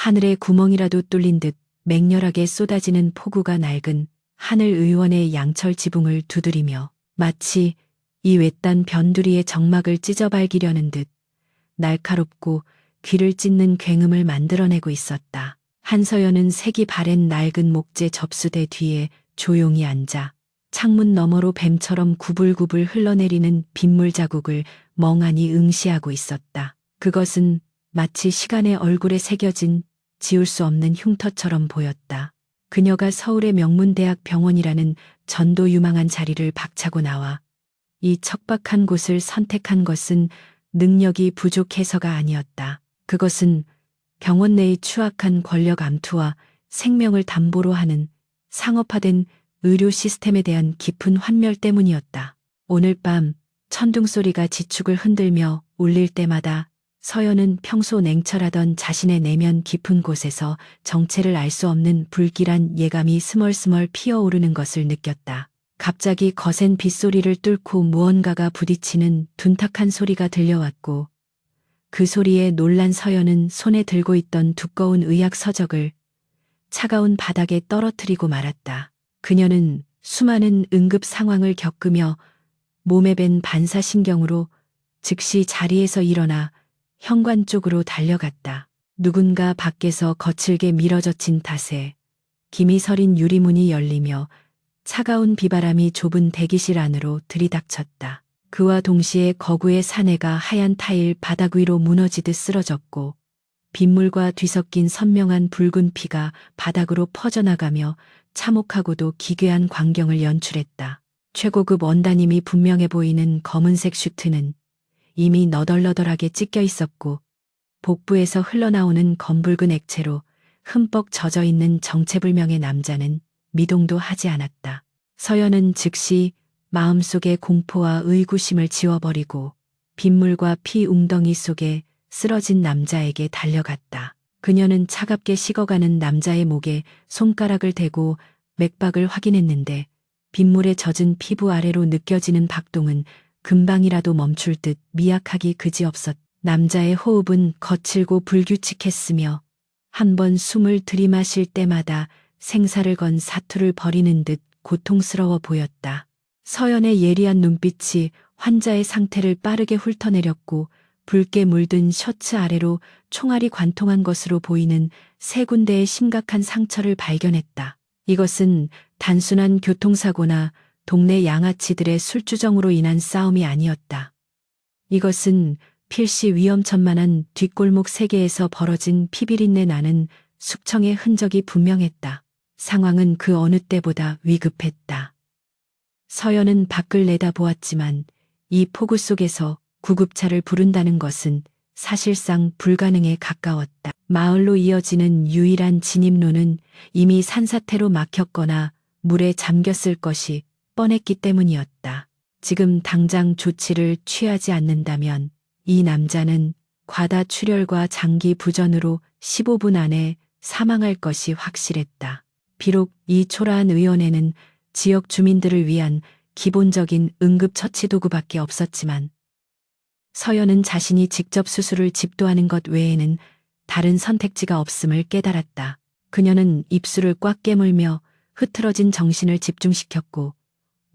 하늘에 구멍이라도 뚫린 듯 맹렬하게 쏟아지는 폭우가 낡은 하늘 의원의 양철 지붕을 두드리며 마치 이 외딴 변두리의 정막을 찢어발기려는 듯 날카롭고 귀를 찢는 굉음을 만들어내고 있었다. 한서연은 색이 바랜 낡은 목재 접수대 뒤에 조용히 앉아 창문 너머로 뱀처럼 구불구불 흘러내리는 빗물 자국을 멍하니 응시하고 있었다. 그것은 마치 시간의 얼굴에 새겨진 지울 수 없는 흉터처럼 보였다. 그녀가 서울의 명문대학 병원이라는 전도 유망한 자리를 박차고 나와 이 척박한 곳을 선택한 것은 능력이 부족해서가 아니었다. 그것은 병원 내의 추악한 권력 암투와 생명을 담보로 하는 상업화된 의료 시스템에 대한 깊은 환멸 때문이었다. 오늘 밤 천둥 소리가 지축을 흔들며 울릴 때마다 서연은 평소 냉철하던 자신의 내면 깊은 곳에서 정체를 알 수 없는 불길한 예감이 스멀스멀 피어오르는 것을 느꼈다. 갑자기 거센 빗소리를 뚫고 무언가가 부딪히는 둔탁한 소리가 들려왔고 그 소리에 놀란 서연은 손에 들고 있던 두꺼운 의학 서적을 차가운 바닥에 떨어뜨리고 말았다. 그녀는 수많은 응급 상황을 겪으며 몸에 밴 반사신경으로 즉시 자리에서 일어나 현관 쪽으로 달려갔다. 누군가 밖에서 거칠게 밀어젖힌 탓에 김이 서린 유리문이 열리며 차가운 비바람이 좁은 대기실 안으로 들이닥쳤다. 그와 동시에 거구의 사내가 하얀 타일 바닥 위로 무너지듯 쓰러졌고 빗물과 뒤섞인 선명한 붉은 피가 바닥으로 퍼져나가며 참혹하고도 기괴한 광경을 연출했다. 최고급 원단임이 분명해 보이는 검은색 슈트는 이미 너덜너덜하게 찢겨 있었고 복부에서 흘러나오는 검붉은 액체로 흠뻑 젖어 있는 정체불명의 남자는 미동도 하지 않았다. 서연은 즉시 마음속의 공포와 의구심을 지워버리고 빗물과 피 웅덩이 속에 쓰러진 남자에게 달려갔다. 그녀는 차갑게 식어가는 남자의 목에 손가락을 대고 맥박을 확인했는데 빗물에 젖은 피부 아래로 느껴지는 박동은 금방이라도 멈출 듯 미약하기 그지없었다. 남자의 호흡은 거칠고 불규칙했으며 한 번 숨을 들이마실 때마다 생사를 건 사투를 벌이는 듯 고통스러워 보였다. 서연의 예리한 눈빛이 환자의 상태를 빠르게 훑어내렸고 붉게 물든 셔츠 아래로 총알이 관통한 것으로 보이는 세 군데의 심각한 상처를 발견했다. 이것은 단순한 교통사고나 동네 양아치들의 술주정으로 인한 싸움이 아니었다. 이것은 필시 위험천만한 뒷골목 세계에서 벌어진 피비린내 나는 숙청의 흔적이 분명했다. 상황은 그 어느 때보다 위급했다. 서연은 밖을 내다보았지만 이 폭우 속에서 구급차를 부른다는 것은 사실상 불가능에 가까웠다. 마을로 이어지는 유일한 진입로는 이미 산사태로 막혔거나 물에 잠겼을 것이 뻔했기 때문이었다. 지금 당장 조치를 취하지 않는다면 이 남자는 과다출혈과 장기 부전으로 15분 안에 사망할 것이 확실했다. 비록 이 초라한 의원에는 지역 주민들을 위한 기본적인 응급처치 도구밖에 없었지만 서연은 자신이 직접 수술을 집도하는 것 외에는 다른 선택지가 없음을 깨달았다. 그녀는 입술을 꽉 깨물며 흐트러진 정신을 집중시켰고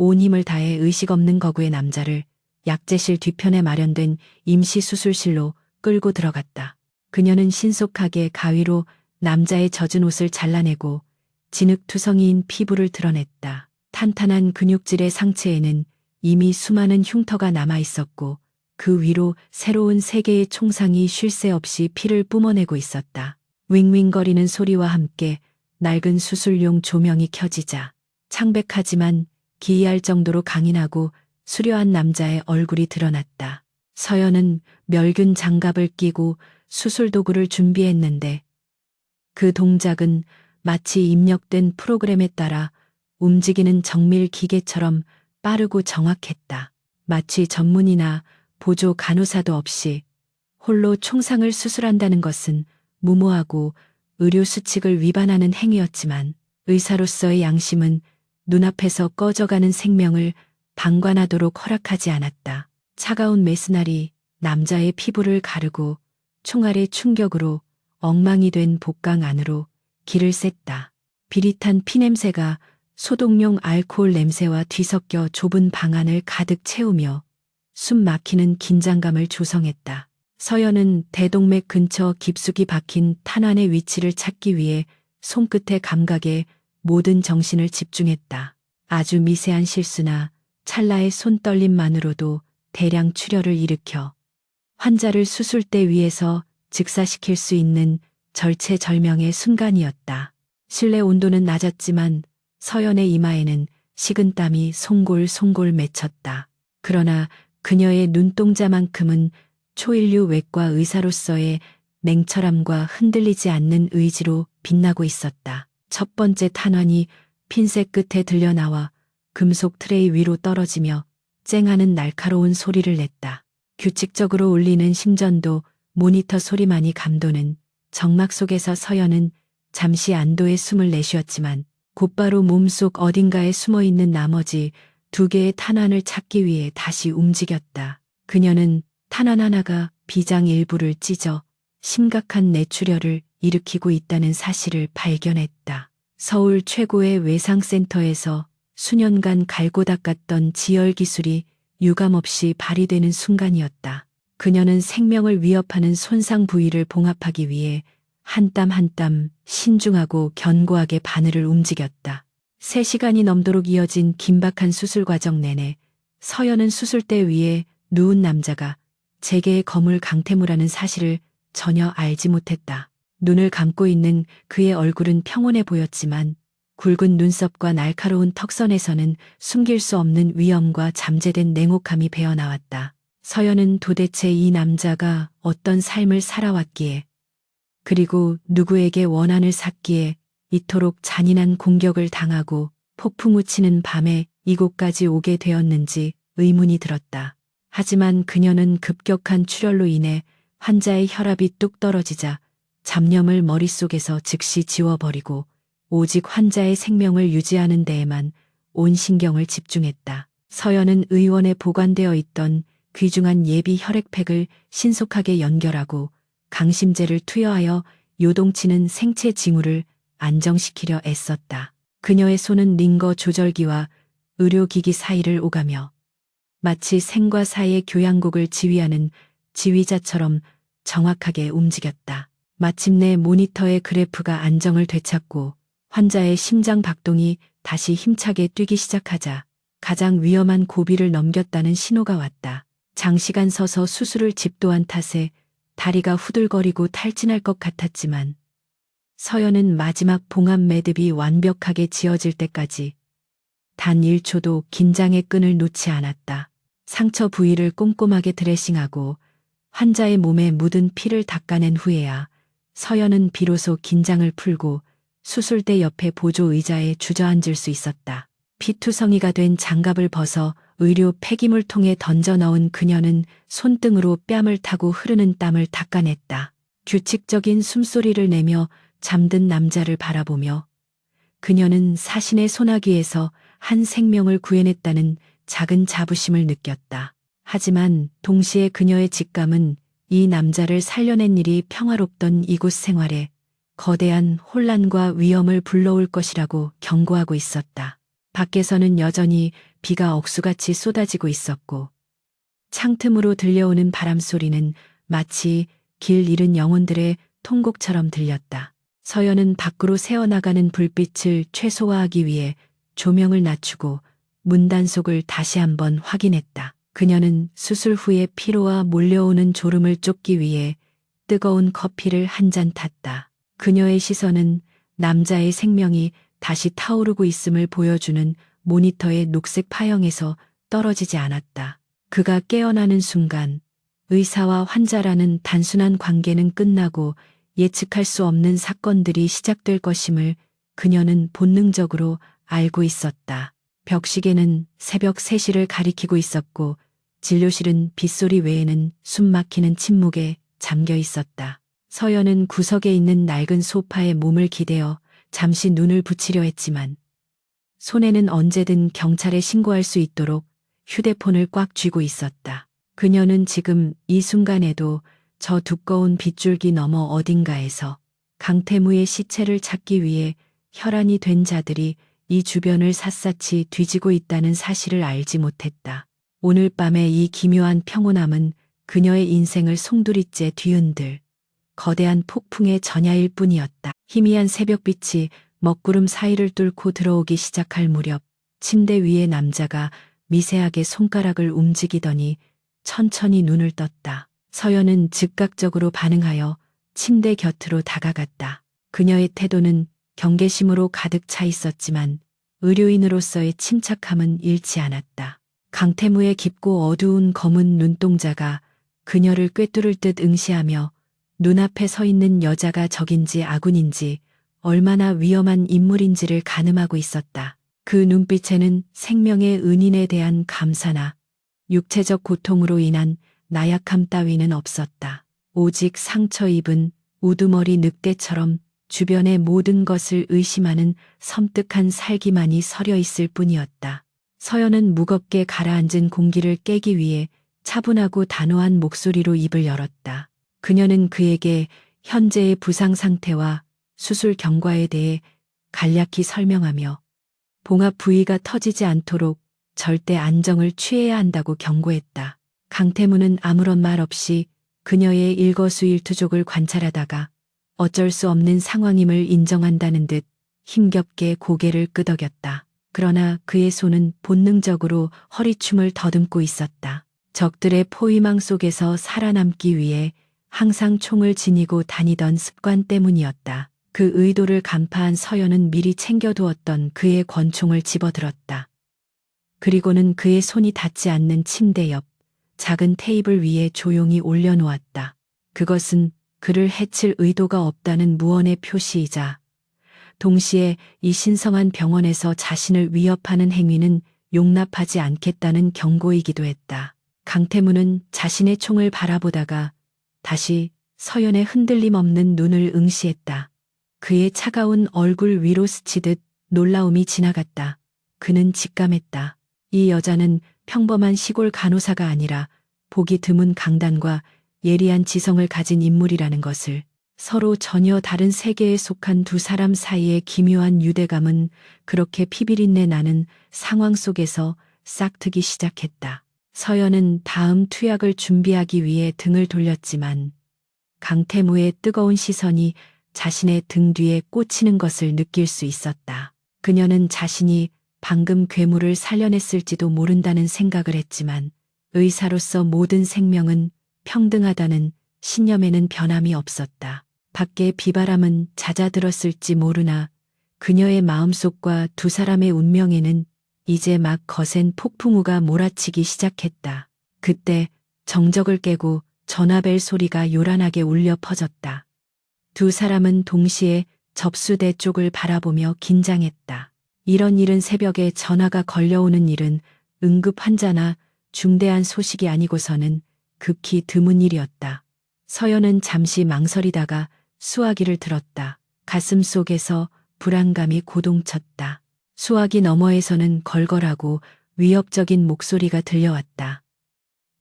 온 힘을 다해 의식 없는 거구의 남자를 약재실 뒤편에 마련된 임시수술실로 끌고 들어갔다. 그녀는 신속하게 가위로 남자의 젖은 옷을 잘라내고 진흙투성이인 피부를 드러냈다. 탄탄한 근육질의 상체에는 이미 수많은 흉터가 남아 있었고 그 위로 새로운 세 개의 총상이 쉴 새 없이 피를 뿜어내고 있었다. 윙윙거리는 소리와 함께 낡은 수술용 조명이 켜지자 창백하지만 기이할 정도로 강인하고 수려한 남자의 얼굴이 드러났다. 서연은 멸균 장갑을 끼고 수술 도구를 준비했는데 그 동작은 마치 입력된 프로그램에 따라 움직이는 정밀 기계처럼 빠르고 정확했다. 마취 전문이나 보조 간호사도 없이 홀로 총상을 수술한다는 것은 무모하고 의료 수칙을 위반하는 행위였지만 의사로서의 양심은 눈앞에서 꺼져가는 생명을 방관하도록 허락하지 않았다. 차가운 메스날이 남자의 피부를 가르고 총알의 충격으로 엉망이 된 복강 안으로 길을 샜다. 비릿한 피냄새가 소독용 알코올 냄새와 뒤섞여 좁은 방 안을 가득 채우며 숨 막히는 긴장감을 조성했다. 서연은 대동맥 근처 깊숙이 박힌 탄환의 위치를 찾기 위해 손끝의 감각에 모든 정신을 집중했다. 아주 미세한 실수나 찰나의 손떨림만으로도 대량 출혈을 일으켜 환자를 수술대 위에서 즉사시킬 수 있는 절체절명의 순간이었다. 실내 온도는 낮았지만 서연의 이마에는 식은땀이 송골송골 맺혔다. 그러나 그녀의 눈동자만큼은 초인류 외과 의사로서의 냉철함과 흔들리지 않는 의지로 빛나고 있었다. 첫 번째 탄환이 핀셋 끝에 들려나와 금속 트레이 위로 떨어지며 쨍하는 날카로운 소리를 냈다. 규칙적으로 울리는 심전도 모니터 소리만이 감도는 정막 속에서 서연은 잠시 안도의 숨을 내쉬었지만 곧바로 몸속 어딘가에 숨어있는 나머지 2개의 탄환을 찾기 위해 다시 움직였다. 그녀는 탄환 하나가 비장 일부를 찢어 심각한 뇌출혈을 일으키고 있다는 사실을 발견했다. 서울 최고의 외상센터에서 수년간 갈고 닦았던 지혈 기술이 유감없이 발휘되는 순간이었다. 그녀는 생명을 위협하는 손상 부위를 봉합하기 위해 한 땀 한 땀 신중하고 견고하게 바늘을 움직였다. 3시간이 넘도록 이어진 긴박한 수술 과정 내내 서연은 수술대 위에 누운 남자가 재계의 거물 강태무라는 사실을 전혀 알지 못했다. 눈을 감고 있는 그의 얼굴은 평온해 보였지만 굵은 눈썹과 날카로운 턱선에서는 숨길 수 없는 위험과 잠재된 냉혹함이 배어나왔다. 서연은 도대체 이 남자가 어떤 삶을 살아왔기에 그리고 누구에게 원한을 샀기에 이토록 잔인한 공격을 당하고 폭풍우 치는 밤에 이곳까지 오게 되었는지 의문이 들었다. 하지만 그녀는 급격한 출혈로 인해 환자의 혈압이 뚝 떨어지자 잡념을 머릿속에서 즉시 지워버리고 오직 환자의 생명을 유지하는 데에만 온 신경을 집중했다. 서연은 의원에 보관되어 있던 귀중한 예비 혈액팩을 신속하게 연결하고 강심제를 투여하여 요동치는 생체 징후를 안정시키려 애썼다. 그녀의 손은 링거 조절기와 의료기기 사이를 오가며 마치 생과 사의 교향곡을 지휘하는 지휘자처럼 정확하게 움직였다. 마침내 모니터의 그래프가 안정을 되찾고 환자의 심장 박동이 다시 힘차게 뛰기 시작하자 가장 위험한 고비를 넘겼다는 신호가 왔다. 장시간 서서 수술을 집도한 탓에 다리가 후들거리고 탈진할 것 같았지만 서연은 마지막 봉합 매듭이 완벽하게 지어질 때까지 단 1초도 긴장의 끈을 놓지 않았다. 상처 부위를 꼼꼼하게 드레싱하고 환자의 몸에 묻은 피를 닦아낸 후에야 서연은 비로소 긴장을 풀고 수술대 옆에 보조 의자에 주저앉을 수 있었다. 피투성이가 된 장갑을 벗어 의료 폐기물통에 던져 넣은 그녀는 손등으로 뺨을 타고 흐르는 땀을 닦아냈다. 규칙적인 숨소리를 내며 잠든 남자를 바라보며 그녀는 사신의 소나기에서 한 생명을 구해냈다는 작은 자부심을 느꼈다. 하지만 동시에 그녀의 직감은 이 남자를 살려낸 일이 평화롭던 이곳 생활에 거대한 혼란과 위험을 불러올 것이라고 경고하고 있었다. 밖에서는 여전히 비가 억수같이 쏟아지고 있었고 창틈으로 들려오는 바람 소리는 마치 길 잃은 영혼들의 통곡처럼 들렸다. 서연은 밖으로 새어나가는 불빛을 최소화하기 위해 조명을 낮추고 문단속을 다시 한번 확인했다. 그녀는 수술 후의 피로와 몰려오는 졸음을 쫓기 위해 뜨거운 커피를 한 잔 탔다. 그녀의 시선은 남자의 생명이 다시 타오르고 있음을 보여주는 모니터의 녹색 파형에서 떨어지지 않았다. 그가 깨어나는 순간 의사와 환자라는 단순한 관계는 끝나고 예측할 수 없는 사건들이 시작될 것임을 그녀는 본능적으로 알고 있었다. 벽시계는 새벽 3시를 가리키고 있었고 진료실은 빗소리 외에는 숨막히는 침묵에 잠겨 있었다. 서연은 구석에 있는 낡은 소파에 몸을 기대어 잠시 눈을 붙이려 했지만 손에는 언제든 경찰에 신고할 수 있도록 휴대폰을 꽉 쥐고 있었다. 그녀는 지금 이 순간에도 저 두꺼운 빗줄기 너머 어딘가에서 강태무의 시체를 찾기 위해 혈안이 된 자들이 이 주변을 샅샅이 뒤지고 있다는 사실을 알지 못했다. 오늘 밤의 이 기묘한 평온함은 그녀의 인생을 송두리째 뒤흔들 거대한 폭풍의 전야일 뿐이었다. 희미한 새벽빛이 먹구름 사이를 뚫고 들어오기 시작할 무렵 침대 위의 남자가 미세하게 손가락을 움직이더니 천천히 눈을 떴다. 서연은 즉각적으로 반응하여 침대 곁으로 다가갔다. 그녀의 태도는 경계심으로 가득 차 있었지만 의료인으로서의 침착함은 잃지 않았다. 강태무의 깊고 어두운 검은 눈동자가 그녀를 꿰뚫을 듯 응시하며 눈앞에 서 있는 여자가 적인지 아군인지 얼마나 위험한 인물인지를 가늠하고 있었다. 그 눈빛에는 생명의 은인에 대한 감사나 육체적 고통으로 인한 나약함 따위는 없었다. 오직 상처 입은 우두머리 늑대처럼 주변의 모든 것을 의심하는 섬뜩한 살기만이 서려 있을 뿐이었다. 서연은 무겁게 가라앉은 공기를 깨기 위해 차분하고 단호한 목소리로 입을 열었다. 그녀는 그에게 현재의 부상 상태와 수술 경과에 대해 간략히 설명하며 봉합 부위가 터지지 않도록 절대 안정을 취해야 한다고 경고했다. 강태무는 아무런 말 없이 그녀의 일거수일투족을 관찰하다가 어쩔 수 없는 상황임을 인정한다는 듯 힘겹게 고개를 끄덕였다. 그러나 그의 손은 본능적으로 허리춤을 더듬고 있었다. 적들의 포위망 속에서 살아남기 위해 항상 총을 지니고 다니던 습관 때문이었다. 그 의도를 간파한 서연은 미리 챙겨두었던 그의 권총을 집어들었다. 그리고는 그의 손이 닿지 않는 침대 옆 작은 테이블 위에 조용히 올려놓았다. 그것은 그를 해칠 의도가 없다는 무언의 표시이자 동시에 이 신성한 병원에서 자신을 위협하는 행위는 용납하지 않겠다는 경고이기도 했다. 강태무는 자신의 총을 바라보다가 다시 서연의 흔들림 없는 눈을 응시했다. 그의 차가운 얼굴 위로 스치듯 놀라움이 지나갔다. 그는 직감했다. 이 여자는 평범한 시골 간호사가 아니라 보기 드문 강단과 예리한 지성을 가진 인물이라는 것을. 서로 전혀 다른 세계에 속한 두 사람 사이의 기묘한 유대감은 그렇게 피비린내 나는 상황 속에서 싹트기 시작했다. 서연은 다음 투약을 준비하기 위해 등을 돌렸지만 강태무의 뜨거운 시선이 자신의 등 뒤에 꽂히는 것을 느낄 수 있었다. 그녀는 자신이 방금 괴물을 살려냈을지도 모른다는 생각을 했지만 의사로서 모든 생명은 평등하다는 신념에는 변함이 없었다. 밖의 비바람은 잦아들었을지 모르나 그녀의 마음속과 두 사람의 운명에는 이제 막 거센 폭풍우가 몰아치기 시작했다. 그때 정적을 깨고 전화벨 소리가 요란하게 울려 퍼졌다. 두 사람은 동시에 접수대 쪽을 바라보며 긴장했다. 이런 이른 새벽에 전화가 걸려오는 일은 응급 환자나 중대한 소식이 아니고서는 극히 드문 일이었다. 서연은 잠시 망설이다가 수화기를 들었다. 가슴 속에서 불안감이 고동쳤다. 수화기 너머에서는 걸걸하고 위협적인 목소리가 들려왔다.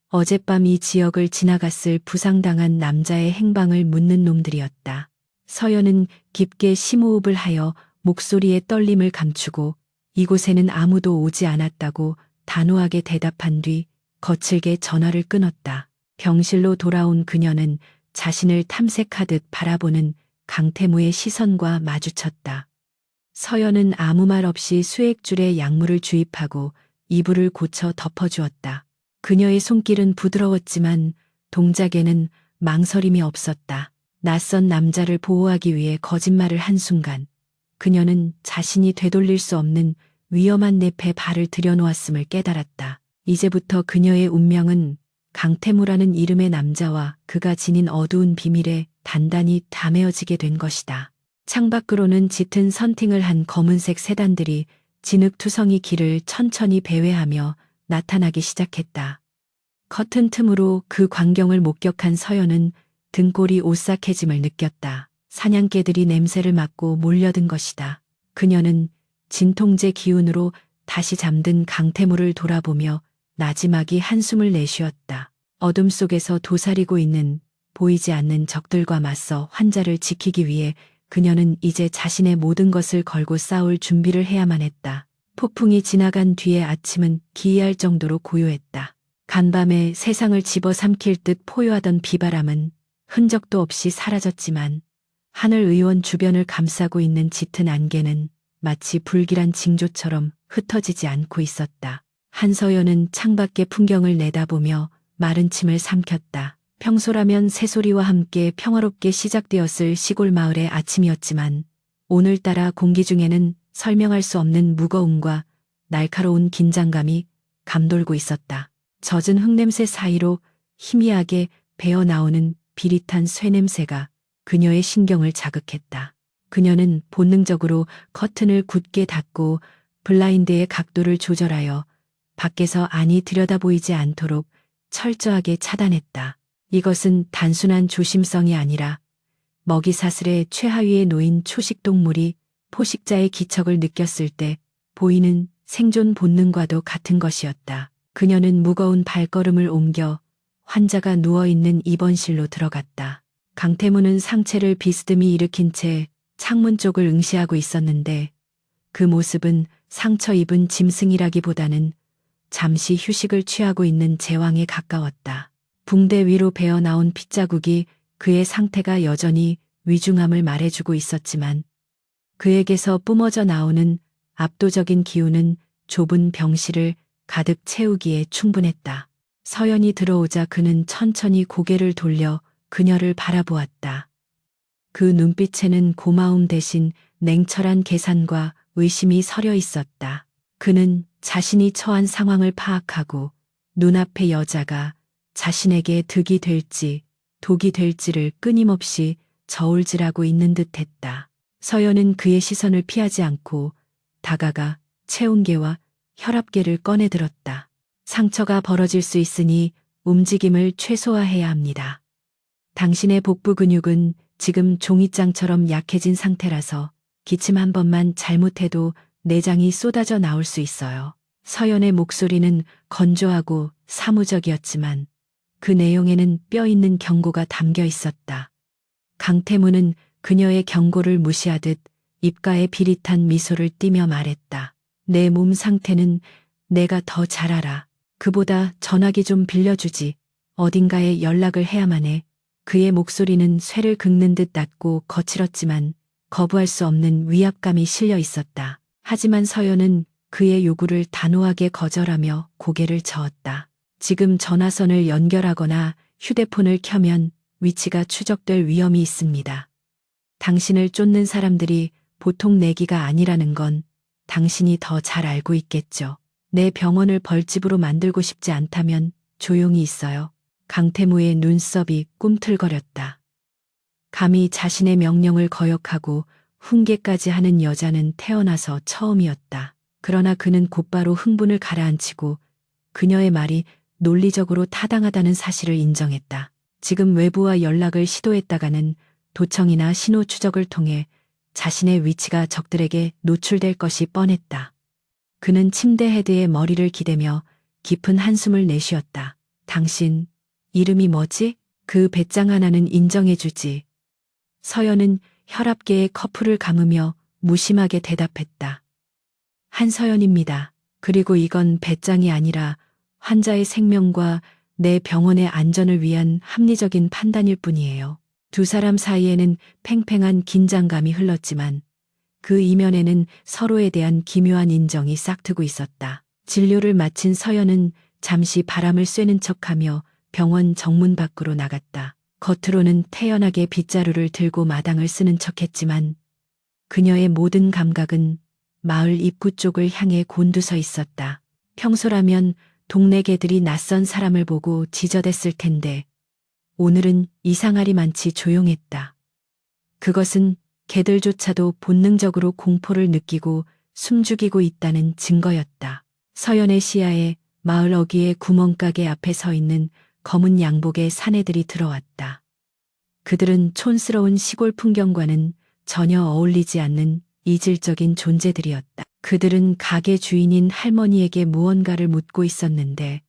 어젯밤 이 지역을 지나갔을 부상당한 남자의 행방을 묻는 놈들이었다. 서연은 깊게 심호흡을 하여 목소리의 떨림을 감추고 이곳에는 아무도 오지 않았다고 단호하게 대답한 뒤 거칠게 전화를 끊었다. 병실로 돌아온 그녀는 자신을 탐색하듯 바라보는 강태무의 시선과 마주쳤다. 서연은 아무 말 없이 수액줄에 약물을 주입하고 이불을 고쳐 덮어주었다. 그녀의 손길은 부드러웠지만 동작에는 망설임이 없었다. 낯선 남자를 보호하기 위해 거짓말을 한 순간 그녀는 자신이 되돌릴 수 없는 위험한 늪에 발을 들여놓았음을 깨달았다. 이제부터 그녀의 운명은 강태무라는 이름의 남자와 그가 지닌 어두운 비밀에 단단히 담에어지게 된 것이다. 창밖으로는 짙은 선팅을 한 검은색 세단들이 진흙투성이 길을 천천히 배회하며 나타나기 시작했다. 커튼 틈으로 그 광경을 목격한 서연은 등골이 오싹해짐을 느꼈다. 사냥개들이 냄새를 맡고 몰려든 것이다. 그녀는 진통제 기운으로 다시 잠든 강태무를 돌아보며 나지막이 한숨을 내쉬었다. 어둠 속에서 도사리고 있는 보이지 않는 적들과 맞서 환자를 지키기 위해 그녀는 이제 자신의 모든 것을 걸고 싸울 준비를 해야만 했다. 폭풍이 지나간 뒤의 아침은 기이할 정도로 고요했다. 간밤에 세상을 집어삼킬 듯 포효하던 비바람은 흔적도 없이 사라졌지만 하늘 의원 주변을 감싸고 있는 짙은 안개는 마치 불길한 징조처럼 흩어지지 않고 있었다. 한서연은 창밖의 풍경을 내다보며 마른 침을 삼켰다. 평소라면 새소리와 함께 평화롭게 시작되었을 시골 마을의 아침이었지만 오늘따라 공기 중에는 설명할 수 없는 무거움과 날카로운 긴장감이 감돌고 있었다. 젖은 흙냄새 사이로 희미하게 배어나오는 비릿한 쇠냄새가 그녀의 신경을 자극했다. 그녀는 본능적으로 커튼을 굳게 닫고 블라인드의 각도를 조절하여 밖에서 안이 들여다보이지 않도록 철저하게 차단했다. 이것은 단순한 조심성이 아니라 먹이 사슬의 최하위에 놓인 초식동물이 포식자의 기척을 느꼈을 때 보이는 생존 본능과도 같은 것이었다. 그녀는 무거운 발걸음을 옮겨 환자가 누워있는 입원실로 들어갔다. 강태무는 상체를 비스듬히 일으킨 채 창문 쪽을 응시하고 있었는데 그 모습은 상처 입은 짐승이라기보다는 잠시 휴식을 취하고 있는 제왕에 가까웠다. 붕대 위로 배어나온 핏자국이 그의 상태가 여전히 위중함을 말해주고 있었지만 그에게서 뿜어져 나오는 압도적인 기운은 좁은 병실을 가득 채우기에 충분했다. 서연이 들어오자 그는 천천히 고개를 돌려 그녀를 바라보았다. 그 눈빛에는 고마움 대신 냉철한 계산과 의심이 서려 있었다. 그는 자신이 처한 상황을 파악하고 눈앞의 여자가 자신에게 득이 될지 독이 될지를 끊임없이 저울질하고 있는 듯했다. 서연은 그의 시선을 피하지 않고 다가가 체온계와 혈압계를 꺼내들었다. 상처가 벌어질 수 있으니 움직임을 최소화해야 합니다. 당신의 복부 근육은 지금 종이장처럼 약해진 상태라서 기침 한 번만 잘못해도 내장이 쏟아져 나올 수 있어요. 서연의 목소리는 건조하고 사무적이었지만 그 내용에는 뼈 있는 경고가 담겨 있었다. 강태무는 그녀의 경고를 무시하듯 입가에 비릿한 미소를 띠며 말했다. 내 몸 상태는 내가 더 잘 알아. 그보다 전화기 좀 빌려주지. 어딘가에 연락을 해야만 해. 그의 목소리는 쇠를 긁는 듯 낮고 거칠었지만 거부할 수 없는 위압감이 실려 있었다. 하지만 서연은 그의 요구를 단호하게 거절하며 고개를 저었다. 지금 전화선을 연결하거나 휴대폰을 켜면 위치가 추적될 위험이 있습니다. 당신을 쫓는 사람들이 보통 내기가 아니라는 건 당신이 더 잘 알고 있겠죠. 내 병원을 벌집으로 만들고 싶지 않다면 조용히 있어요. 강태무의 눈썹이 꿈틀거렸다. 감히 자신의 명령을 거역하고 훈계까지 하는 여자는 태어나서 처음이었다. 그러나 그는 곧바로 흥분을 가라앉히고 그녀의 말이 논리적으로 타당하다는 사실을 인정했다. 지금 외부와 연락을 시도했다가는 도청이나 신호 추적을 통해 자신의 위치가 적들에게 노출될 것이 뻔했다. 그는 침대 헤드에 머리를 기대며 깊은 한숨을 내쉬었다. 당신, 이름이 뭐지? 그 배짱 하나는 인정해주지. 서연은 혈압계에 커프를 감으며 무심하게 대답했다. 한서연입니다. 그리고 이건 배짱이 아니라 환자의 생명과 내 병원의 안전을 위한 합리적인 판단일 뿐이에요. 두 사람 사이에는 팽팽한 긴장감이 흘렀지만 그 이면에는 서로에 대한 기묘한 인정이 싹트고 있었다. 진료를 마친 서연은 잠시 바람을 쐬는 척하며 병원 정문 밖으로 나갔다. 겉으로는 태연하게 빗자루를 들고 마당을 쓰는 척했지만 그녀의 모든 감각은 마을 입구 쪽을 향해 곤두서 있었다. 평소라면 동네 개들이 낯선 사람을 보고 지저댔을 텐데 오늘은 이상하리 많지 조용했다. 그것은 개들조차도 본능적으로 공포를 느끼고 숨죽이고 있다는 증거였다. 서연의 시야에 마을 어귀의 구멍가게 앞에 서 있는 검은 양복의 사내들이 들어왔다. 그들은 촌스러운 시골 풍경과는 전혀 어울리지 않는 이질적인 존재들이었다. 그들은 가게 주인인 할머니에게 무언가를 묻고 있었는데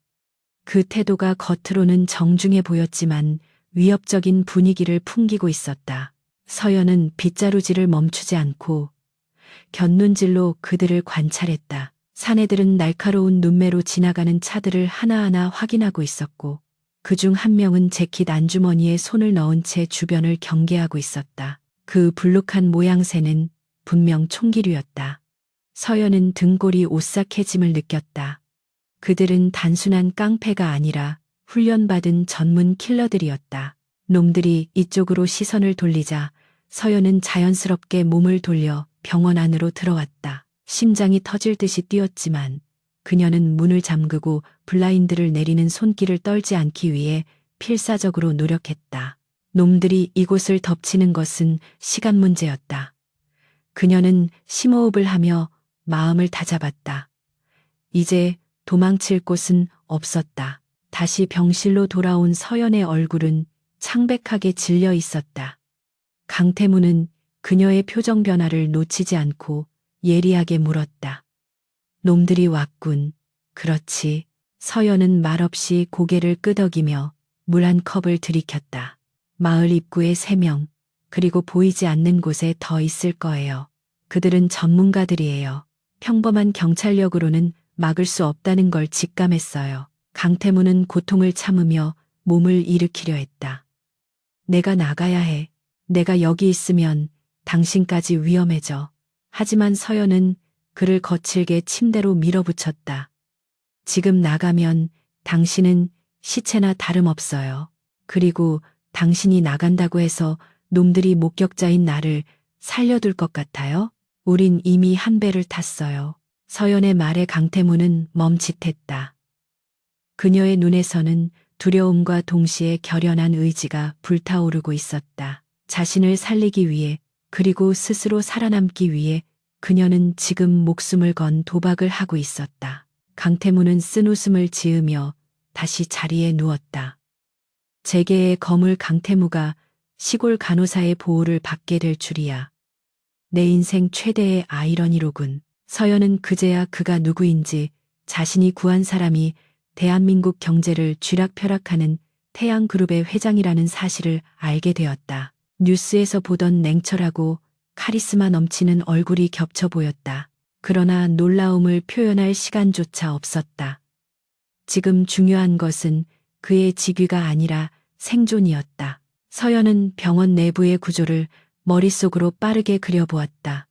그 태도가 겉으로는 정중해 보였지만 위협적인 분위기를 풍기고 있었다. 서연은 빗자루질을 멈추지 않고 곁눈질로 그들을 관찰했다. 사내들은 날카로운 눈매로 지나가는 차들을 하나하나 확인하고 있었고 그중 한 명은 재킷 안주머니에 손을 넣은 채 주변을 경계하고 있었다. 그 불룩한 모양새는 분명 총기류였다. 서연은 등골이 오싹해짐을 느꼈다. 그들은 단순한 깡패가 아니라 훈련받은 전문 킬러들이었다. 놈들이 이쪽으로 시선을 돌리자 서연은 자연스럽게 몸을 돌려 병원 안으로 들어왔다. 심장이 터질 듯이 뛰었지만 그녀는 문을 잠그고 블라인드를 내리는 손길을 떨지 않기 위해 필사적으로 노력했다. 놈들이 이곳을 덮치는 것은 시간 문제였다. 그녀는 심호흡을 하며 마음을 다잡았다. 이제 도망칠 곳은 없었다. 다시 병실로 돌아온 서연의 얼굴은 창백하게 질려 있었다. 강태무는 그녀의 표정 변화를 놓치지 않고 예리하게 물었다. 놈들이 왔군. 그렇지. 서연은 말없이 고개를 끄덕이며 물 한 컵을 들이켰다. 마을 입구에 3명, 그리고 보이지 않는 곳에 더 있을 거예요. 그들은 전문가들이에요. 평범한 경찰력으로는 막을 수 없다는 걸 직감했어요. 강태무는 고통을 참으며 몸을 일으키려 했다. 내가 나가야 해. 내가 여기 있으면 당신까지 위험해져. 하지만 서연은 그를 거칠게 침대로 밀어붙였다. 지금 나가면 당신은 시체나 다름없어요. 그리고 당신이 나간다고 해서 놈들이 목격자인 나를 살려둘 것 같아요? 우린 이미 한 배를 탔어요. 서연의 말에 강태무는 멈칫했다. 그녀의 눈에서는 두려움과 동시에 결연한 의지가 불타오르고 있었다. 자신을 살리기 위해 그리고 스스로 살아남기 위해 그녀는 지금 목숨을 건 도박을 하고 있었다. 강태무는 쓴웃음을 지으며 다시 자리에 누웠다. 재계의 거물 강태무가 시골 간호사의 보호를 받게 될 줄이야. 내 인생 최대의 아이러니로군. 서연은 그제야 그가 누구인지 자신이 구한 사람이 대한민국 경제를 쥐락펴락하는 태양그룹의 회장이라는 사실을 알게 되었다. 뉴스에서 보던 냉철하고 카리스마 넘치는 얼굴이 겹쳐 보였다. 그러나 놀라움을 표현할 시간조차 없었다. 지금 중요한 것은 그의 직위가 아니라 생존이었다. 서연은 병원 내부의 구조를 머릿속으로 빠르게 그려보았다.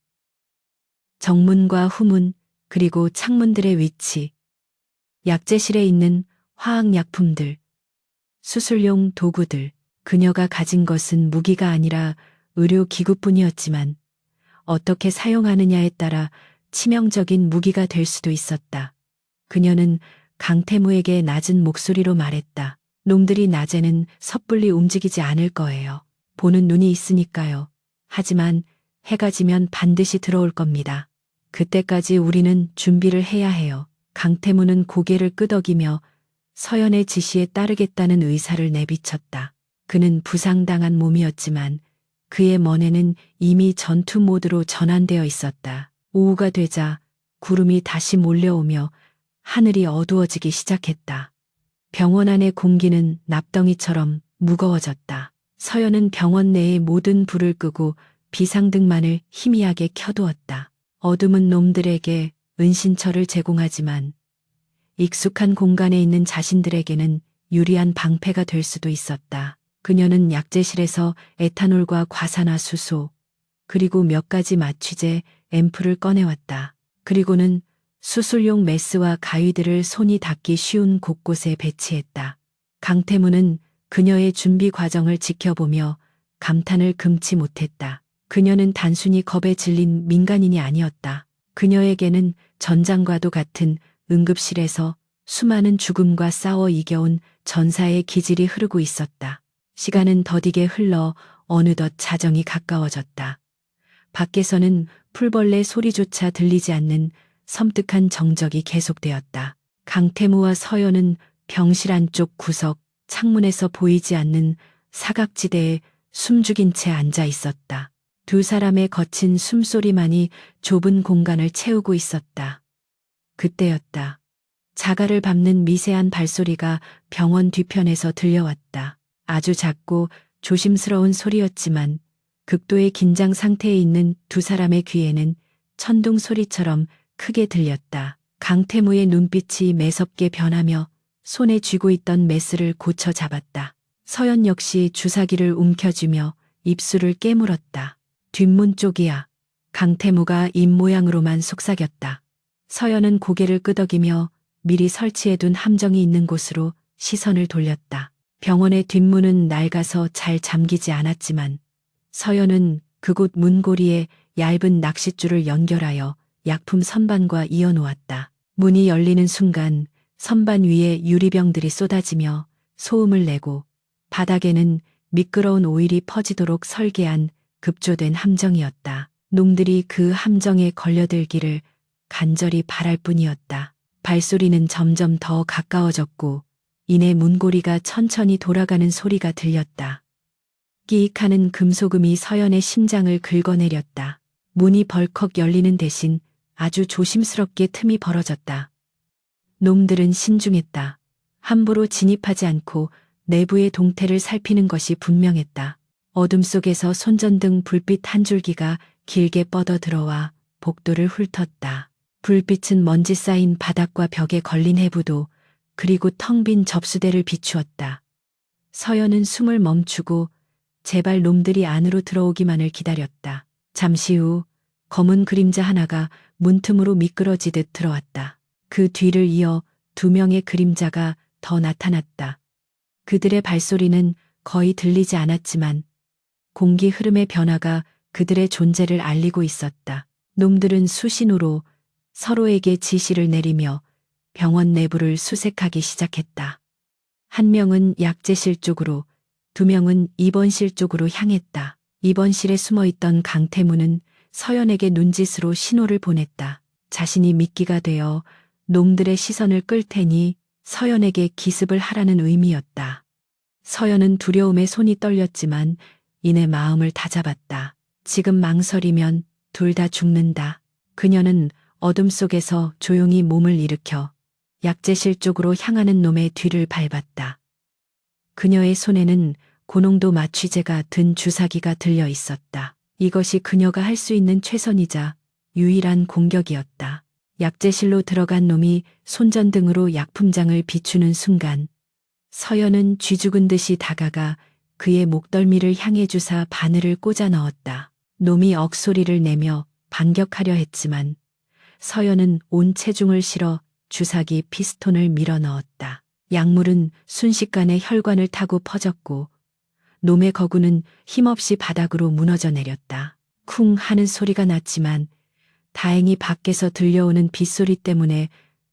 정문과 후문, 그리고 창문들의 위치, 약재실에 있는 화학약품들, 수술용 도구들, 그녀가 가진 것은 무기가 아니라 의료기구뿐이었지만 어떻게 사용하느냐에 따라 치명적인 무기가 될 수도 있었다. 그녀는 강태무에게 낮은 목소리로 말했다. 놈들이 낮에는 섣불리 움직이지 않을 거예요. 보는 눈이 있으니까요. 하지만 해가 지면 반드시 들어올 겁니다. 그때까지 우리는 준비를 해야 해요. 강태무는 고개를 끄덕이며 서연의 지시에 따르겠다는 의사를 내비쳤다. 그는 부상당한 몸이었지만 그의 머리는 이미 전투 모드로 전환되어 있었다. 오후가 되자 구름이 다시 몰려오며 하늘이 어두워지기 시작했다. 병원 안의 공기는 납덩이처럼 무거워졌다. 서연은 병원 내의 모든 불을 끄고 비상등만을 희미하게 켜두었다. 어둠은 놈들에게 은신처를 제공하지만 익숙한 공간에 있는 자신들에게는 유리한 방패가 될 수도 있었다. 그녀는 약재실에서 에탄올과 과산화수소, 그리고 몇 가지 마취제, 앰플을 꺼내왔다. 그리고는 수술용 메스와 가위들을 손이 닿기 쉬운 곳곳에 배치했다. 강태무는 그녀의 준비 과정을 지켜보며 감탄을 금치 못했다. 그녀는 단순히 겁에 질린 민간인이 아니었다. 그녀에게는 전장과도 같은 응급실에서 수많은 죽음과 싸워 이겨온 전사의 기질이 흐르고 있었다. 시간은 더디게 흘러 어느덧 자정이 가까워졌다. 밖에서는 풀벌레 소리조차 들리지 않는 섬뜩한 정적이 계속되었다. 강태무와 서연은 병실 안쪽 구석, 창문에서 보이지 않는 사각지대에 숨죽인 채 앉아 있었다. 두 사람의 거친 숨소리만이 좁은 공간을 채우고 있었다. 그때였다. 자갈을 밟는 미세한 발소리가 병원 뒤편에서 들려왔다. 아주 작고 조심스러운 소리였지만 극도의 긴장 상태에 있는 두 사람의 귀에는 천둥 소리처럼 크게 들렸다. 강태무의 눈빛이 매섭게 변하며 손에 쥐고 있던 메스를 고쳐 잡았다. 서연 역시 주사기를 움켜쥐며 입술을 깨물었다. 뒷문 쪽이야. 강태무가 입모양으로만 속삭였다. 서연은 고개를 끄덕이며 미리 설치해둔 함정이 있는 곳으로 시선을 돌렸다. 병원의 뒷문은 낡아서 잘 잠기지 않았지만 서연은 그곳 문고리에 얇은 낚싯줄을 연결하여 약품 선반과 이어놓았다. 문이 열리는 순간 선반 위에 유리병들이 쏟아지며 소음을 내고 바닥에는 미끄러운 오일이 퍼지도록 설계한 급조된 함정이었다. 놈들이 그 함정에 걸려들기를 간절히 바랄 뿐이었다. 발소리는 점점 더 가까워졌고 이내 문고리가 천천히 돌아가는 소리가 들렸다. 끼익하는 금소금이 서연의 심장을 긁어내렸다. 문이 벌컥 열리는 대신 아주 조심스럽게 틈이 벌어졌다. 놈들은 신중했다. 함부로 진입하지 않고 내부의 동태를 살피는 것이 분명했다. 어둠 속에서 손전등 불빛 한 줄기가 길게 뻗어 들어와 복도를 훑었다. 불빛은 먼지 쌓인 바닥과 벽에 걸린 해부도 그리고 텅 빈 접수대를 비추었다. 서연은 숨을 멈추고 제발 놈들이 안으로 들어오기만을 기다렸다. 잠시 후 검은 그림자 하나가 문틈으로 미끄러지듯 들어왔다. 그 뒤를 이어 두 명의 그림자가 더 나타났다. 그들의 발소리는 거의 들리지 않았지만 공기 흐름의 변화가 그들의 존재를 알리고 있었다. 놈들은 수신호로 서로에게 지시를 내리며 병원 내부를 수색하기 시작했다. 한 명은 약재실 쪽으로, 두 명은 입원실 쪽으로 향했다. 입원실에 숨어있던 강태무는 서연에게 눈짓으로 신호를 보냈다. 자신이 미끼가 되어 놈들의 시선을 끌 테니 서연에게 기습을 하라는 의미였다. 서연은 두려움에 손이 떨렸지만 이내 마음을 다잡았다. 지금 망설이면 둘 다 죽는다. 그녀는 어둠 속에서 조용히 몸을 일으켜 약재실 쪽으로 향하는 놈의 뒤를 밟았다. 그녀의 손에는 고농도 마취제가 든 주사기가 들려 있었다. 이것이 그녀가 할 수 있는 최선이자 유일한 공격이었다. 약재실로 들어간 놈이 손전등으로 약품장을 비추는 순간 서연은 쥐죽은 듯이 다가가 그의 목덜미를 향해 주사 바늘을 꽂아 넣었다. 놈이 억소리를 내며 반격하려 했지만 서연은 온 체중을 실어 주사기 피스톤을 밀어 넣었다. 약물은 순식간에 혈관을 타고 퍼졌고 놈의 거구는 힘없이 바닥으로 무너져 내렸다. 쿵 하는 소리가 났지만 다행히 밖에서 들려오는 빗소리 때문에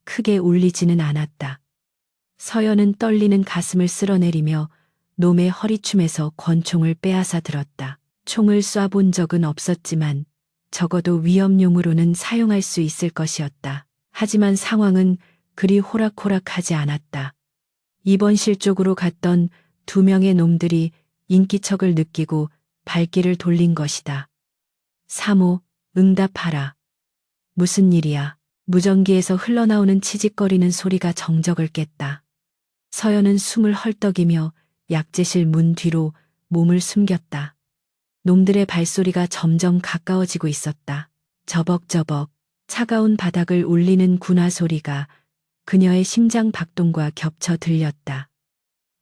크게 울리지는 않았다. 서연은 떨리는 가슴을 쓸어내리며 놈의 허리춤에서 권총을 빼앗아 들었다. 총을 쏴본 적은 없었지만 적어도 위협용으로는 사용할 수 있을 것이었다. 하지만 상황은 그리 호락호락하지 않았다. 입원실 쪽으로 갔던 두 명의 놈들이 인기척을 느끼고 발길을 돌린 것이다. 사모, 응답하라. 무슨 일이야? 무전기에서 흘러나오는 치직거리는 소리가 정적을 깼다. 서연은 숨을 헐떡이며 약재실 문 뒤로 몸을 숨겼다. 놈들의 발소리가 점점 가까워지고 있었다. 저벅저벅 차가운 바닥을 울리는 군화 소리가 그녀의 심장 박동과 겹쳐 들렸다.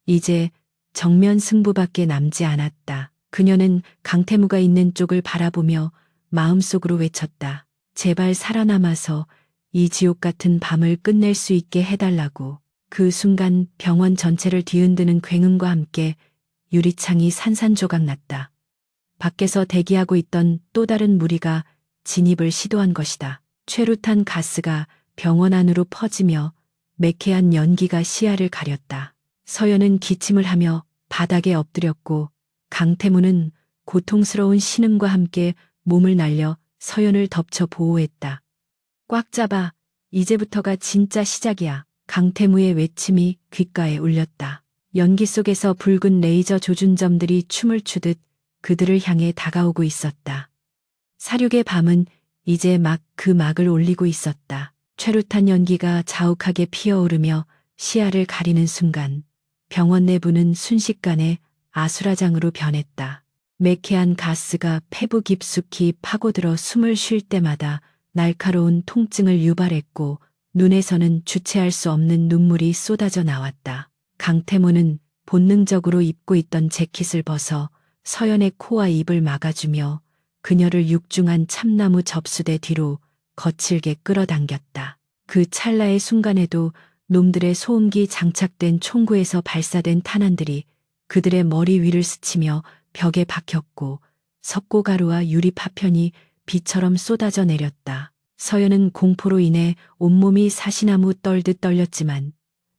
이제 정면 승부밖에 남지 않았다. 그녀는 강태무가 있는 쪽을 바라보며 마음속으로 외쳤다. 제발 살아남아서 이 지옥 같은 밤을 끝낼 수 있게 해달라고. 그 순간 병원 전체를 뒤흔드는 굉음과 함께 유리창이 산산조각 났다. 밖에서 대기하고 있던 또 다른 무리가 진입을 시도한 것이다. 최루탄 가스가 병원 안으로 퍼지며 매캐한 연기가 시야를 가렸다. 서연은 기침을 하며 바닥에 엎드렸고 강태무는 고통스러운 신음과 함께 몸을 날려 서연을 덮쳐 보호했다. 꽉 잡아. 이제부터가 진짜 시작이야. 강태무의 외침이 귓가에 울렸다. 연기 속에서 붉은 레이저 조준점들이 춤을 추듯 그들을 향해 다가오고 있었다. 사륙의 밤은 이제 막 그 막을 올리고 있었다. 최루탄 연기가 자욱하게 피어오르며 시야를 가리는 순간 병원 내부는 순식간에 아수라장으로 변했다. 매캐한 가스가 폐부 깊숙이 파고들어 숨을 쉴 때마다 날카로운 통증을 유발했고 눈에서는 주체할 수 없는 눈물이 쏟아져 나왔다. 강태무는 본능적으로 입고 있던 재킷을 벗어 서연의 코와 입을 막아주며 그녀를 육중한 참나무 접수대 뒤로 거칠게 끌어당겼다. 그 찰나의 순간에도 놈들의 소음기 장착된 총구에서 발사된 탄환들이 그들의 머리 위를 스치며 벽에 박혔고 석고가루와 유리 파편이 비처럼 쏟아져 내렸다. 서연은 공포로 인해 온몸이 사시나무 떨듯 떨렸지만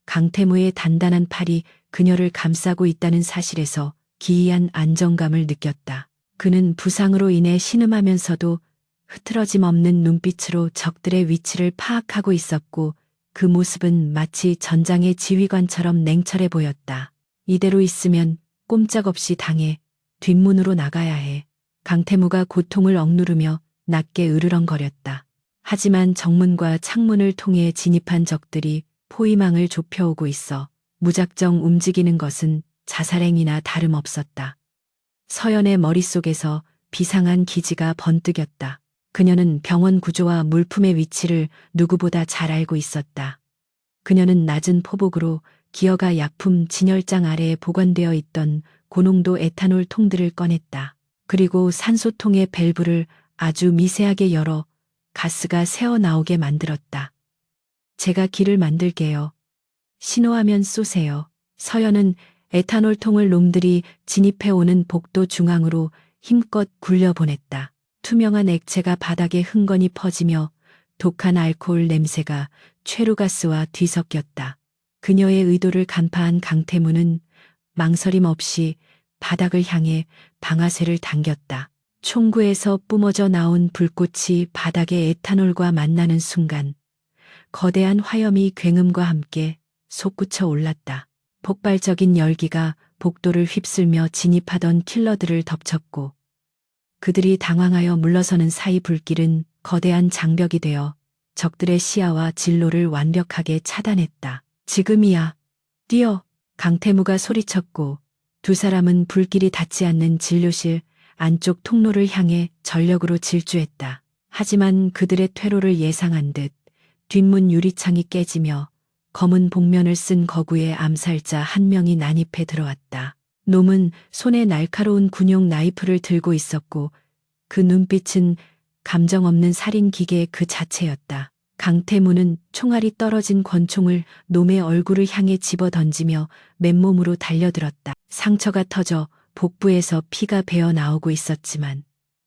강태무의 단단한 팔이 그녀를 감싸고 있다는 사실에서 기이한 안정감을 느꼈다. 그는 부상으로 인해 신음하면서도 흐트러짐 없는 눈빛으로 적들의 위치를 파악하고 있었고 그 모습은 마치 전장의 지휘관처럼 냉철해 보였다. 이대로 있으면 꼼짝없이 당해 뒷문으로 나가야 해. 강태무가 고통을 억누르며 낮게 으르렁거렸다. 하지만 정문과 창문을 통해 진입한 적들이 포위망을 좁혀오고 있어 무작정 움직이는 것은 자살행위나 다름없었다. 서연의 머릿속에서 비상한 기지가 번뜩였다. 그녀는 병원 구조와 물품의 위치를 누구보다 잘 알고 있었다. 그녀는 낮은 포복으로 기어가 약품 진열장 아래에 보관되어 있던 고농도 에탄올 통들을 꺼냈다. 그리고 산소통의 밸브를 아주 미세하게 열어 가스가 새어나오게 만들었다. 제가 길을 만들게요. 신호하면 쏘세요. 서연은 에탄올통을 놈들이 진입해오는 복도 중앙으로 힘껏 굴려보냈다. 투명한 액체가 바닥에 흥건히 퍼지며 독한 알코올 냄새가 최루가스와 뒤섞였다. 그녀의 의도를 간파한 강태무는 망설임 없이 바닥을 향해 방아쇠를 당겼다. 총구에서 뿜어져 나온 불꽃이 바닥의 에탄올과 만나는 순간 거대한 화염이 굉음과 함께 솟구쳐 올랐다. 폭발적인 열기가 복도를 휩쓸며 진입하던 킬러들을 덮쳤고 그들이 당황하여 물러서는 사이 불길은 거대한 장벽이 되어 적들의 시야와 진로를 완벽하게 차단했다. 지금이야. 뛰어. 강태무가 소리쳤고 두 사람은 불길이 닿지 않는 진료실 안쪽 통로를 향해 전력으로 질주했다. 하지만 그들의 퇴로를 예상한 듯 뒷문 유리창이 깨지며 검은 복면을 쓴 거구의 암살자 한 명이 난입해 들어왔다. 놈은 손에 날카로운 군용 나이프를 들고 있었고 그 눈빛은 감정 없는 살인 기계 그 자체였다. 강태무는 총알이 떨어진 권총을 놈의 얼굴을 향해 집어 던지며 맨몸으로 달려들었다. 상처가 터져 복부에서 피가 배어 나오고 있었지만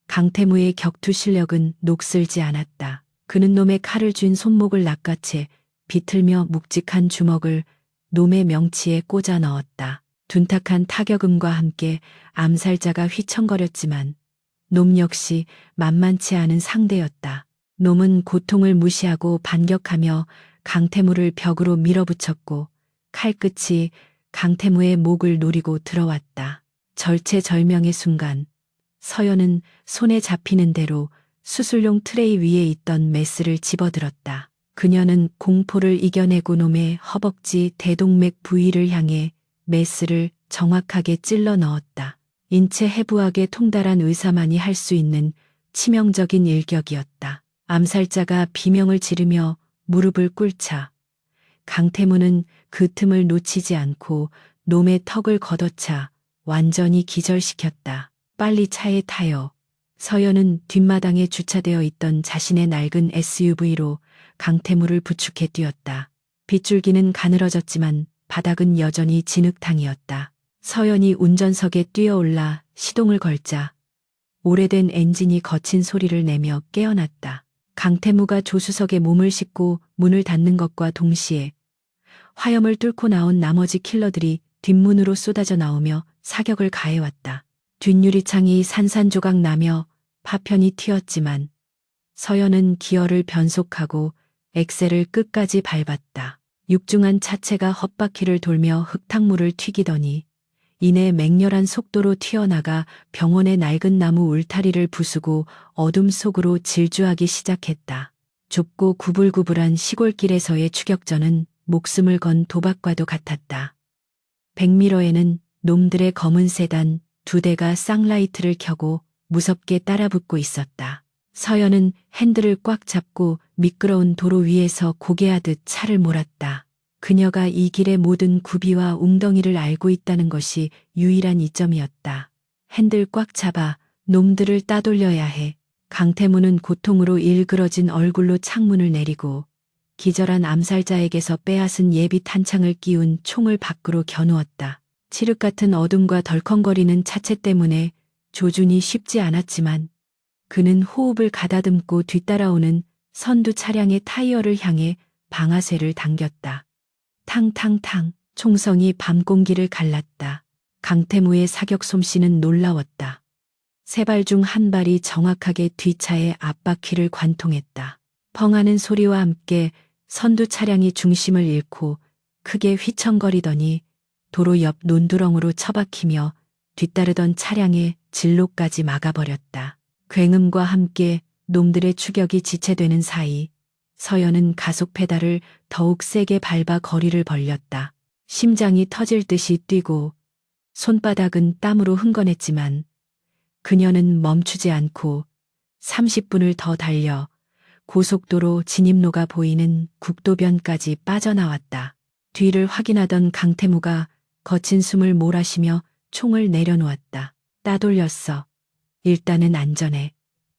강태무의 격투 실력은 녹슬지 않았다. 그는 놈의 칼을 쥔 손목을 낚아채 비틀며 묵직한 주먹을 놈의 명치에 꽂아 넣었다. 둔탁한 타격음과 함께 암살자가 휘청거렸지만 놈 역시 만만치 않은 상대였다. 놈은 고통을 무시하고 반격하며 강태무를 벽으로 밀어붙였고 칼끝이 강태무의 목을 노리고 들어왔다. 절체절명의 순간 서연은 손에 잡히는 대로 수술용 트레이 위에 있던 메스를 집어들었다. 그녀는 공포를 이겨내고 놈의 허벅지 대동맥 부위를 향해 메스를 정확하게 찔러 넣었다. 인체 해부학에 통달한 의사만이 할 수 있는 치명적인 일격이었다. 암살자가 비명을 지르며 무릎을 꿇자 강태무는 그 틈을 놓치지 않고 놈의 턱을 걷어차 완전히 기절시켰다. 빨리 차에 타요. 서연은 뒷마당에 주차되어 있던 자신의 낡은 SUV로 강태무를 부축해 뛰었다. 빗줄기는 가늘어졌지만 바닥은 여전히 진흙탕이었다. 서연이 운전석에 뛰어올라 시동을 걸자 오래된 엔진이 거친 소리를 내며 깨어났다. 강태무가 조수석에 몸을 싣고 문을 닫는 것과 동시에 화염을 뚫고 나온 나머지 킬러들이 뒷문으로 쏟아져 나오며 사격을 가해왔다. 뒷유리창이 산산조각 나며 파편이 튀었지만 서연은 기어를 변속하고 엑셀을 끝까지 밟았다. 육중한 차체가 헛바퀴를 돌며 흙탕물을 튀기더니 이내 맹렬한 속도로 튀어나가 병원의 낡은 나무 울타리를 부수고 어둠 속으로 질주하기 시작했다. 좁고 구불구불한 시골길에서의 추격전은 목숨을 건 도박과도 같았다. 백미러에는 놈들의 검은 세단 2대가 쌍라이트를 켜고 무섭게 따라붙고 있었다. 서연은 핸들을 꽉 잡고 미끄러운 도로 위에서 고개하듯 차를 몰았다. 그녀가 이 길의 모든 구비와 웅덩이를 알고 있다는 것이 유일한 이점이었다. 핸들 꽉 잡아 놈들을 따돌려야 해. 강태무는 고통으로 일그러진 얼굴로 창문을 내리고 기절한 암살자에게서 빼앗은 예비 탄창을 끼운 총을 밖으로 겨누었다. 칠흑 같은 어둠과 덜컹거리는 차체 때문에 조준이 쉽지 않았지만 그는 호흡을 가다듬고 뒤따라오는 선두 차량의 타이어를 향해 방아쇠를 당겼다. 탕탕탕 총성이 밤 공기를 갈랐다. 강태무의 사격 솜씨는 놀라웠다. 세 발 중 한 발이 정확하게 뒷차의 앞바퀴를 관통했다. 펑하는 소리와 함께 선두 차량이 중심을 잃고 크게 휘청거리더니 도로 옆 논두렁으로 처박히며 뒤따르던 차량의 진로까지 막아버렸다. 굉음과 함께 놈들의 추격이 지체되는 사이 서연은 가속 페달을 더욱 세게 밟아 거리를 벌렸다. 심장이 터질 듯이 뛰고 손바닥은 땀으로 흥건했지만 그녀는 멈추지 않고 30분을 더 달려 고속도로 진입로가 보이는 국도변까지 빠져나왔다. 뒤를 확인하던 강태무가 거친 숨을 몰아쉬며 총을 내려놓았다. 따돌렸어. 일단은 안전해.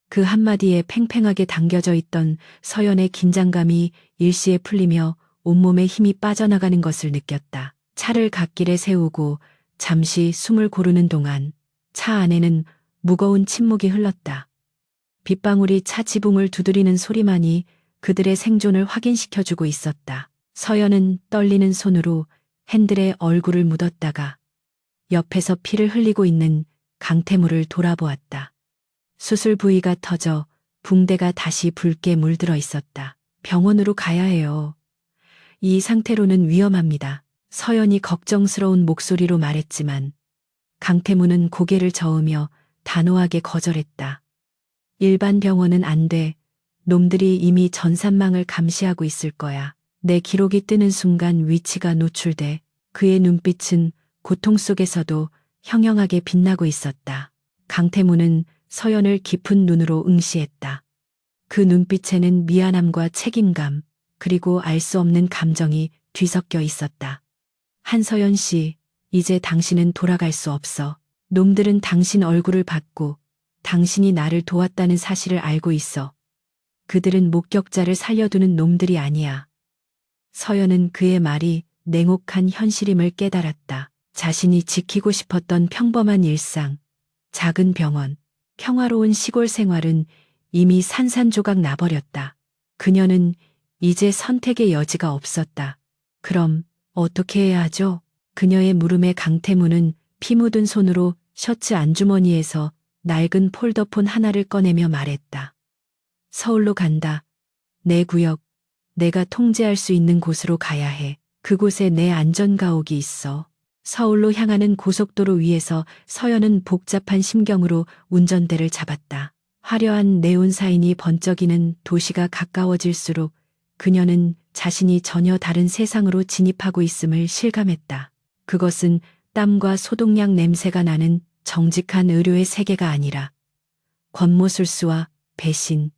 그 한마디에 팽팽하게 당겨져 있던 서연의 긴장감이 일시에 풀리며 온몸에 힘이 빠져나가는 것을 느꼈다. 차를 갓길에 세우고 잠시 숨을 고르는 동안 차 안에는 무거운 침묵이 흘렀다. 빗방울이 차 지붕을 두드리는 소리만이 그들의 생존을 확인시켜주고 있었다. 서연은 떨리는 손으로 핸들에 얼굴을 묻었다가 옆에서 피를 흘리고 있는 강태무를 돌아보았다. 수술 부위가 터져 붕대가 다시 붉게 물들어 있었다. 병원으로 가야 해요. 이 상태로는 위험합니다. 서연이 걱정스러운 목소리로 말했지만 강태무는 고개를 저으며 단호하게 거절했다. 일반 병원은 안 돼. 놈들이 이미 전산망을 감시하고 있을 거야. 내 기록이 뜨는 순간 위치가 노출돼. 그의 눈빛은 고통 속에서도 형형하게 빛나고 있었다. 강태무는 서연을 깊은 눈으로 응시했다. 그 눈빛에는 미안함과 책임감, 그리고 알 수 없는 감정이 뒤섞여 있었다. 한서연 씨, 이제 당신은 돌아갈 수 없어. 놈들은 당신 얼굴을 봤고 당신이 나를 도왔다는 사실을 알고 있어. 그들은 목격자를 살려두는 놈들이 아니야. 서연은 그의 말이 냉혹한 현실임을 깨달았다. 자신이 지키고 싶었던 평범한 일상, 작은 병원, 평화로운 시골 생활은 이미 산산조각 나버렸다. 그녀는 이제 선택의 여지가 없었다. 그럼 어떻게 해야 하죠? 그녀의 물음에 강태무는 피 묻은 손으로 셔츠 안주머니에서 낡은 폴더폰 하나를 꺼내며 말했다. 서울로 간다. 내 구역, 내가 통제할 수 있는 곳으로 가야 해. 그곳에 내 안전가옥이 있어. 서울로 향하는 고속도로 위에서 서연은 복잡한 심경으로 운전대를 잡았다. 화려한 네온 사인이 번쩍이는 도시가 가까워질수록 그녀는 자신이 전혀 다른 세상으로 진입하고 있음을 실감했다. 그것은 땀과 소독약 냄새가 나는 정직한 의료의 세계가 아니라 권모술수와 배신,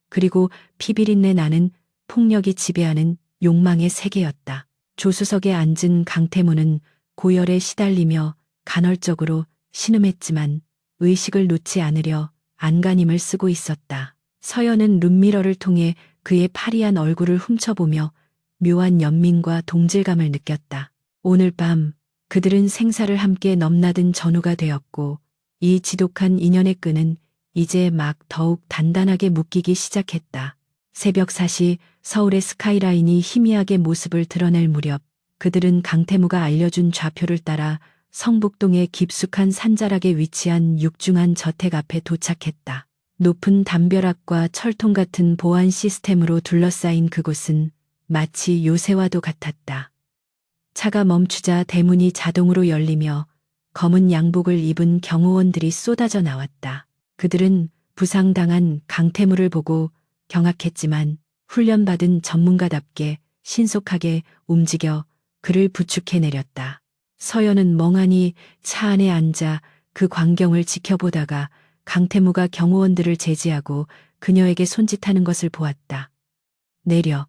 그리고 피비린내 나는 폭력이 지배하는 욕망의 세계였다. 조수석에 앉은 강태무는 고열에 시달리며 간헐적으로 신음했지만 의식을 놓지 않으려 안간힘을 쓰고 있었다. 서연은 룸미러를 통해 그의 파리한 얼굴을 훔쳐보며 묘한 연민과 동질감을 느꼈다. 오늘 밤 그들은 생사를 함께 넘나든 전우가 되었고 이 지독한 인연의 끈은 이제 막 더욱 단단하게 묶이기 시작했다. 새벽 4시 서울의 스카이라인이 희미하게 모습을 드러낼 무렵 그들은 강태무가 알려준 좌표를 따라 성북동의 깊숙한 산자락에 위치한 육중한 저택 앞에 도착했다. 높은 담벼락과 철통 같은 보안 시스템으로 둘러싸인 그곳은 마치 요새와도 같았다. 차가 멈추자 대문이 자동으로 열리며 검은 양복을 입은 경호원들이 쏟아져 나왔다. 그들은 부상당한 강태무를 보고 경악했지만 훈련받은 전문가답게 신속하게 움직여 그를 부축해 내렸다. 서연은 멍하니 차 안에 앉아 그 광경을 지켜보다가 강태무가 경호원들을 제지하고 그녀에게 손짓하는 것을 보았다. 내려.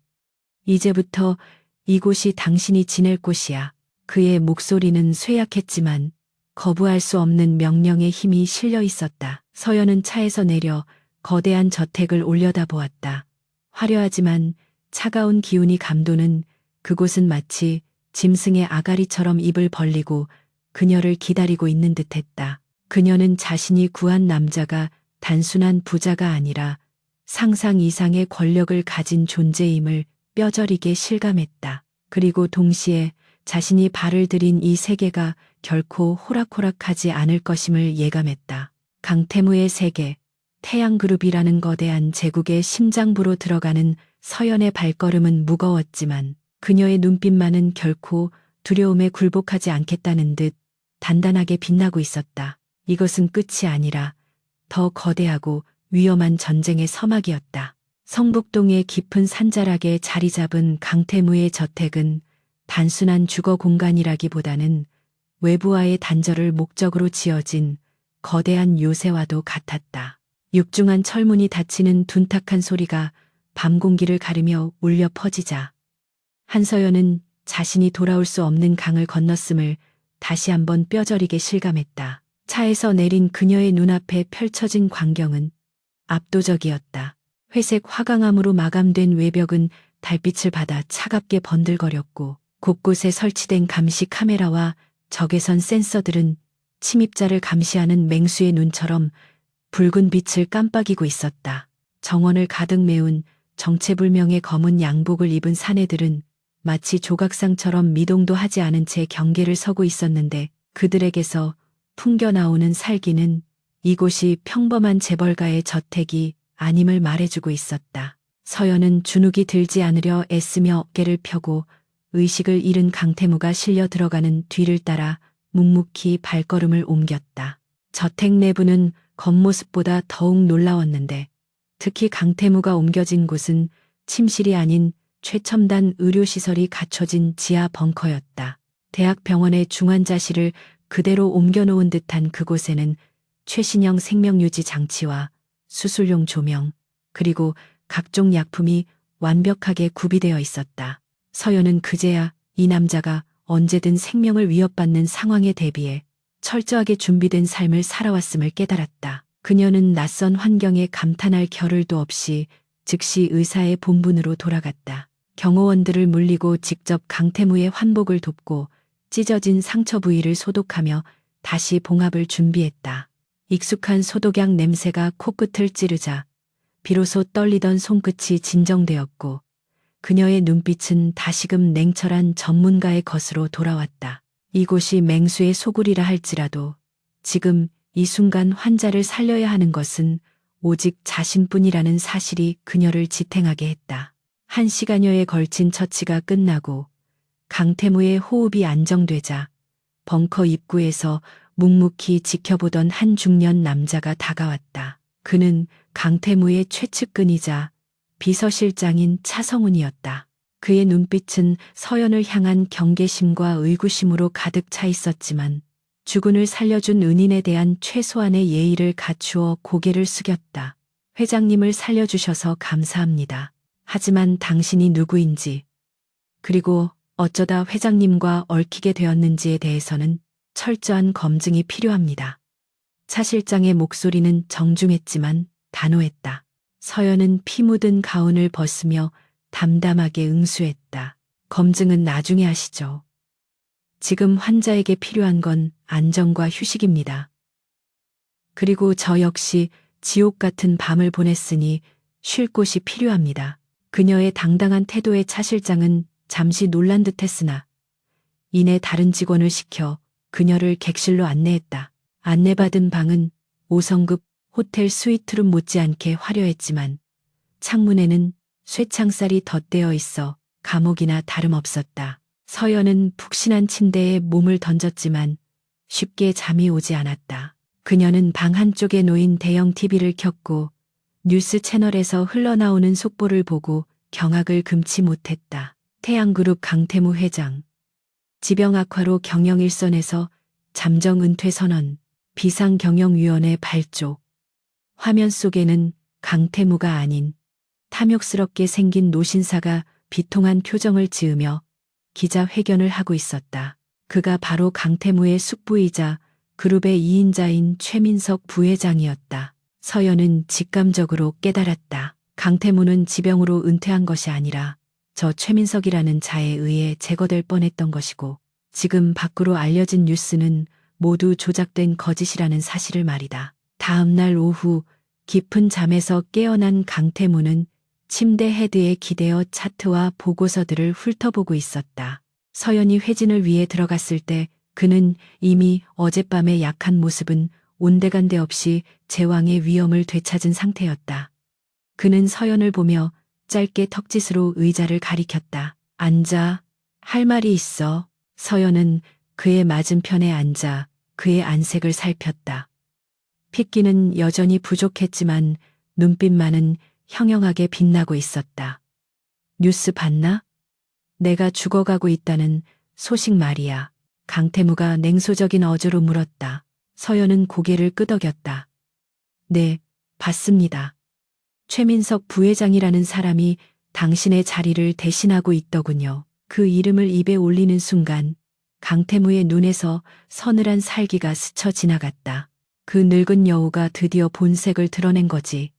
이제부터 이곳이 당신이 지낼 곳이야. 그의 목소리는 쇠약했지만 거부할 수 없는 명령의 힘이 실려 있었다. 서연은 차에서 내려 거대한 저택을 올려다보았다. 화려하지만 차가운 기운이 감도는 그곳은 마치 짐승의 아가리처럼 입을 벌리고 그녀를 기다리고 있는 듯했다. 그녀는 자신이 구한 남자가 단순한 부자가 아니라 상상 이상의 권력을 가진 존재임을 뼈저리게 실감했다. 그리고 동시에 자신이 발을 들인 이 세계가 결코 호락호락하지 않을 것임을 예감했다. 강태무의 세계, 태양그룹이라는 거대한 제국의 심장부로 들어가는 서연의 발걸음은 무거웠지만 그녀의 눈빛만은 결코 두려움에 굴복하지 않겠다는 듯 단단하게 빛나고 있었다. 이것은 끝이 아니라 더 거대하고 위험한 전쟁의 서막이었다. 성북동의 깊은 산자락에 자리 잡은 강태무의 저택은 단순한 주거 공간이라기보다는 외부와의 단절을 목적으로 지어진 거대한 요새와도 같았다. 육중한 철문이 닫히는 둔탁한 소리가 밤 공기를 가르며 울려 퍼지자 한서연은 자신이 돌아올 수 없는 강을 건넜음을 다시 한번 뼈저리게 실감했다. 차에서 내린 그녀의 눈앞에 펼쳐진 광경은 압도적이었다. 회색 화강암으로 마감된 외벽은 달빛을 받아 차갑게 번들거렸고 곳곳에 설치된 감시 카메라와 적외선 센서들은 침입자를 감시하는 맹수의 눈처럼 붉은 빛을 깜빡이고 있었다. 정원을 가득 메운 정체불명의 검은 양복을 입은 사내들은 마치 조각상처럼 미동도 하지 않은 채 경계를 서고 있었는데 그들에게서 풍겨나오는 살기는 이곳이 평범한 재벌가의 저택이 아님을 말해주고 있었다. 서연은 주눅이 들지 않으려 애쓰며 어깨를 펴고 의식을 잃은 강태무가 실려 들어가는 뒤를 따라 묵묵히 발걸음을 옮겼다. 저택 내부는 겉모습보다 더욱 놀라웠는데 특히 강태무가 옮겨진 곳은 침실이 아닌 최첨단 의료시설이 갖춰진 지하 벙커였다. 대학병원의 중환자실을 그대로 옮겨놓은 듯한 그곳에는 최신형 생명유지 장치와 수술용 조명, 그리고 각종 약품이 완벽하게 구비되어 있었다. 서연은 그제야 이 남자가 언제든 생명을 위협받는 상황에 대비해 철저하게 준비된 삶을 살아왔음을 깨달았다. 그녀는 낯선 환경에 감탄할 겨를도 없이 즉시 의사의 본분으로 돌아갔다. 경호원들을 물리고 직접 강태무의 환복을 돕고 찢어진 상처 부위를 소독하며 다시 봉합을 준비했다. 익숙한 소독약 냄새가 코끝을 찌르자 비로소 떨리던 손끝이 진정되었고 그녀의 눈빛은 다시금 냉철한 전문가의 것으로 돌아왔다. 이곳이 맹수의 소굴이라 할지라도 지금 이 순간 환자를 살려야 하는 것은 오직 자신뿐이라는 사실이 그녀를 지탱하게 했다. 1시간여에 걸친 처치가 끝나고 강태무의 호흡이 안정되자 벙커 입구에서 묵묵히 지켜보던 한 중년 남자가 다가왔다. 그는 강태무의 최측근이자 비서실장인 차성훈이었다. 그의 눈빛은 서연을 향한 경계심과 의구심으로 가득 차 있었지만 주군을 살려준 은인에 대한 최소한의 예의를 갖추어 고개를 숙였다. 회장님을 살려주셔서 감사합니다. 하지만 당신이 누구인지, 그리고 어쩌다 회장님과 얽히게 되었는지에 대해서는 철저한 검증이 필요합니다. 차 실장의 목소리는 정중했지만 단호했다. 서연은 피 묻은 가운을 벗으며 담담하게 응수했다. 검증은 나중에 하시죠. 지금 환자에게 필요한 건 안정과 휴식입니다. 그리고 저 역시 지옥 같은 밤을 보냈으니 쉴 곳이 필요합니다. 그녀의 당당한 태도에 차 실장은 잠시 놀란 듯했으나 이내 다른 직원을 시켜 그녀를 객실로 안내했다. 안내받은 방은 5성급 호텔 스위트룸 못지않게 화려했지만 창문에는 쇠창살이 덧대어 있어 감옥이나 다름없었다. 서연은 푹신한 침대에 몸을 던졌지만 쉽게 잠이 오지 않았다. 그녀는 방 한쪽에 놓인 대형 TV를 켰고 뉴스 채널에서 흘러나오는 속보를 보고 경악을 금치 못했다. 태양그룹 강태무 회장, 지병 악화로 경영 일선에서 잠정 은퇴 선언, 비상경영위원회 발족. 화면 속에는 강태무가 아닌 탐욕스럽게 생긴 노신사가 비통한 표정을 지으며 기자회견을 하고 있었다. 그가 바로 강태무의 숙부이자 그룹의 2인자인 최민석 부회장이었다. 서연은 직감적으로 깨달았다. 강태무는 지병으로 은퇴한 것이 아니라 저 최민석이라는 자에 의해 제거될 뻔했던 것이고, 지금 밖으로 알려진 뉴스는 모두 조작된 거짓이라는 사실을 말이다. 다음 날 오후 깊은 잠에서 깨어난 강태무는 침대 헤드에 기대어 차트와 보고서들을 훑어보고 있었다. 서연이 회진을 위해 들어갔을 때 그는 이미 어젯밤의 약한 모습은 온데간데 없이 제왕의 위엄을 되찾은 상태였다. 그는 서연을 보며 짧게 턱짓으로 의자를 가리켰다. 앉아. 할 말이 있어. 서연은 그의 맞은편에 앉아 그의 안색을 살폈다. 핏기는 여전히 부족했지만 눈빛만은 형형하게 빛나고 있었다. 뉴스 봤나? 내가 죽어가고 있다는 소식 말이야. 강태무가 냉소적인 어조로 물었다. 서연은 고개를 끄덕였다. 네, 봤습니다. 최민석 부회장이라는 사람이 당신의 자리를 대신하고 있더군요. 그 이름을 입에 올리는 순간 강태무의 눈에서 서늘한 살기가 스쳐 지나갔다. 그 늙은 여우가 드디어 본색을 드러낸 거지.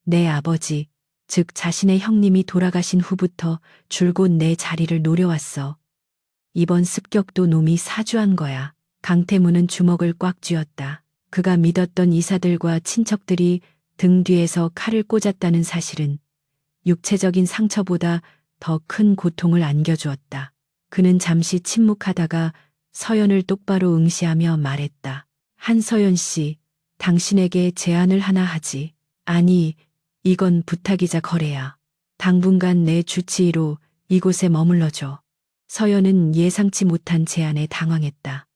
내 아버지, 즉 자신의 형님이 돌아가신 후부터 줄곧 내 자리를 노려왔어. 이번 습격도 놈이 사주한 거야. 강태무는 주먹을 꽉 쥐었다. 그가 믿었던 이사들과 친척들이 등 뒤에서 칼을 꽂았다는 사실은 육체적인 상처보다 더 큰 고통을 안겨주었다. 그는 잠시 침묵하다가 서연을 똑바로 응시하며 말했다. 한서연 씨, 당신에게 제안을 하나 하지. 아니, 이건 부탁이자 거래야. 당분간 내 주치의로 이곳에 머물러줘. 서연은 예상치 못한 제안에 당황했다.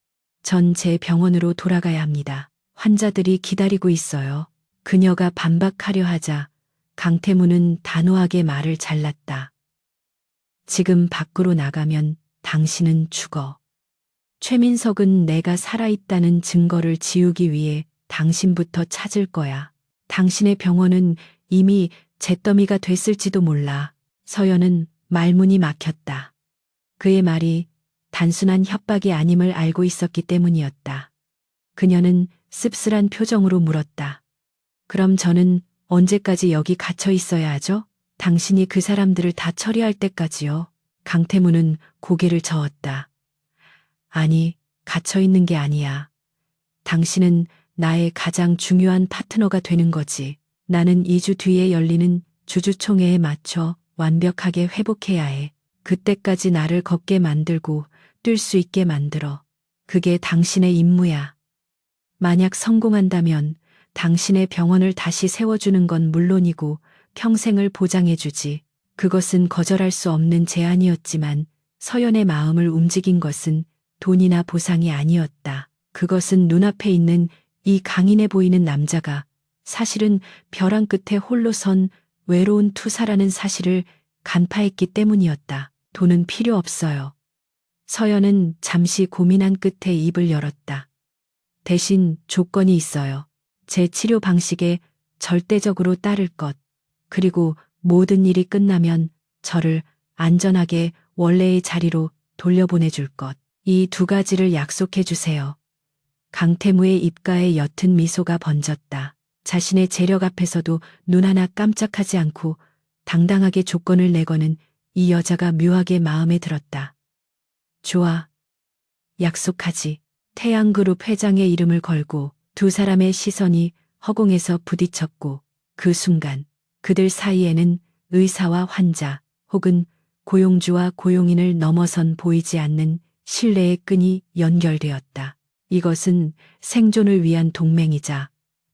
전 제 병원으로 돌아가야 합니다. 환자들이 기다리고 있어요. 그녀가 반박하려 하자 강태무는 단호하게 말을 잘랐다. 지금 밖으로 나가면 당신은 죽어. 최민석은 내가 살아있다는 증거를 지우기 위해 당신부터 찾을 거야. 당신의 병원은 이미 잿더미가 됐을지도 몰라. 서연은 말문이 막혔다. 그의 말이 단순한 협박이 아님을 알고 있었기 때문이었다. 그녀는 씁쓸한 표정으로 물었다. 그럼 저는 언제까지 여기 갇혀 있어야 하죠? 당신이 그 사람들을 다 처리할 때까지요. 강태무는 고개를 저었다. 아니, 갇혀 있는 게 아니야. 당신은 나의 가장 중요한 파트너가 되는 거지. 나는 2주 뒤에 열리는 주주총회에 맞춰 완벽하게 회복해야 해. 그때까지 나를 걷게 만들고 뛸 수 있게 만들어. 그게 당신의 임무야. 만약 성공한다면 당신의 병원을 다시 세워주는 건 물론이고 평생을 보장해주지. 그것은 거절할 수 없는 제안이었지만 서연의 마음을 움직인 것은 돈이나 보상이 아니었다. 그것은 눈앞에 있는 이 강인해 보이는 남자가 사실은 벼랑 끝에 홀로 선 외로운 투사라는 사실을 간파했기 때문이었다. 돈은 필요 없어요. 서연은 잠시 고민한 끝에 입을 열었다. 대신 조건이 있어요. 제 치료 방식에 절대적으로 따를 것, 그리고 모든 일이 끝나면 저를 안전하게 원래의 자리로 돌려보내줄 것. 이 두 가지를 약속해 주세요. 강태무의 입가에 옅은 미소가 번졌다. 자신의 재력 앞에서도 눈 하나 깜짝하지 않고 당당하게 조건을 내거는 이 여자가 묘하게 마음에 들었다. 좋아. 약속하지. 태양그룹 회장의 이름을 걸고 두 사람의 시선이 허공에서 부딪혔고 그 순간 그들 사이에는 의사와 환자 혹은 고용주와 고용인을 넘어선 보이지 않는 신뢰의 끈이 연결되었다. 이것은 생존을 위한 동맹이자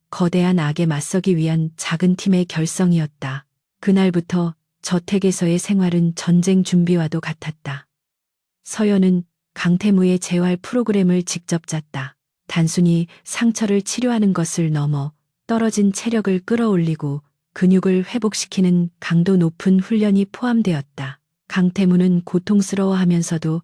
거대한 악에 맞서기 위한 작은 팀의 결성이었다. 그날부터 저택에서의 생활은 전쟁 준비와도 같았다. 서연은 강태무의 재활 프로그램을 직접 짰다. 단순히 상처를 치료하는 것을 넘어 떨어진 체력을 끌어올리고 근육을 회복시키는 강도 높은 훈련이 포함되었다. 강태무는 고통스러워하면서도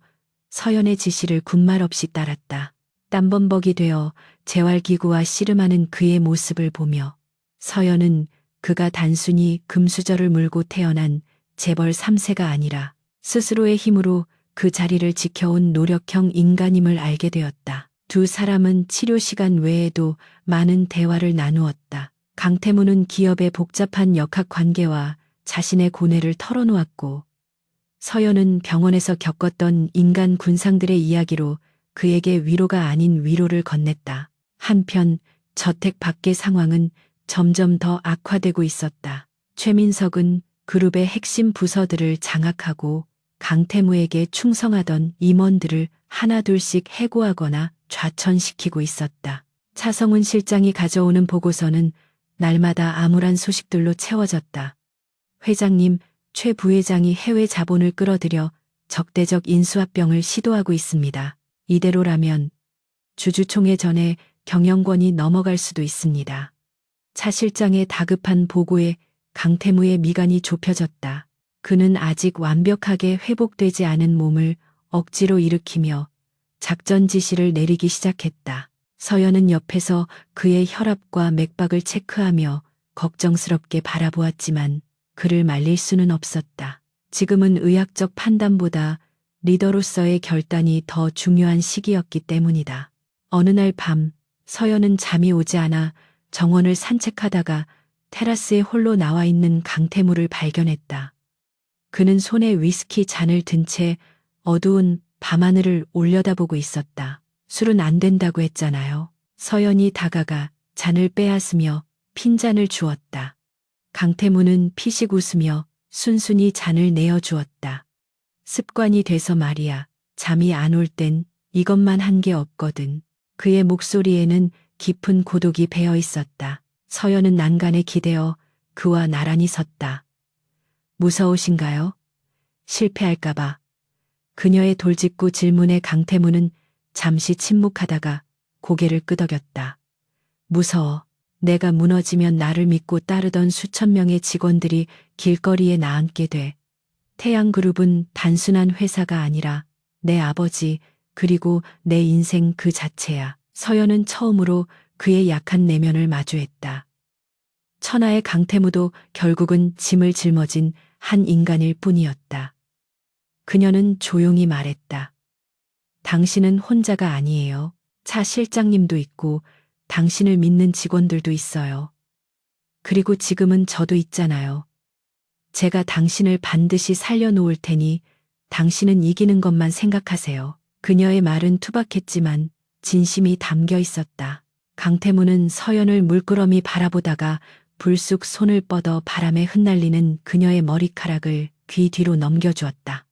서연의 지시를 군말 없이 따랐다. 땀범벅이 되어 재활기구와 씨름하는 그의 모습을 보며 서연은 그가 단순히 금수저를 물고 태어난 재벌 3세가 아니라 스스로의 힘으로 그 자리를 지켜온 노력형 인간임을 알게 되었다. 두 사람은 치료 시간 외에도 많은 대화를 나누었다. 강태무는 기업의 복잡한 역학 관계와 자신의 고뇌를 털어놓았고, 서연은 병원에서 겪었던 인간 군상들의 이야기로 그에게 위로가 아닌 위로를 건넸다. 한편 저택 밖의 상황은 점점 더 악화되고 있었다. 최민석은 그룹의 핵심 부서들을 장악하고 강태무에게 충성하던 임원들을 하나둘씩 해고하거나 좌천시키고 있었다. 차성훈 실장이 가져오는 보고서는 날마다 암울한 소식들로 채워졌다. 회장님, 최 부회장이 해외 자본을 끌어들여 적대적 인수합병을 시도하고 있습니다. 이대로라면 주주총회 전에 경영권이 넘어갈 수도 있습니다. 차 실장의 다급한 보고에 강태무의 미간이 좁혀졌다. 그는 아직 완벽하게 회복되지 않은 몸을 억지로 일으키며 작전 지시를 내리기 시작했다. 서연은 옆에서 그의 혈압과 맥박을 체크하며 걱정스럽게 바라보았지만 그를 말릴 수는 없었다. 지금은 의학적 판단보다 리더로서의 결단이 더 중요한 시기였기 때문이다. 어느 날 밤, 서연은 잠이 오지 않아 정원을 산책하다가 테라스에 홀로 나와 있는 강태무를 발견했다. 그는 손에 위스키 잔을 든 채 어두운 밤하늘을 올려다보고 있었다. 술은 안 된다고 했잖아요. 서연이 다가가 잔을 빼앗으며 핀잔을 주었다. 강태무는 피식 웃으며 순순히 잔을 내어주었다. 습관이 돼서 말이야. 잠이 안 올 땐 이것만 한 게 없거든. 그의 목소리에는 깊은 고독이 배어 있었다. 서연은 난간에 기대어 그와 나란히 섰다. 무서우신가요? 실패할까봐. 그녀의 돌직구 질문에 강태무는 잠시 침묵하다가 고개를 끄덕였다. 무서워. 내가 무너지면 나를 믿고 따르던 수천 명의 직원들이 길거리에 나앉게 돼. 태양그룹은 단순한 회사가 아니라 내 아버지 그리고 내 인생 그 자체야. 서연은 처음으로 그의 약한 내면을 마주했다. 천하의 강태무도 결국은 짐을 짊어진 한 인간일 뿐이었다. 그녀는 조용히 말했다. 당신은 혼자가 아니에요. 차 실장님도 있고 당신을 믿는 직원들도 있어요. 그리고 지금은 저도 있잖아요. 제가 당신을 반드시 살려놓을 테니 당신은 이기는 것만 생각하세요. 그녀의 말은 투박했지만 진심이 담겨 있었다. 강태무는 서연을 물끄러미 바라보다가 불쑥 손을 뻗어 바람에 흩날리는 그녀의 머리카락을 귀 뒤로 넘겨주었다.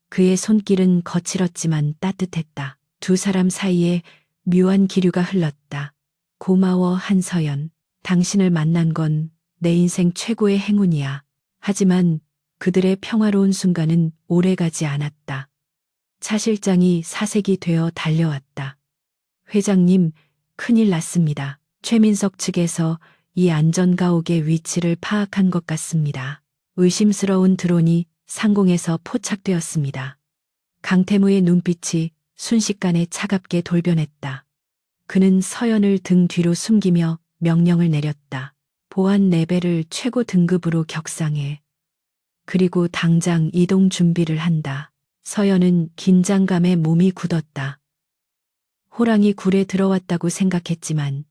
그의 손길은 거칠었지만 따뜻했다. 두 사람 사이에 묘한 기류가 흘렀다. 고마워, 한서연. 당신을 만난 건 내 인생 최고의 행운이야. 하지만 그들의 평화로운 순간은 오래가지 않았다. 차 실장이 사색이 되어 달려왔다. 회장님, 큰일 났습니다. 최민석 측에서 이 안전가옥의 위치를 파악한 것 같습니다. 의심스러운 드론이 상공에서 포착되었습니다. 강태무의 눈빛이 순식간에 차갑게 돌변했다. 그는 서연을 등 뒤로 숨기며 명령을 내렸다. 보안 레벨을 최고 등급으로 격상해. 그리고 당장 이동 준비를 한다. 서연은 긴장감에 몸이 굳었다. 호랑이 굴에 들어왔다고 생각했지만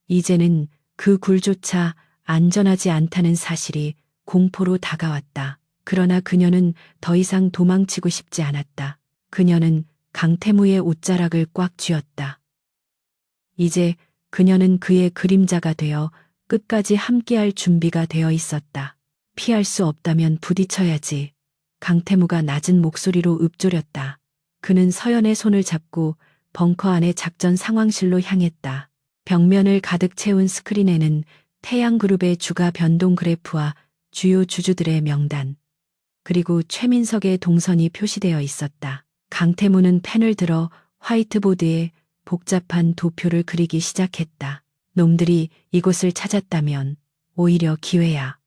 이제는 그 굴조차 안전하지 않다는 사실이 공포로 다가왔다. 그러나 그녀는 더 이상 도망치고 싶지 않았다. 그녀는 강태무의 옷자락을 꽉 쥐었다. 이제 그녀는 그의 그림자가 되어 끝까지 함께할 준비가 되어 있었다. 피할 수 없다면 부딪혀야지. 강태무가 낮은 목소리로 읊조렸다. 그는 서연의 손을 잡고 벙커 안의 작전 상황실로 향했다. 벽면을 가득 채운 스크린에는 태양그룹의 주가 변동 그래프와 주요 주주들의 명단, 그리고 최민석의 동선이 표시되어 있었다. 강태무는 펜을 들어 화이트보드에 복잡한 도표를 그리기 시작했다. 놈들이 이곳을 찾았다면 오히려 기회야.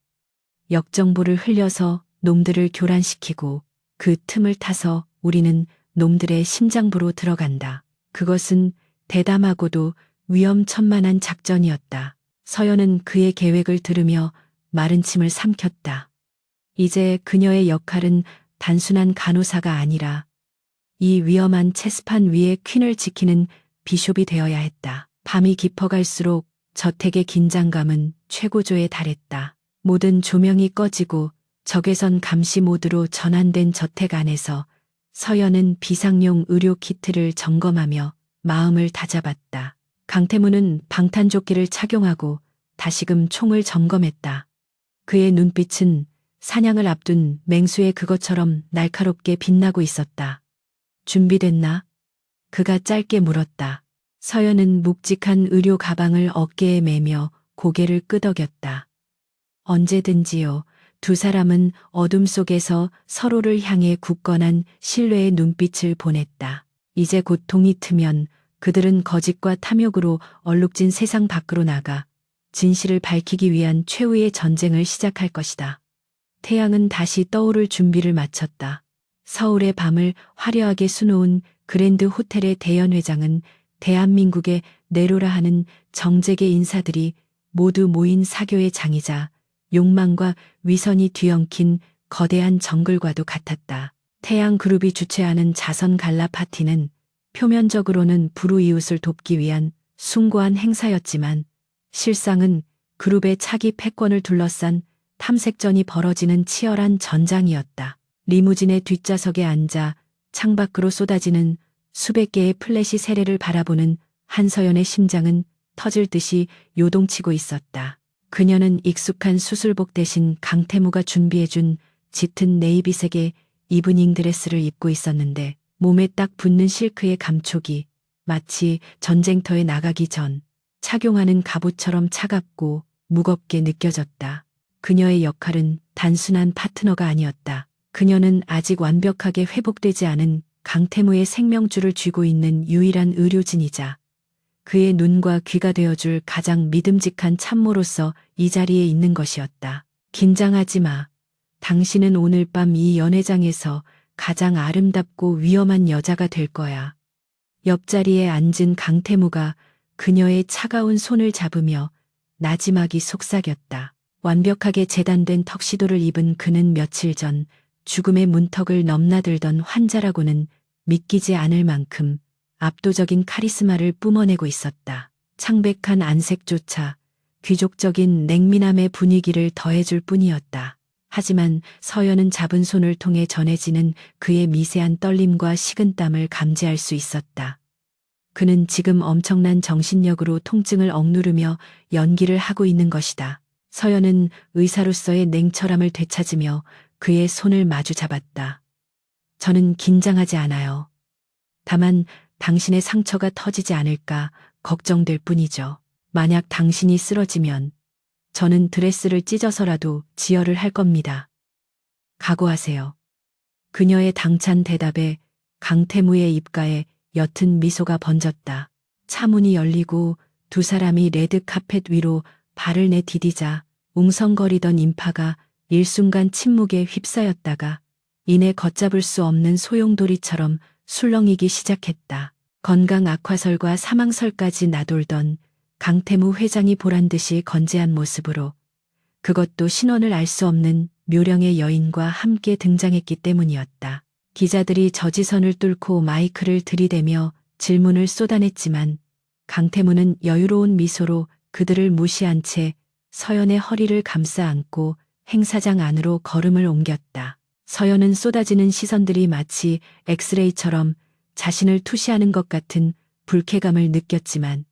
역정보를 흘려서 놈들을 교란시키고 그 틈을 타서 우리는 놈들의 심장부로 들어간다. 그것은 대담하고도 위험천만한 작전이었다. 서연은 그의 계획을 들으며 마른 침을 삼켰다. 이제 그녀의 역할은 단순한 간호사가 아니라 이 위험한 체스판 위에 퀸을 지키는 비숍이 되어야 했다. 밤이 깊어갈수록 저택의 긴장감은 최고조에 달했다. 모든 조명이 꺼지고 적외선 감시 모드로 전환된 저택 안에서 서연은 비상용 의료 키트를 점검하며 마음을 다잡았다. 강태무는 방탄조끼를 착용하고 다시금 총을 점검했다. 그의 눈빛은 사냥을 앞둔 맹수의 그것처럼 날카롭게 빛나고 있었다. 준비됐나? 그가 짧게 물었다. 서연은 묵직한 의료 가방을 어깨에 매며 고개를 끄덕였다. 언제든지요. 두 사람은 어둠 속에서 서로를 향해 굳건한 신뢰의 눈빛을 보냈다. 이제 고통이 트면 그들은 거짓과 탐욕으로 얼룩진 세상 밖으로 나가 진실을 밝히기 위한 최후의 전쟁을 시작할 것이다. 태양은 다시 떠오를 준비를 마쳤다. 서울의 밤을 화려하게 수놓은 그랜드 호텔의 대연회장은 대한민국의 네로라 하는 정재계 인사들이 모두 모인 사교의 장이자 욕망과 위선이 뒤엉킨 거대한 정글과도 같았다. 태양그룹이 주최하는 자선 갈라 파티는 표면적으로는 불우이웃을 돕기 위한 숭고한 행사였지만 실상은 그룹의 차기 패권을 둘러싼 탐색전이 벌어지는 치열한 전장이었다. 리무진의 뒷좌석에 앉아 창밖으로 쏟아지는 수백 개의 플래시 세례를 바라보는 한서연의 심장은 터질 듯이 요동치고 있었다. 그녀는 익숙한 수술복 대신 강태무가 준비해준 짙은 네이비색의 이브닝 드레스를 입고 있었는데 몸에 딱 붙는 실크의 감촉이 마치 전쟁터에 나가기 전 착용하는 갑옷처럼 차갑고 무겁게 느껴졌다. 그녀의 역할은 단순한 파트너가 아니었다. 그녀는 아직 완벽하게 회복되지 않은 강태무의 생명줄을 쥐고 있는 유일한 의료진이자 그의 눈과 귀가 되어줄 가장 믿음직한 참모로서 이 자리에 있는 것이었다. 긴장하지 마. 당신은 오늘 밤 이 연회장에서 가장 아름답고 위험한 여자가 될 거야. 옆자리에 앉은 강태무가 그녀의 차가운 손을 잡으며 나지막이 속삭였다. 완벽하게 재단된 턱시도를 입은 그는 며칠 전 죽음의 문턱을 넘나들던 환자라고는 믿기지 않을 만큼 압도적인 카리스마를 뿜어내고 있었다. 창백한 안색조차 귀족적인 냉미남의 분위기를 더해줄 뿐이었다. 하지만 서연은 잡은 손을 통해 전해지는 그의 미세한 떨림과 식은땀을 감지할 수 있었다. 그는 지금 엄청난 정신력으로 통증을 억누르며 연기를 하고 있는 것이다. 서연은 의사로서의 냉철함을 되찾으며 그의 손을 마주 잡았다. 저는 긴장하지 않아요. 다만 당신의 상처가 터지지 않을까 걱정될 뿐이죠. 만약 당신이 쓰러지면 저는 드레스를 찢어서라도 지혈을 할 겁니다. 각오하세요. 그녀의 당찬 대답에 강태무의 입가에 옅은 미소가 번졌다. 차문이 열리고 두 사람이 레드카펫 위로 발을 내디디자 웅성거리던 인파가 일순간 침묵에 휩싸였다가 이내 걷잡을 수 없는 소용돌이처럼 술렁이기 시작했다. 건강 악화설과 사망설까지 나돌던 강태무 회장이 보란듯이 건재한 모습으로 그것도 신원을 알 수 없는 묘령의 여인과 함께 등장했기 때문이었다. 기자들이 저지선을 뚫고 마이크를 들이대며 질문을 쏟아냈지만 강태무는 여유로운 미소로 그들을 무시한 채 서연의 허리를 감싸 안고 행사장 안으로 걸음을 옮겼다. 서연은 쏟아지는 시선들이 마치 엑스레이처럼 자신을 투시하는 것 같은 불쾌감을 느꼈지만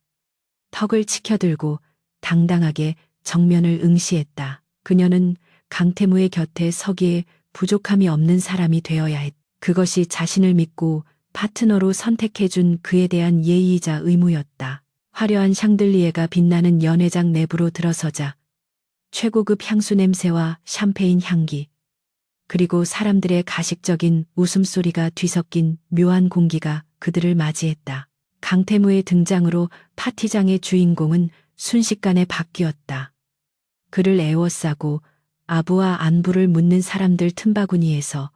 턱을 치켜들고 당당하게 정면을 응시했다. 그녀는 강태무의 곁에 서기에 부족함이 없는 사람이 되어야 했다. 그것이 자신을 믿고 파트너로 선택해준 그에 대한 예의이자 의무였다. 화려한 샹들리에가 빛나는 연회장 내부로 들어서자 최고급 향수 냄새와 샴페인 향기, 그리고 사람들의 가식적인 웃음소리가 뒤섞인 묘한 공기가 그들을 맞이했다. 강태무의 등장으로 파티장의 주인공은 순식간에 바뀌었다. 그를 애워싸고 아부와 안부를 묻는 사람들 틈바구니에서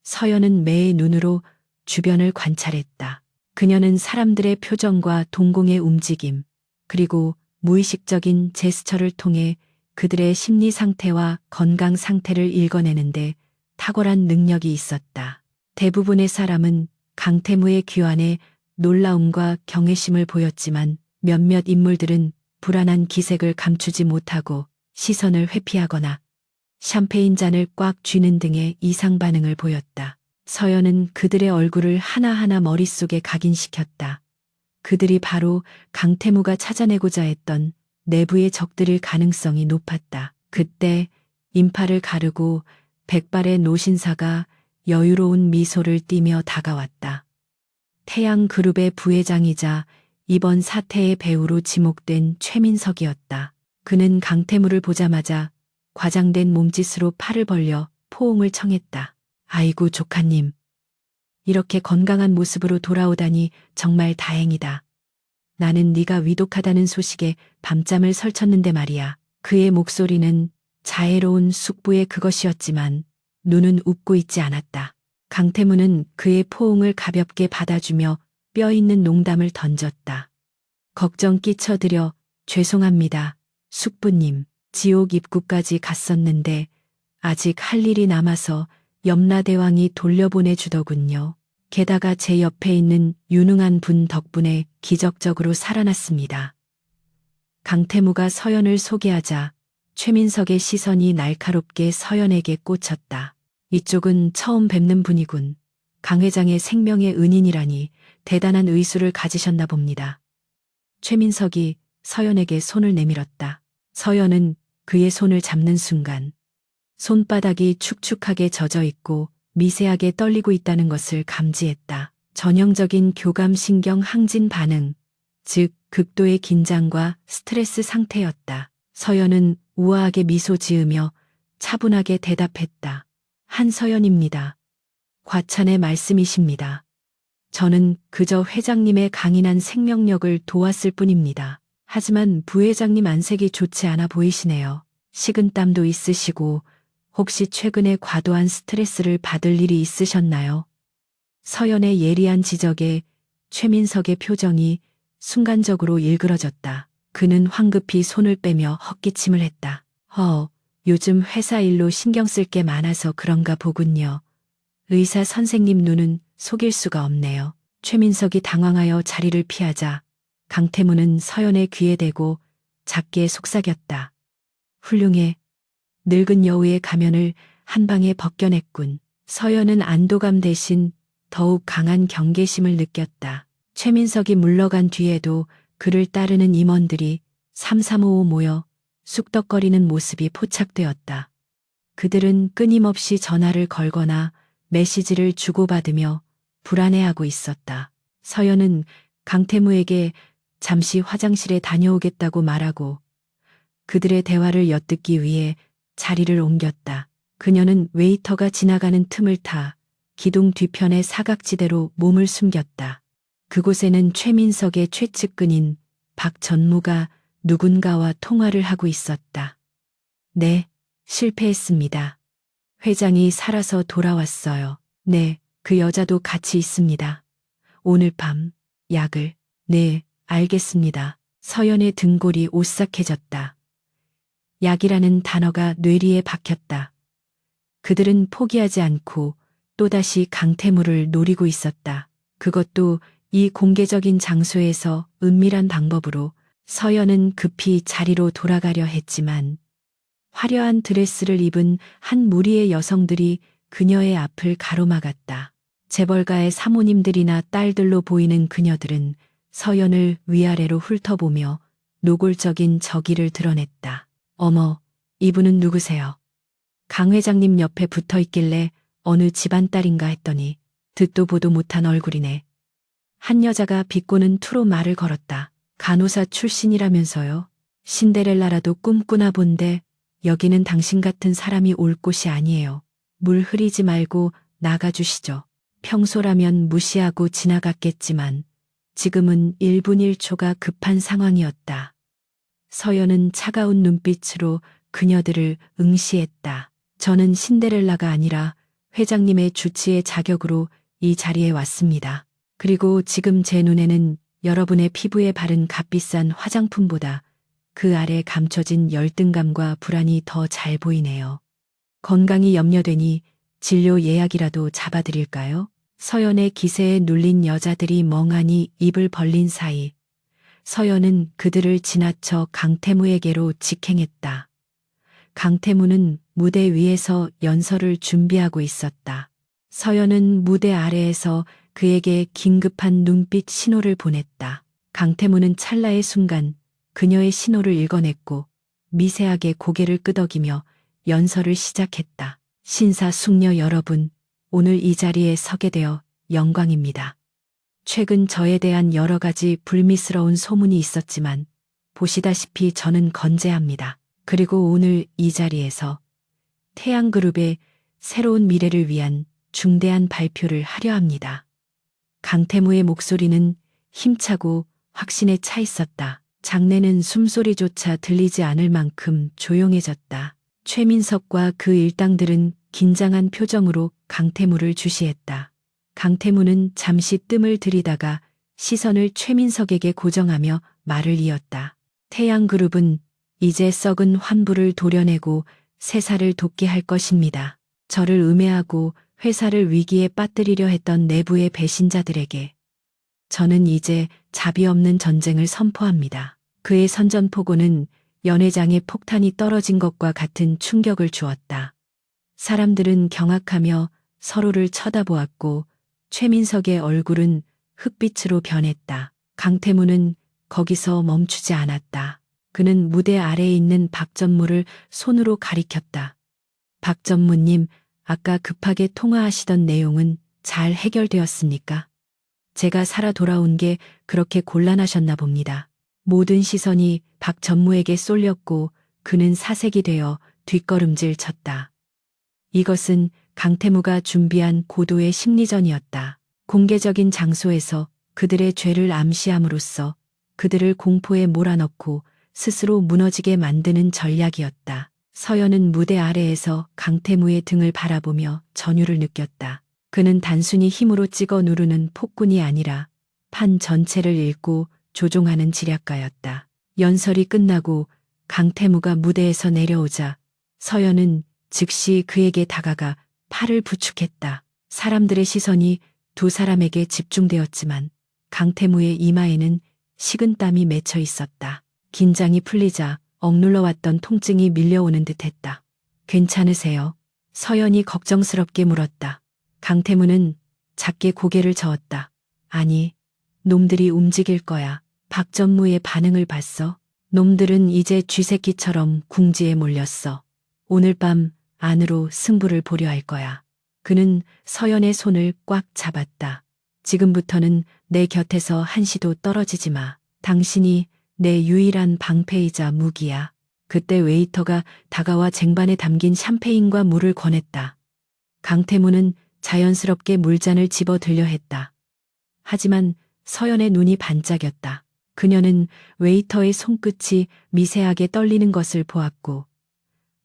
서연은 매의 눈으로 주변을 관찰했다. 그녀는 사람들의 표정과 동공의 움직임, 그리고 무의식적인 제스처를 통해 그들의 심리 상태와 건강 상태를 읽어내는데 탁월한 능력이 있었다. 대부분의 사람은 강태무의 귀환에 놀라움과 경외심을 보였지만 몇몇 인물들은 불안한 기색을 감추지 못하고 시선을 회피하거나 샴페인 잔을 꽉 쥐는 등의 이상 반응을 보였다. 서연은 그들의 얼굴을 하나하나 머릿속에 각인시켰다. 그들이 바로 강태무가 찾아내고자 했던 내부의 적들일 가능성이 높았다. 그때 인파를 가르고 백발의 노신사가 여유로운 미소를 띠며 다가왔다. 태양그룹의 부회장이자 이번 사태의 배우로 지목된 최민석이었다. 그는 강태무를 보자마자 과장된 몸짓으로 팔을 벌려 포옹을 청했다. 아이고 조카님. 이렇게 건강한 모습으로 돌아오다니 정말 다행이다. 나는 네가 위독하다는 소식에 밤잠을 설쳤는데 말이야. 그의 목소리는 자애로운 숙부의 그것이었지만 눈은 웃고 있지 않았다. 강태무는 그의 포옹을 가볍게 받아주며 뼈 있는 농담을 던졌다. 걱정 끼쳐드려 죄송합니다. 숙부님, 지옥 입구까지 갔었는데 아직 할 일이 남아서 염라대왕이 돌려보내주더군요. 게다가 제 옆에 있는 유능한 분 덕분에 기적적으로 살아났습니다. 강태무가 서연을 소개하자 최민석의 시선이 날카롭게 서연에게 꽂혔다. 이쪽은 처음 뵙는 분이군. 강 회장의 생명의 은인이라니 대단한 의술을 가지셨나 봅니다. 최민석이 서연에게 손을 내밀었다. 서연은 그의 손을 잡는 순간 손바닥이 축축하게 젖어 있고 미세하게 떨리고 있다는 것을 감지했다. 전형적인 교감신경 항진 반응, 즉 극도의 긴장과 스트레스 상태였다. 서연은 우아하게 미소 지으며 차분하게 대답했다. 한서연입니다. 과찬의 말씀이십니다. 저는 그저 회장님의 강인한 생명력을 도왔을 뿐입니다. 하지만 부회장님 안색이 좋지 않아 보이시네요. 식은땀도 있으시고 혹시 최근에 과도한 스트레스를 받을 일이 있으셨나요? 서연의 예리한 지적에 최민석의 표정이 순간적으로 일그러졌다. 그는 황급히 손을 빼며 헛기침을 했다. 요즘 회사 일로 신경 쓸 게 많아서 그런가 보군요. 의사 선생님 눈은 속일 수가 없네요. 최민석이 당황하여 자리를 피하자 강태무는 서연의 귀에 대고 작게 속삭였다. 훌륭해. 늙은 여우의 가면을 한 방에 벗겨냈군. 서연은 안도감 대신 더욱 강한 경계심을 느꼈다. 최민석이 물러간 뒤에도 그를 따르는 임원들이 삼삼오오 모여 쑥덕거리는 모습이 포착되었다. 그들은 끊임없이 전화를 걸거나 메시지를 주고받으며 불안해하고 있었다. 서연은 강태무에게 잠시 화장실에 다녀오겠다고 말하고 그들의 대화를 엿듣기 위해 자리를 옮겼다. 그녀는 웨이터가 지나가는 틈을 타 기둥 뒤편의 사각지대로 몸을 숨겼다. 그곳에는 최민석의 최측근인 박 전무가 누군가와 통화를 하고 있었다. 네, 실패했습니다. 회장이 살아서 돌아왔어요. 네, 그 여자도 같이 있습니다. 오늘 밤 약을. 네, 알겠습니다. 서연의 등골이 오싹해졌다. 약이라는 단어가 뇌리에 박혔다. 그들은 포기하지 않고 또다시 강태무를 노리고 있었다. 그것도 이 공개적인 장소에서 은밀한 방법으로. 서연은 급히 자리로 돌아가려 했지만 화려한 드레스를 입은 한 무리의 여성들이 그녀의 앞을 가로막았다. 재벌가의 사모님들이나 딸들로 보이는 그녀들은 서연을 위아래로 훑어보며 노골적인 적의를 드러냈다. 어머, 이분은 누구세요? 강 회장님 옆에 붙어 있길래 어느 집안 딸인가 했더니 듣도 보도 못한 얼굴이네. 한 여자가 비꼬는 투로 말을 걸었다. 간호사 출신이라면서요? 신데렐라라도 꿈꾸나 본데 여기는 당신 같은 사람이 올 곳이 아니에요. 물 흐리지 말고 나가주시죠. 평소라면 무시하고 지나갔겠지만 지금은 1분 1초가 급한 상황이었다. 서연은 차가운 눈빛으로 그녀들을 응시했다. 저는 신데렐라가 아니라 회장님의 주치의 자격으로 이 자리에 왔습니다. 그리고 지금 제 눈에는 여러분의 피부에 바른 값비싼 화장품보다 그 아래 감춰진 열등감과 불안이 더 잘 보이네요. 건강이 염려되니 진료 예약이라도 잡아드릴까요? 서연의 기세에 눌린 여자들이 멍하니 입을 벌린 사이 서연은 그들을 지나쳐 강태무에게로 직행했다. 강태무는 무대 위에서 연설을 준비하고 있었다. 서연은 무대 아래에서 그에게 긴급한 눈빛 신호를 보냈다. 강태무는 찰나의 순간 그녀의 신호를 읽어냈고 미세하게 고개를 끄덕이며 연설을 시작했다. 신사숙녀 여러분, 오늘 이 자리에 서게 되어 영광입니다. 최근 저에 대한 여러 가지 불미스러운 소문이 있었지만 보시다시피 저는 건재합니다. 그리고 오늘 이 자리에서 태양그룹의 새로운 미래를 위한 중대한 발표를 하려 합니다. 강태무의 목소리는 힘차고 확신에 차 있었다. 장내는 숨소리조차 들리지 않을 만큼 조용해졌다. 최민석과 그 일당들은 긴장한 표정으로 강태무를 주시했다. 강태무는 잠시 뜸을 들이다가 시선을 최민석에게 고정하며 말을 이었다. 태양그룹은 이제 썩은 환부를 도려내고 새살을 돋게 할 것입니다. 저를 음해하고 회사를 위기에 빠뜨리려 했던 내부의 배신자들에게 저는 이제 자비 없는 전쟁을 선포합니다. 그의 선전포고는 연회장에 폭탄이 떨어진 것과 같은 충격을 주었다. 사람들은 경악하며 서로를 쳐다보았고 최민석의 얼굴은 흑빛으로 변했다. 강태무는 거기서 멈추지 않았다. 그는 무대 아래에 있는 박전무를 손으로 가리켰다. 박전무님, 아까 급하게 통화하시던 내용은 잘 해결되었습니까? 제가 살아 돌아온 게 그렇게 곤란하셨나 봅니다. 모든 시선이 박전무에게 쏠렸고 그는 사색이 되어 뒷걸음질 쳤다. 이것은 강태무가 준비한 고도의 심리전이었다. 공개적인 장소에서 그들의 죄를 암시함으로써 그들을 공포에 몰아넣고 스스로 무너지게 만드는 전략이었다. 서연은 무대 아래에서 강태무의 등을 바라보며 전율을 느꼈다. 그는 단순히 힘으로 찍어 누르는 폭군이 아니라 판 전체를 읽고 조종하는 지략가였다. 연설이 끝나고 강태무가 무대에서 내려오자 서연은 즉시 그에게 다가가 팔을 부축했다. 사람들의 시선이 두 사람에게 집중되었지만 강태무의 이마에는 식은땀이 맺혀 있었다. 긴장이 풀리자 억눌러왔던 통증이 밀려오는 듯했다. 괜찮으세요? 서연이 걱정스럽게 물었다. 강태무는 작게 고개를 저었다. 아니, 놈들이 움직일 거야. 박전무의 반응을 봤어? 놈들은 이제 쥐새끼처럼 궁지에 몰렸어. 오늘 밤 안으로 승부를 보려 할 거야. 그는 서연의 손을 꽉 잡았다. 지금부터는 내 곁에서 한시도 떨어지지 마. 당신이 내 유일한 방패이자 무기야. 그때 웨이터가 다가와 쟁반에 담긴 샴페인과 물을 권했다. 강태무는 자연스럽게 물잔을 집어 들려 했다. 하지만 서연의 눈이 반짝였다. 그녀는 웨이터의 손끝이 미세하게 떨리는 것을 보았고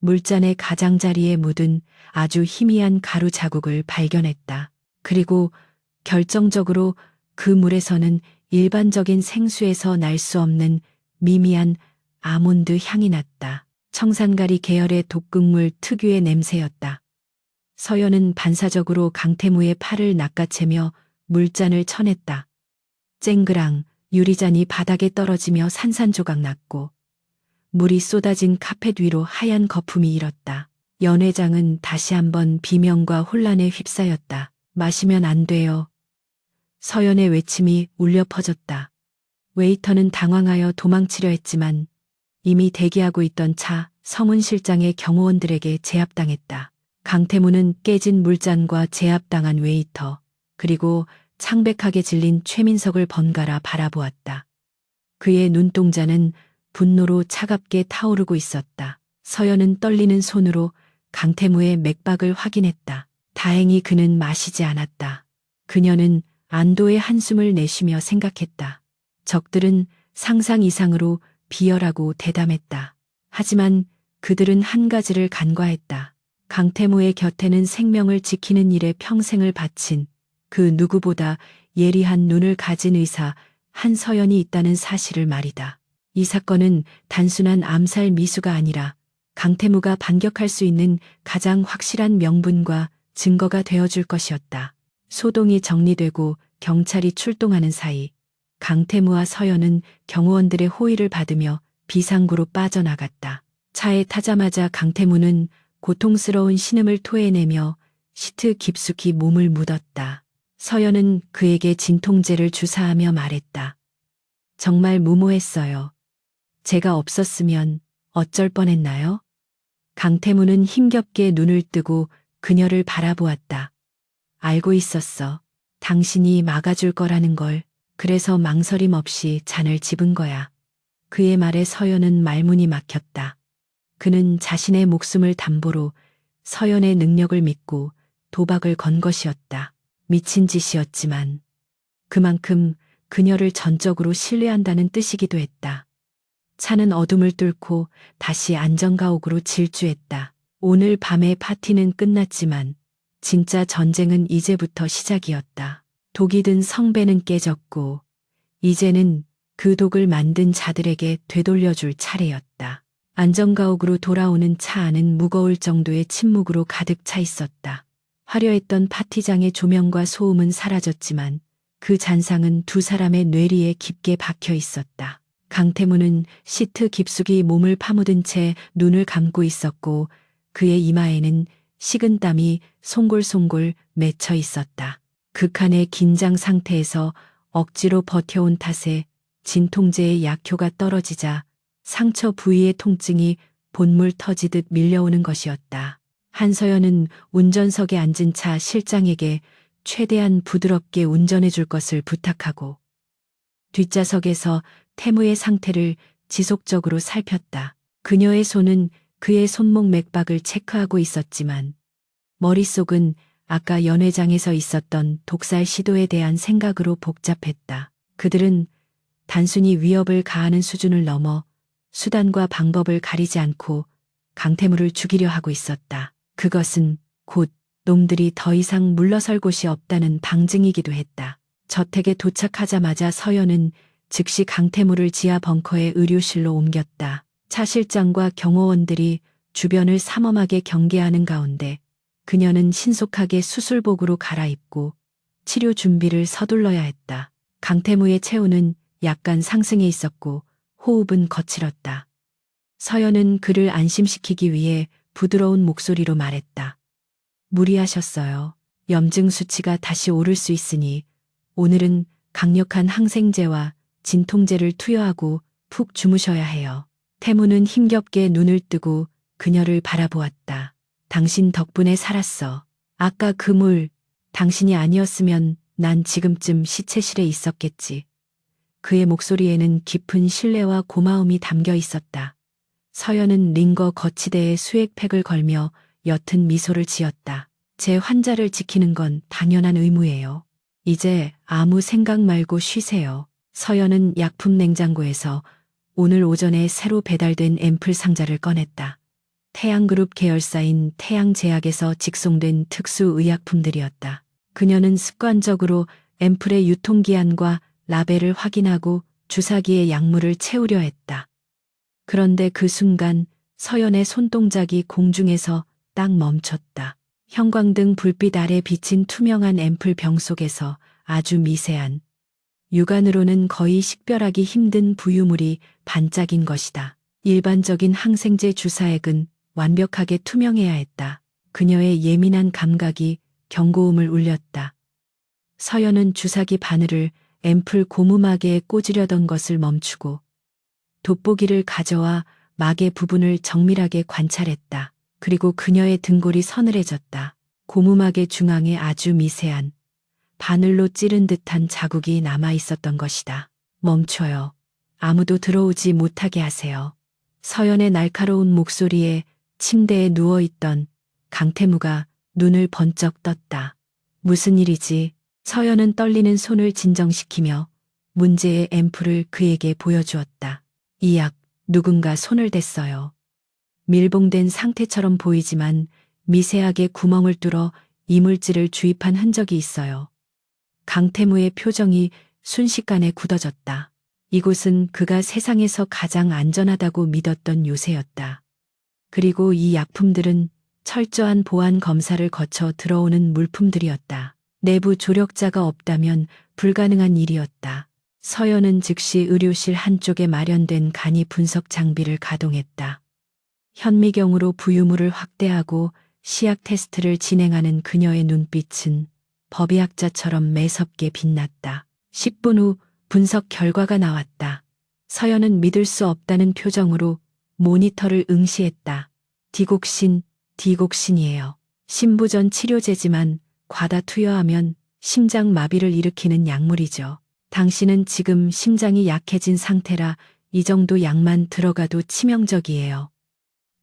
물잔의 가장자리에 묻은 아주 희미한 가루 자국을 발견했다. 그리고 결정적으로 그 물에서는 일반적인 생수에서 날 수 없는 미미한 아몬드 향이 났다. 청산가리 계열의 독극물 특유의 냄새였다. 서연은 반사적으로 강태무의 팔을 낚아채며 물잔을 쳐냈다. 쨍그랑 유리잔이 바닥에 떨어지며 산산조각 났고 물이 쏟아진 카펫 위로 하얀 거품이 일었다. 연회장은 다시 한번 비명과 혼란에 휩싸였다. 마시면 안 돼요. 서연의 외침이 울려 퍼졌다. 웨이터는 당황하여 도망치려 했지만 이미 대기하고 있던 차 성운 실장의 경호원들에게 제압당했다. 강태무는 깨진 물잔과 제압당한 웨이터 그리고 창백하게 질린 최민석을 번갈아 바라보았다. 그의 눈동자는 분노로 차갑게 타오르고 있었다. 서연은 떨리는 손으로 강태무의 맥박을 확인했다. 다행히 그는 마시지 않았다. 그녀는 안도의 한숨을 내쉬며 생각했다. 적들은 상상 이상으로 비열하고 대담했다. 하지만 그들은 한 가지를 간과했다. 강태무의 곁에는 생명을 지키는 일에 평생을 바친 그 누구보다 예리한 눈을 가진 의사 한서연이 있다는 사실을 말이다. 이 사건은 단순한 암살 미수가 아니라 강태무가 반격할 수 있는 가장 확실한 명분과 증거가 되어줄 것이었다. 소동이 정리되고 경찰이 출동하는 사이 강태무와 서연은 경호원들의 호의를 받으며 비상구로 빠져나갔다. 차에 타자마자 강태무는 고통스러운 신음을 토해내며 시트 깊숙이 몸을 묻었다. 서연은 그에게 진통제를 주사하며 말했다. 정말 무모했어요. 제가 없었으면 어쩔 뻔했나요? 강태무는 힘겹게 눈을 뜨고 그녀를 바라보았다. 알고 있었어. 당신이 막아줄 거라는 걸. 그래서 망설임 없이 잔을 집은 거야. 그의 말에 서연은 말문이 막혔다. 그는 자신의 목숨을 담보로 서연의 능력을 믿고 도박을 건 것이었다. 미친 짓이었지만 그만큼 그녀를 전적으로 신뢰한다는 뜻이기도 했다. 차는 어둠을 뚫고 다시 안전가옥으로 질주했다. 오늘 밤의 파티는 끝났지만 진짜 전쟁은 이제부터 시작이었다. 독이 든 성배는 깨졌고 이제는 그 독을 만든 자들에게 되돌려줄 차례였다. 안전가옥으로 돌아오는 차 안은 무거울 정도의 침묵으로 가득 차 있었다. 화려했던 파티장의 조명과 소음은 사라졌지만 그 잔상은 두 사람의 뇌리에 깊게 박혀 있었다. 강태무는 시트 깊숙이 몸을 파묻은 채 눈을 감고 있었고 그의 이마에는 식은 땀이 송골송골 맺혀 있었다. 극한의 긴장 상태에서 억지로 버텨온 탓에 진통제의 약효가 떨어지자 상처 부위의 통증이 본물 터지듯 밀려오는 것이었다. 한서연은 운전석에 앉은 차 실장에게 최대한 부드럽게 운전해 줄 것을 부탁하고 뒷좌석에서 태무의 상태를 지속적으로 살폈다. 그녀의 손은 그의 손목 맥박을 체크하고 있었지만 머릿속은 아까 연회장에서 있었던 독살 시도에 대한 생각으로 복잡했다. 그들은 단순히 위협을 가하는 수준을 넘어 수단과 방법을 가리지 않고 강태무를 죽이려 하고 있었다. 그것은 곧 놈들이 더 이상 물러설 곳이 없다는 방증이기도 했다. 저택에 도착하자마자 서연은 즉시 강태무를 지하 벙커의 의료실로 옮겼다. 차 실장과 경호원들이 주변을 삼엄하게 경계하는 가운데 그녀는 신속하게 수술복으로 갈아입고 치료 준비를 서둘러야 했다. 강태무의 체온은 약간 상승해 있었고 호흡은 거칠었다. 서연은 그를 안심시키기 위해 부드러운 목소리로 말했다. 무리하셨어요. 염증 수치가 다시 오를 수 있으니 오늘은 강력한 항생제와 진통제를 투여하고 푹 주무셔야 해요. 태무는 힘겹게 눈을 뜨고 그녀를 바라보았다. 당신 덕분에 살았어. 아까 그 물, 당신이 아니었으면 난 지금쯤 시체실에 있었겠지. 그의 목소리에는 깊은 신뢰와 고마움이 담겨 있었다. 서연은 링거 거치대에 수액팩을 걸며 옅은 미소를 지었다. 제 환자를 지키는 건 당연한 의무예요. 이제 아무 생각 말고 쉬세요. 서연은 약품 냉장고에서 오늘 오전에 새로 배달된 앰플 상자를 꺼냈다. 태양그룹 계열사인 태양제약에서 직송된 특수의약품들이었다. 그녀는 습관적으로 앰플의 유통기한과 라벨을 확인하고 주사기에 약물을 채우려 했다. 그런데 그 순간 서연의 손동작이 공중에서 딱 멈췄다. 형광등 불빛 아래 비친 투명한 앰플 병 속에서 아주 미세한, 육안으로는 거의 식별하기 힘든 부유물이 반짝인 것이다. 일반적인 항생제 주사액은 완벽하게 투명해야 했다. 그녀의 예민한 감각이 경고음을 울렸다. 서연은 주사기 바늘을 앰플 고무막에 꽂으려던 것을 멈추고 돋보기를 가져와 막의 부분을 정밀하게 관찰했다. 그리고 그녀의 등골이 서늘해졌다. 고무막의 중앙에 아주 미세한, 바늘로 찌른 듯한 자국이 남아 있었던 것이다. 멈춰요. 아무도 들어오지 못하게 하세요. 서연의 날카로운 목소리에 침대에 누워있던 강태무가 눈을 번쩍 떴다. 무슨 일이지? 서연은 떨리는 손을 진정시키며 문제의 앰플을 그에게 보여주었다. 이 약, 누군가 손을 댔어요. 밀봉된 상태처럼 보이지만 미세하게 구멍을 뚫어 이물질을 주입한 흔적이 있어요. 강태무의 표정이 순식간에 굳어졌다. 이곳은 그가 세상에서 가장 안전하다고 믿었던 요새였다. 그리고 이 약품들은 철저한 보안 검사를 거쳐 들어오는 물품들이었다. 내부 조력자가 없다면 불가능한 일이었다. 서연은 즉시 의료실 한쪽에 마련된 간이 분석 장비를 가동했다. 현미경으로 부유물을 확대하고 시약 테스트를 진행하는 그녀의 눈빛은 법의학자처럼 매섭게 빛났다. 10분 후 분석 결과가 나왔다. 서연은 믿을 수 없다는 표정으로 모니터를 응시했다. 디곡신이에요. 심부전 치료제지만 과다 투여하면 심장 마비를 일으키는 약물이죠. 당신은 지금 심장이 약해진 상태라 이 정도 약만 들어가도 치명적이에요.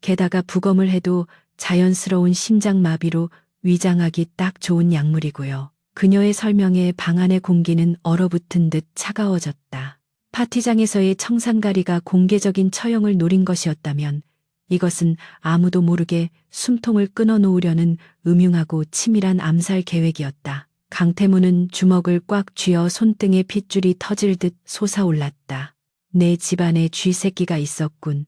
게다가 부검을 해도 자연스러운 심장 마비로 위장하기 딱 좋은 약물이고요. 그녀의 설명에 방 안의 공기는 얼어붙은 듯 차가워졌다. 파티장에서의 청산가리가 공개적인 처형을 노린 것이었다면 이것은 아무도 모르게 숨통을 끊어놓으려는 음흉하고 치밀한 암살 계획이었다. 강태무는 주먹을 꽉 쥐어 손등에 핏줄이 터질 듯 솟아올랐다. 내 집안에 쥐새끼가 있었군.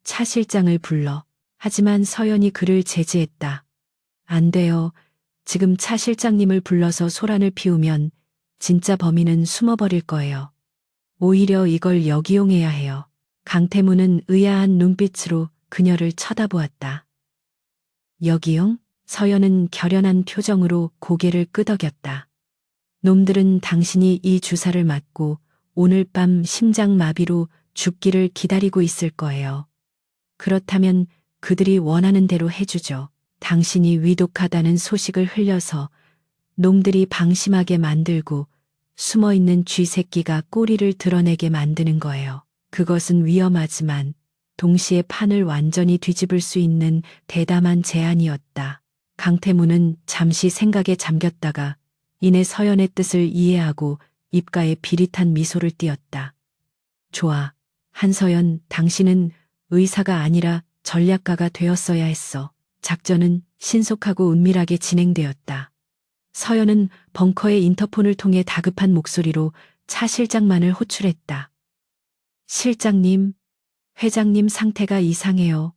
차 실장을 불러. 하지만 서연이 그를 제지했다. 안 돼요. 지금 차 실장님을 불러서 소란을 피우면 진짜 범인은 숨어버릴 거예요. 오히려 이걸 역이용해야 해요. 강태무는 의아한 눈빛으로 그녀를 쳐다보았다. 역이용? 서연은 결연한 표정으로 고개를 끄덕였다. 놈들은 당신이 이 주사를 맞고 오늘 밤 심장마비로 죽기를 기다리고 있을 거예요. 그렇다면 그들이 원하는 대로 해주죠. 당신이 위독하다는 소식을 흘려서 놈들이 방심하게 만들고 숨어있는 쥐새끼가 꼬리를 드러내게 만드는 거예요. 그것은 위험하지만 동시에 판을 완전히 뒤집을 수 있는 대담한 제안이었다. 강태무는 잠시 생각에 잠겼다가 이내 서연의 뜻을 이해하고 입가에 비릿한 미소를 띄었다. 좋아. 한서연, 당신은 의사가 아니라 전략가가 되었어야 했어. 작전은 신속하고 은밀하게 진행되었다. 서연은 벙커의 인터폰을 통해 다급한 목소리로 차 실장만을 호출했다. 실장님, 회장님 상태가 이상해요.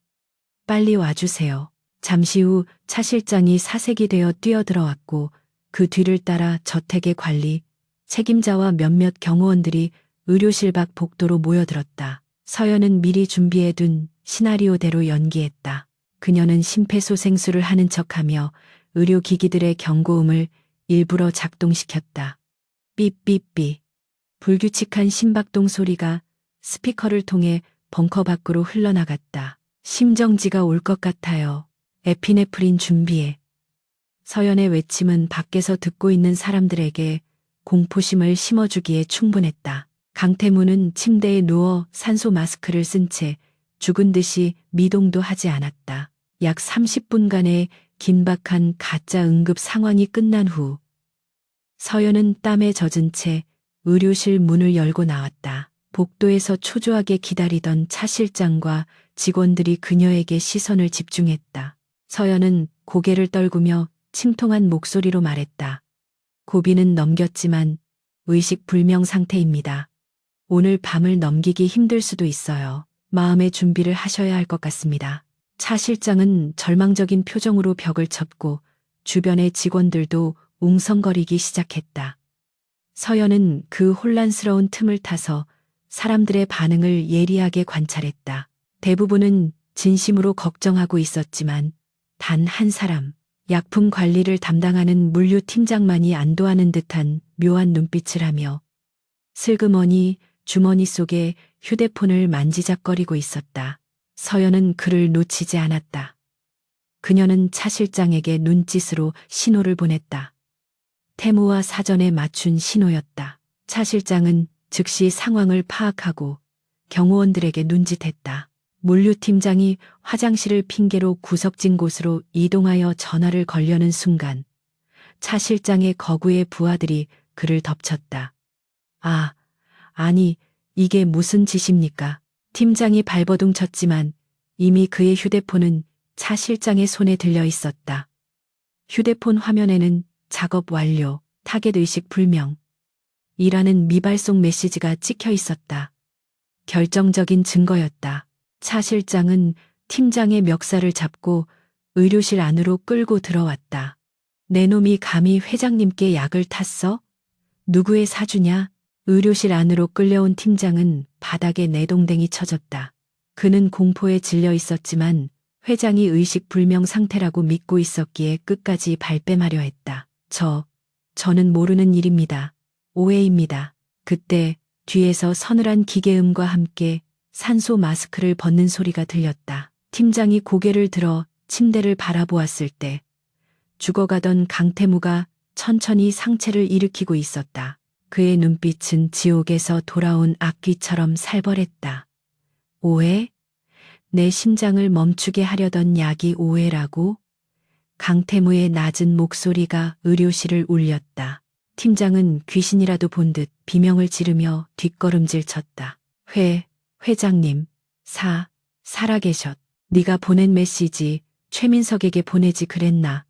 빨리 와주세요. 잠시 후 차 실장이 사색이 되어 뛰어들어왔고 그 뒤를 따라 저택의 관리, 책임자와 몇몇 경호원들이 의료실 밖 복도로 모여들었다. 서연은 미리 준비해둔 시나리오대로 연기했다. 그녀는 심폐소생술을 하는 척하며 의료기기들의 경고음을 일부러 작동시켰다. 삐삐삐. 불규칙한 심박동 소리가 스피커를 통해 벙커 밖으로 흘러나갔다. 심정지가 올 것 같아요. 에피네프린 준비해. 서연의 외침은 밖에서 듣고 있는 사람들에게 공포심을 심어주기에 충분했다. 강태무는 침대에 누워 산소 마스크를 쓴 채 죽은 듯이 미동도 하지 않았다. 약 30분간의 긴박한 가짜 응급 상황이 끝난 후 서연은 땀에 젖은 채 의료실 문을 열고 나왔다. 복도에서 초조하게 기다리던 차 실장과 직원들이 그녀에게 시선을 집중했다. 서연은 고개를 떨구며 침통한 목소리로 말했다. 고비는 넘겼지만 의식 불명 상태입니다. 오늘 밤을 넘기기 힘들 수도 있어요. 마음의 준비를 하셔야 할 것 같습니다. 차 실장은 절망적인 표정으로 벽을 쳤고 주변의 직원들도 웅성거리기 시작했다. 서연은 그 혼란스러운 틈을 타서 사람들의 반응을 예리하게 관찰했다. 대부분은 진심으로 걱정하고 있었지만 단 한 사람, 약품 관리를 담당하는 물류 팀장만이 안도하는 듯한 묘한 눈빛을 하며 슬그머니 주머니 속에 휴대폰을 만지작거리고 있었다. 서연은 그를 놓치지 않았다. 그녀는 차 실장에게 눈짓으로 신호를 보냈다. 태무와 사전에 맞춘 신호였다. 차 실장은 즉시 상황을 파악하고 경호원들에게 눈짓했다. 물류팀장이 화장실을 핑계로 구석진 곳으로 이동하여 전화를 걸려는 순간 차 실장의 거구의 부하들이 그를 덮쳤다. 아니, 이게 무슨 짓입니까? 팀장이 발버둥 쳤지만 이미 그의 휴대폰은 차 실장의 손에 들려 있었다. 휴대폰 화면에는 작업 완료, 타겟 의식 불명. 이라는 미발송 메시지가 찍혀 있었다. 결정적인 증거였다. 차 실장은 팀장의 멱살을 잡고 의료실 안으로 끌고 들어왔다. 내 놈이 감히 회장님께 약을 탔어? 누구의 사주냐? 의료실 안으로 끌려온 팀장은 바닥에 내동댕이 쳐졌다. 그는 공포에 질려 있었지만 회장이 의식불명 상태라고 믿고 있었기에 끝까지 발뺌하려 했다. 저는 모르는 일입니다. 오해입니다. 그때 뒤에서 서늘한 기계음과 함께 산소 마스크를 벗는 소리가 들렸다. 팀장이 고개를 들어 침대를 바라보았을 때 죽어가던 강태무가 천천히 상체를 일으키고 있었다. 그의 눈빛은 지옥에서 돌아온 악귀처럼 살벌했다. 오해? 내 심장을 멈추게 하려던 약이 오해라고? 강태무의 낮은 목소리가 의료실을 울렸다. 팀장은 귀신이라도 본 듯 비명을 지르며 뒷걸음질 쳤다. 회장님, 살아계셨. 네가 보낸 메시지 최민석에게 보내지 그랬나?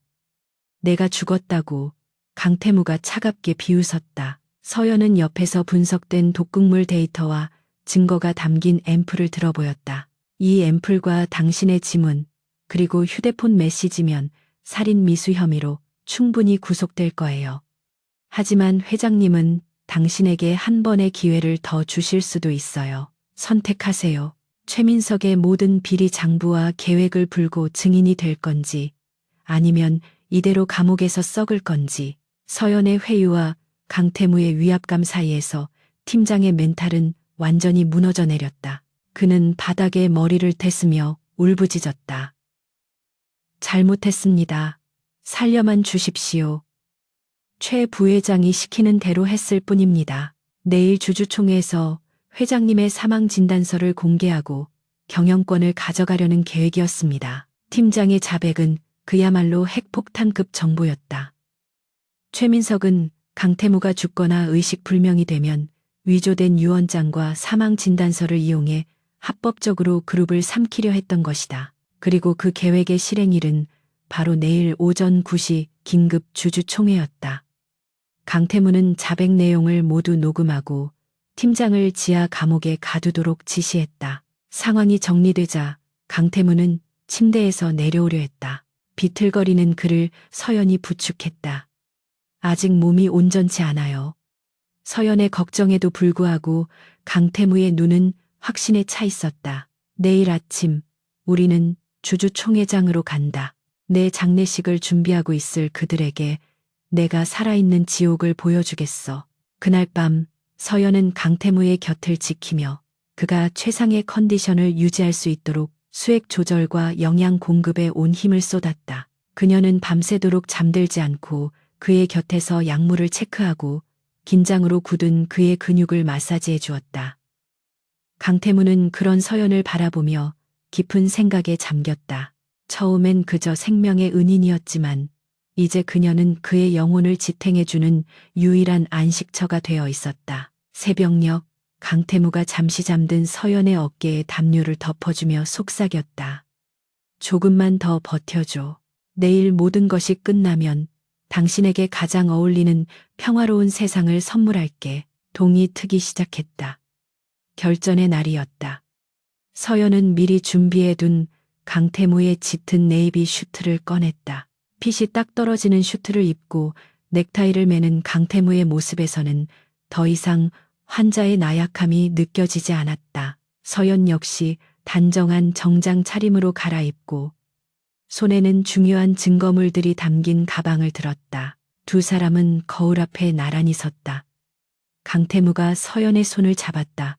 내가 죽었다고. 강태무가 차갑게 비웃었다. 서연은 옆에서 분석된 독극물 데이터와 증거가 담긴 앰플을 들어보였다. 이 앰플과 당신의 지문, 그리고 휴대폰 메시지면 살인 미수 혐의로 충분히 구속될 거예요. 하지만 회장님은 당신에게 한 번의 기회를 더 주실 수도 있어요. 선택하세요. 최민석의 모든 비리 장부와 계획을 풀고 증인이 될 건지, 아니면 이대로 감옥에서 썩을 건지. 서연의 회유와 강태무의 위압감 사이에서 팀장의 멘탈은 완전히 무너져 내렸다. 그는 바닥에 머리를 댔으며 울부짖었다. 잘못했습니다. 살려만 주십시오. 최 부회장이 시키는 대로 했을 뿐입니다. 내일 주주총회에서 회장님의 사망 진단서를 공개하고 경영권을 가져가려는 계획이었습니다. 팀장의 자백은 그야말로 핵폭탄급 정보였다. 최민석은 강태무가 죽거나 의식불명이 되면 위조된 유언장과 사망 진단서를 이용해 합법적으로 그룹을 삼키려 했던 것이다. 그리고 그 계획의 실행일은 바로 내일 오전 9시 긴급 주주총회였다. 강태무는 자백 내용을 모두 녹음하고 팀장을 지하 감옥에 가두도록 지시했다. 상황이 정리되자 강태무는 침대에서 내려오려 했다. 비틀거리는 그를 서연이 부축했다. 아직 몸이 온전치 않아요. 서연의 걱정에도 불구하고 강태무의 눈은 확신에 차 있었다. 내일 아침 우리는 주주총회장으로 간다. 내 장례식을 준비하고 있을 그들에게 내가 살아있는 지옥을 보여주겠어. 그날 밤 서연은 강태무의 곁을 지키며 그가 최상의 컨디션을 유지할 수 있도록 수액 조절과 영양 공급에 온 힘을 쏟았다. 그녀는 밤새도록 잠들지 않고 그의 곁에서 약물을 체크하고 긴장으로 굳은 그의 근육을 마사지해 주었다. 강태무는 그런 서연을 바라보며 깊은 생각에 잠겼다. 처음엔 그저 생명의 은인이었지만 이제 그녀는 그의 영혼을 지탱해주는 유일한 안식처가 되어 있었다. 새벽녘 강태무가 잠시 잠든 서연의 어깨에 담요를 덮어주며 속삭였다. 조금만 더 버텨줘. 내일 모든 것이 끝나면 당신에게 가장 어울리는 평화로운 세상을 선물할게. 동이 트기 시작했다. 결전의 날이었다. 서연은 미리 준비해둔 강태무의 짙은 네이비 슈트를 꺼냈다. 핏이 딱 떨어지는 슈트를 입고 넥타이를 매는 강태무의 모습에서는 더 이상 환자의 나약함이 느껴지지 않았다. 서연 역시 단정한 정장 차림으로 갈아입고 손에는 중요한 증거물들이 담긴 가방을 들었다. 두 사람은 거울 앞에 나란히 섰다. 강태무가 서연의 손을 잡았다.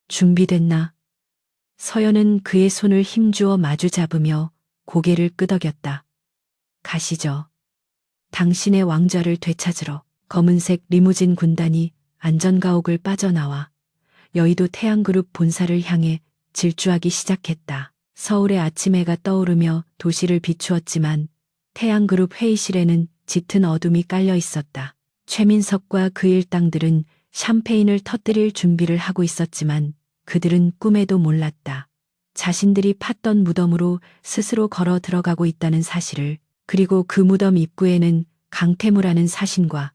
준비됐나? 서연은 그의 손을 힘주어 마주 잡으며 고개를 끄덕였다. 가시죠. 당신의 왕좌를 되찾으러. 검은색 리무진 군단이 안전가옥을 빠져나와 여의도 태양그룹 본사를 향해 질주하기 시작했다. 서울의 아침해가 떠오르며 도시를 비추었지만 태양그룹 회의실에는 짙은 어둠이 깔려 있었다. 최민석과 그 일당들은 샴페인을 터뜨릴 준비를 하고 있었지만 그들은 꿈에도 몰랐다. 자신들이 팠던 무덤으로 스스로 걸어 들어가고 있다는 사실을. 그리고 그 무덤 입구에는 강태무라는 사신과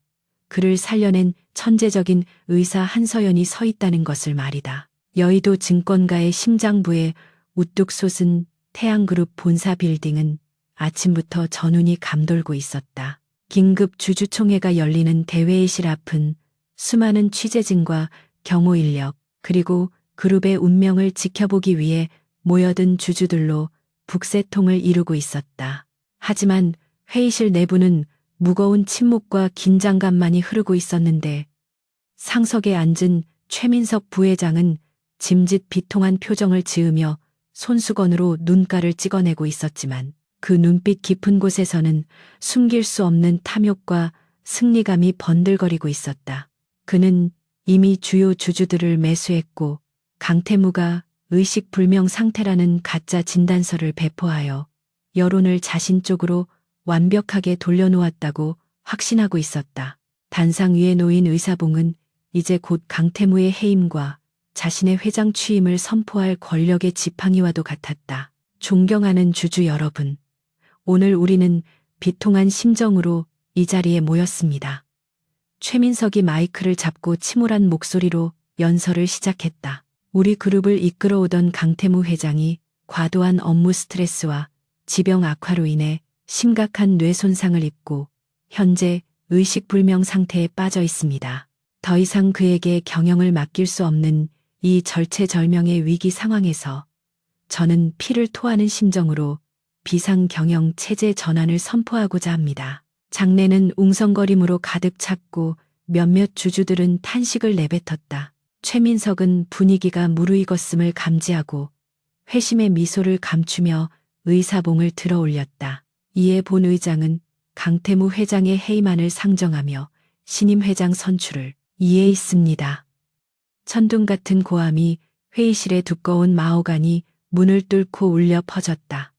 그를 살려낸 천재적인 의사 한서연이 서 있다는 것을 말이다. 여의도 증권가의 심장부에 우뚝 솟은 태양그룹 본사 빌딩은 아침부터 전운이 감돌고 있었다. 긴급 주주총회가 열리는 대회의실 앞은 수많은 취재진과 경호 인력 그리고 그룹의 운명을 지켜보기 위해 모여든 주주들로 북새통을 이루고 있었다. 하지만 회의실 내부는 무거운 침묵과 긴장감만이 흐르고 있었는데 상석에 앉은 최민석 부회장은 짐짓 비통한 표정을 지으며 손수건으로 눈가를 찍어내고 있었지만 그 눈빛 깊은 곳에서는 숨길 수 없는 탐욕과 승리감이 번들거리고 있었다. 그는 이미 주요 주주들을 매수했고 강태무가 의식불명 상태라는 가짜 진단서를 배포하여 여론을 자신 쪽으로 완벽하게 돌려놓았다고 확신하고 있었다. 단상 위에 놓인 의사봉은 이제 곧 강태무의 해임과 자신의 회장 취임을 선포할 권력의 지팡이와도 같았다. 존경하는 주주 여러분, 오늘 우리는 비통한 심정으로 이 자리에 모였습니다. 최민석이 마이크를 잡고 침울한 목소리로 연설을 시작했다. 우리 그룹을 이끌어오던 강태무 회장이 과도한 업무 스트레스와 지병 악화로 인해 심각한 뇌 손상을 입고 현재 의식불명 상태에 빠져 있습니다. 더 이상 그에게 경영을 맡길 수 없는 이 절체절명의 위기 상황에서 저는 피를 토하는 심정으로 비상경영 체제 전환을 선포하고자 합니다. 장내는 웅성거림으로 가득 찼고 몇몇 주주들은 탄식을 내뱉었다. 최민석은 분위기가 무르익었음을 감지하고 회심의 미소를 감추며 의사봉을 들어 올렸다. 이에 본 의장은 강태무 회장의 해임안을 상정하며 신임 회장 선출을 이해했습니다. 천둥 같은 고함이 회의실의 두꺼운 마호간이 문을 뚫고 울려 퍼졌다.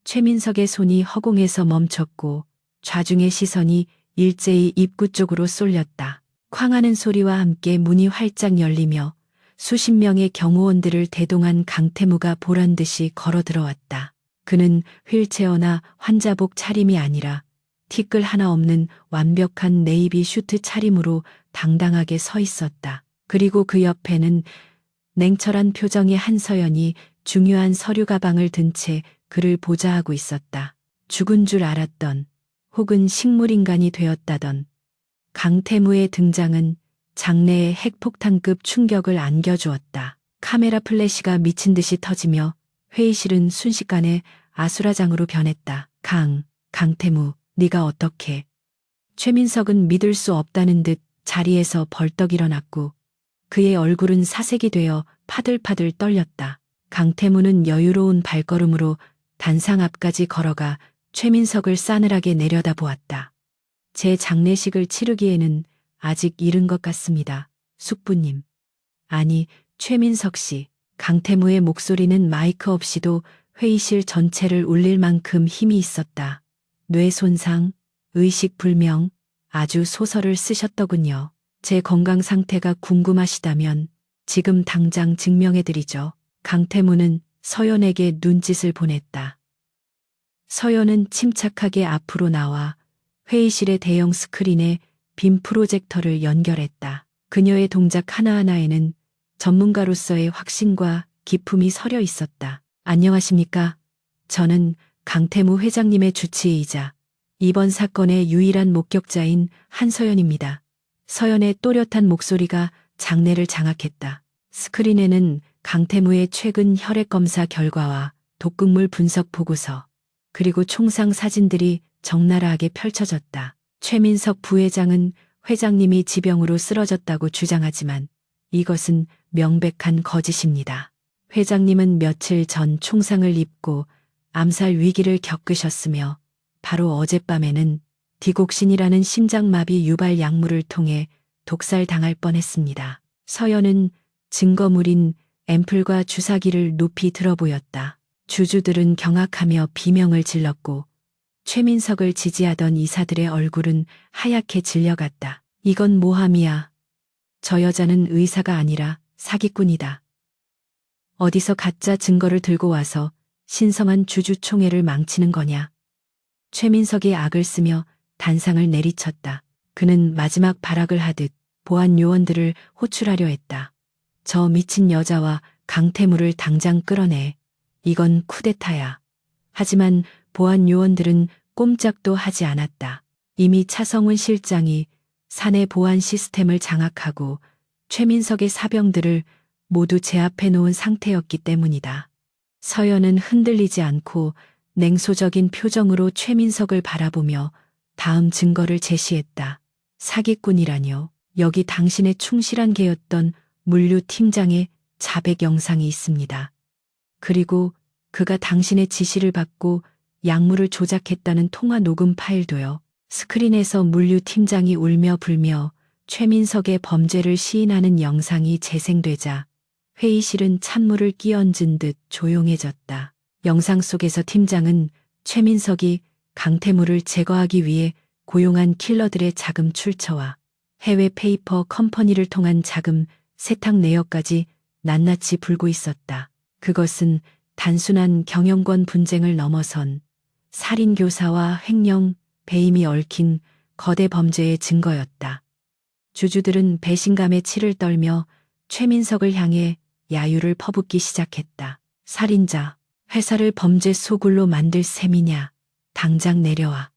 최민석의 손이 허공에서 멈췄고 좌중의 시선이 일제히 입구 쪽으로 쏠렸다. 쾅하는 소리와 함께 문이 활짝 열리며 수십 명의 경호원들을 대동한 강태무가 보란듯이 걸어 들어왔다. 그는 휠체어나 환자복 차림이 아니라 티끌 하나 없는 완벽한 네이비 슈트 차림으로 당당하게 서 있었다. 그리고 그 옆에는 냉철한 표정의 한서연이 중요한 서류 가방을 든 채 그를 보좌하고 있었다. 죽은 줄 알았던 혹은 식물인간이 되었다던 강태무의 등장은 장내에 핵폭탄급 충격을 안겨주었다. 카메라 플래시가 미친 듯이 터지며 회의실은 순식간에 아수라장으로 변했다. 강태무, 네가 어떻게? 최민석은 믿을 수 없다는 듯 자리에서 벌떡 일어났고 그의 얼굴은 사색이 되어 파들파들 떨렸다. 강태무는 여유로운 발걸음으로 단상 앞까지 걸어가 최민석을 싸늘하게 내려다보았다. 제 장례식을 치르기에는 아직 이른 것 같습니다. 숙부님. 아니, 최민석 씨. 강태무의 목소리는 마이크 없이도 회의실 전체를 울릴 만큼 힘이 있었다. 뇌 손상, 의식불명, 아주 소설을 쓰셨더군요. 제 건강 상태가 궁금하시다면 지금 당장 증명해드리죠. 강태무는 서연에게 눈짓을 보냈다. 서연은 침착하게 앞으로 나와 회의실의 대형 스크린에 빔 프로젝터를 연결했다. 그녀의 동작 하나하나에는 전문가로서의 확신과 기품이 서려 있었다. 안녕하십니까? 저는 강태무 회장님의 주치의이자 이번 사건의 유일한 목격자인 한서연입니다. 서연의 또렷한 목소리가 장내를 장악했다. 스크린에는 강태무의 최근 혈액검사 결과와 독극물 분석 보고서, 그리고 총상 사진들이 적나라하게 펼쳐졌다. 최민석 부회장은 회장님이 지병으로 쓰러졌다고 주장하지만 이것은 명백한 거짓입니다. 회장님은 며칠 전 총상을 입고 암살 위기를 겪으셨으며 바로 어젯밤에는 디곡신이라는 심장마비 유발 약물을 통해 독살당할 뻔했습니다. 서연은 증거물인 앰플과 주사기를 높이 들어 보였다. 주주들은 경악하며 비명을 질렀고 최민석을 지지하던 이사들의 얼굴은 하얗게 질려갔다. 이건 모함이야. 저 여자는 의사가 아니라 사기꾼이다. 어디서 가짜 증거를 들고 와서 신성한 주주총회를 망치는 거냐. 최민석이 악을 쓰며 단상을 내리쳤다. 그는 마지막 발악을 하듯 보안 요원들을 호출하려 했다. 저 미친 여자와 강태무를 당장 끌어내. 이건 쿠데타야. 하지만 보안 요원들은 꼼짝도 하지 않았다. 이미 차성훈 실장이 사내 보안 시스템을 장악하고 최민석의 사병들을 모두 제압해 놓은 상태였기 때문이다. 서연은 흔들리지 않고 냉소적인 표정으로 최민석을 바라보며 다음 증거를 제시했다. 사기꾼이라뇨. 여기 당신의 충실한 개였던 물류 팀장의 자백 영상이 있습니다. 그리고 그가 당신의 지시를 받고 약물을 조작했다는 통화 녹음 파일도요. 스크린에서 물류 팀장이 울며 불며 최민석의 범죄를 시인하는 영상이 재생되자 회의실은 찬물을 끼얹은 듯 조용해졌다. 영상 속에서 팀장은 최민석이 강태무를 제거하기 위해 고용한 킬러들의 자금 출처와 해외 페이퍼 컴퍼니를 통한 자금 세탁 내역까지 낱낱이 불고 있었다. 그것은 단순한 경영권 분쟁을 넘어선 살인교사와 횡령, 배임이 얽힌 거대 범죄의 증거였다. 주주들은 배신감에 치를 떨며 최민석을 향해 야유를 퍼붓기 시작했다. 살인자, 회사를 범죄 소굴로 만들 셈이냐. 당장 내려와.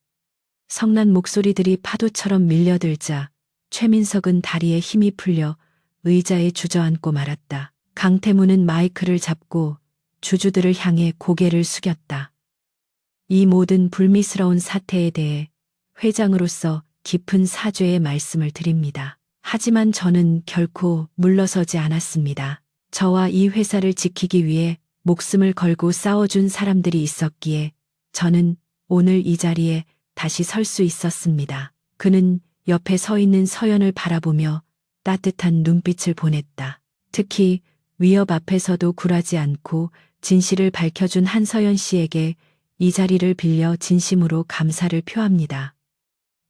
성난 목소리들이 파도처럼 밀려들자 최민석은 다리에 힘이 풀려 의자에 주저앉고 말았다. 강태무는 마이크를 잡고 주주들을 향해 고개를 숙였다. 이 모든 불미스러운 사태에 대해 회장으로서 깊은 사죄의 말씀을 드립니다. 하지만 저는 결코 물러서지 않았습니다. 저와 이 회사를 지키기 위해 목숨을 걸고 싸워준 사람들이 있었기에 저는 오늘 이 자리에 다시 설 수 있었습니다. 그는 옆에 서 있는 서연을 바라보며 따뜻한 눈빛을 보냈다. 특히 위협 앞에서도 굴하지 않고 진실을 밝혀준 한서연 씨에게 이 자리를 빌려 진심으로 감사를 표합니다.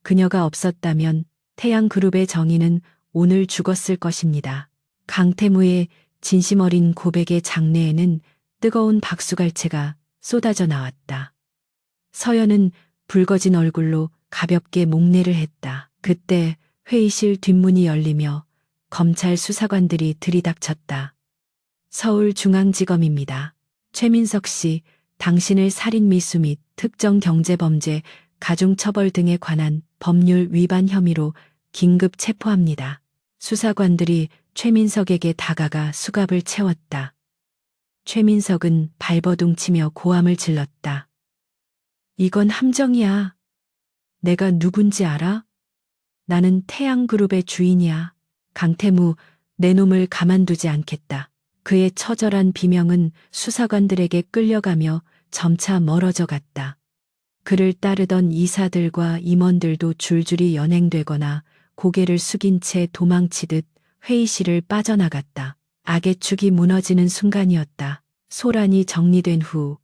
그녀가 없었다면 태양그룹의 정의는 오늘 죽었을 것입니다. 강태무의 진심 어린 고백의 장내에는 뜨거운 박수갈채가 쏟아져 나왔다. 서연은 붉어진 얼굴로 가볍게 목례를 했다. 그때 회의실 뒷문이 열리며 검찰 수사관들이 들이닥쳤다. 서울중앙지검입니다. 최민석 씨, 당신을 살인 미수 및 특정 경제범죄, 가중처벌 등에 관한 법률 위반 혐의로 긴급 체포합니다. 수사관들이 최민석에게 다가가 수갑을 채웠다. 최민석은 발버둥치며 고함을 질렀다. 이건 함정이야. 내가 누군지 알아? 나는 태양그룹의 주인이야. 강태무, 내 놈을 가만두지 않겠다. 그의 처절한 비명은 수사관들에게 끌려가며 점차 멀어져 갔다. 그를 따르던 이사들과 임원들도 줄줄이 연행되거나 고개를 숙인 채 도망치듯 회의실을 빠져나갔다. 악의 축이 무너지는 순간이었다. 소란이 정리된 후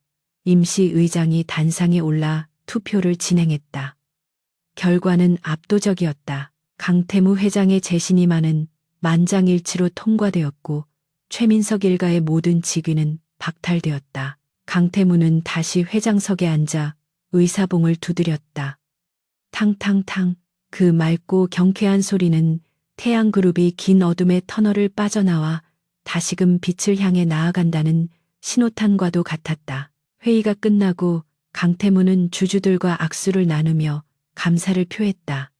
임시의장이 단상에 올라 투표를 진행했다. 결과는 압도적이었다. 강태무 회장의 재신임안은 만장일치로 통과되었고 최민석 일가의 모든 직위는 박탈되었다. 강태무는 다시 회장석에 앉아 의사봉을 두드렸다. 탕탕탕. 그 맑고 경쾌한 소리는 태양그룹이 긴 어둠의 터널을 빠져나와 다시금 빛을 향해 나아간다는 신호탄과도 같았다. 회의가 끝나고 강태무는 주주들과 악수를 나누며 감사를 표했다.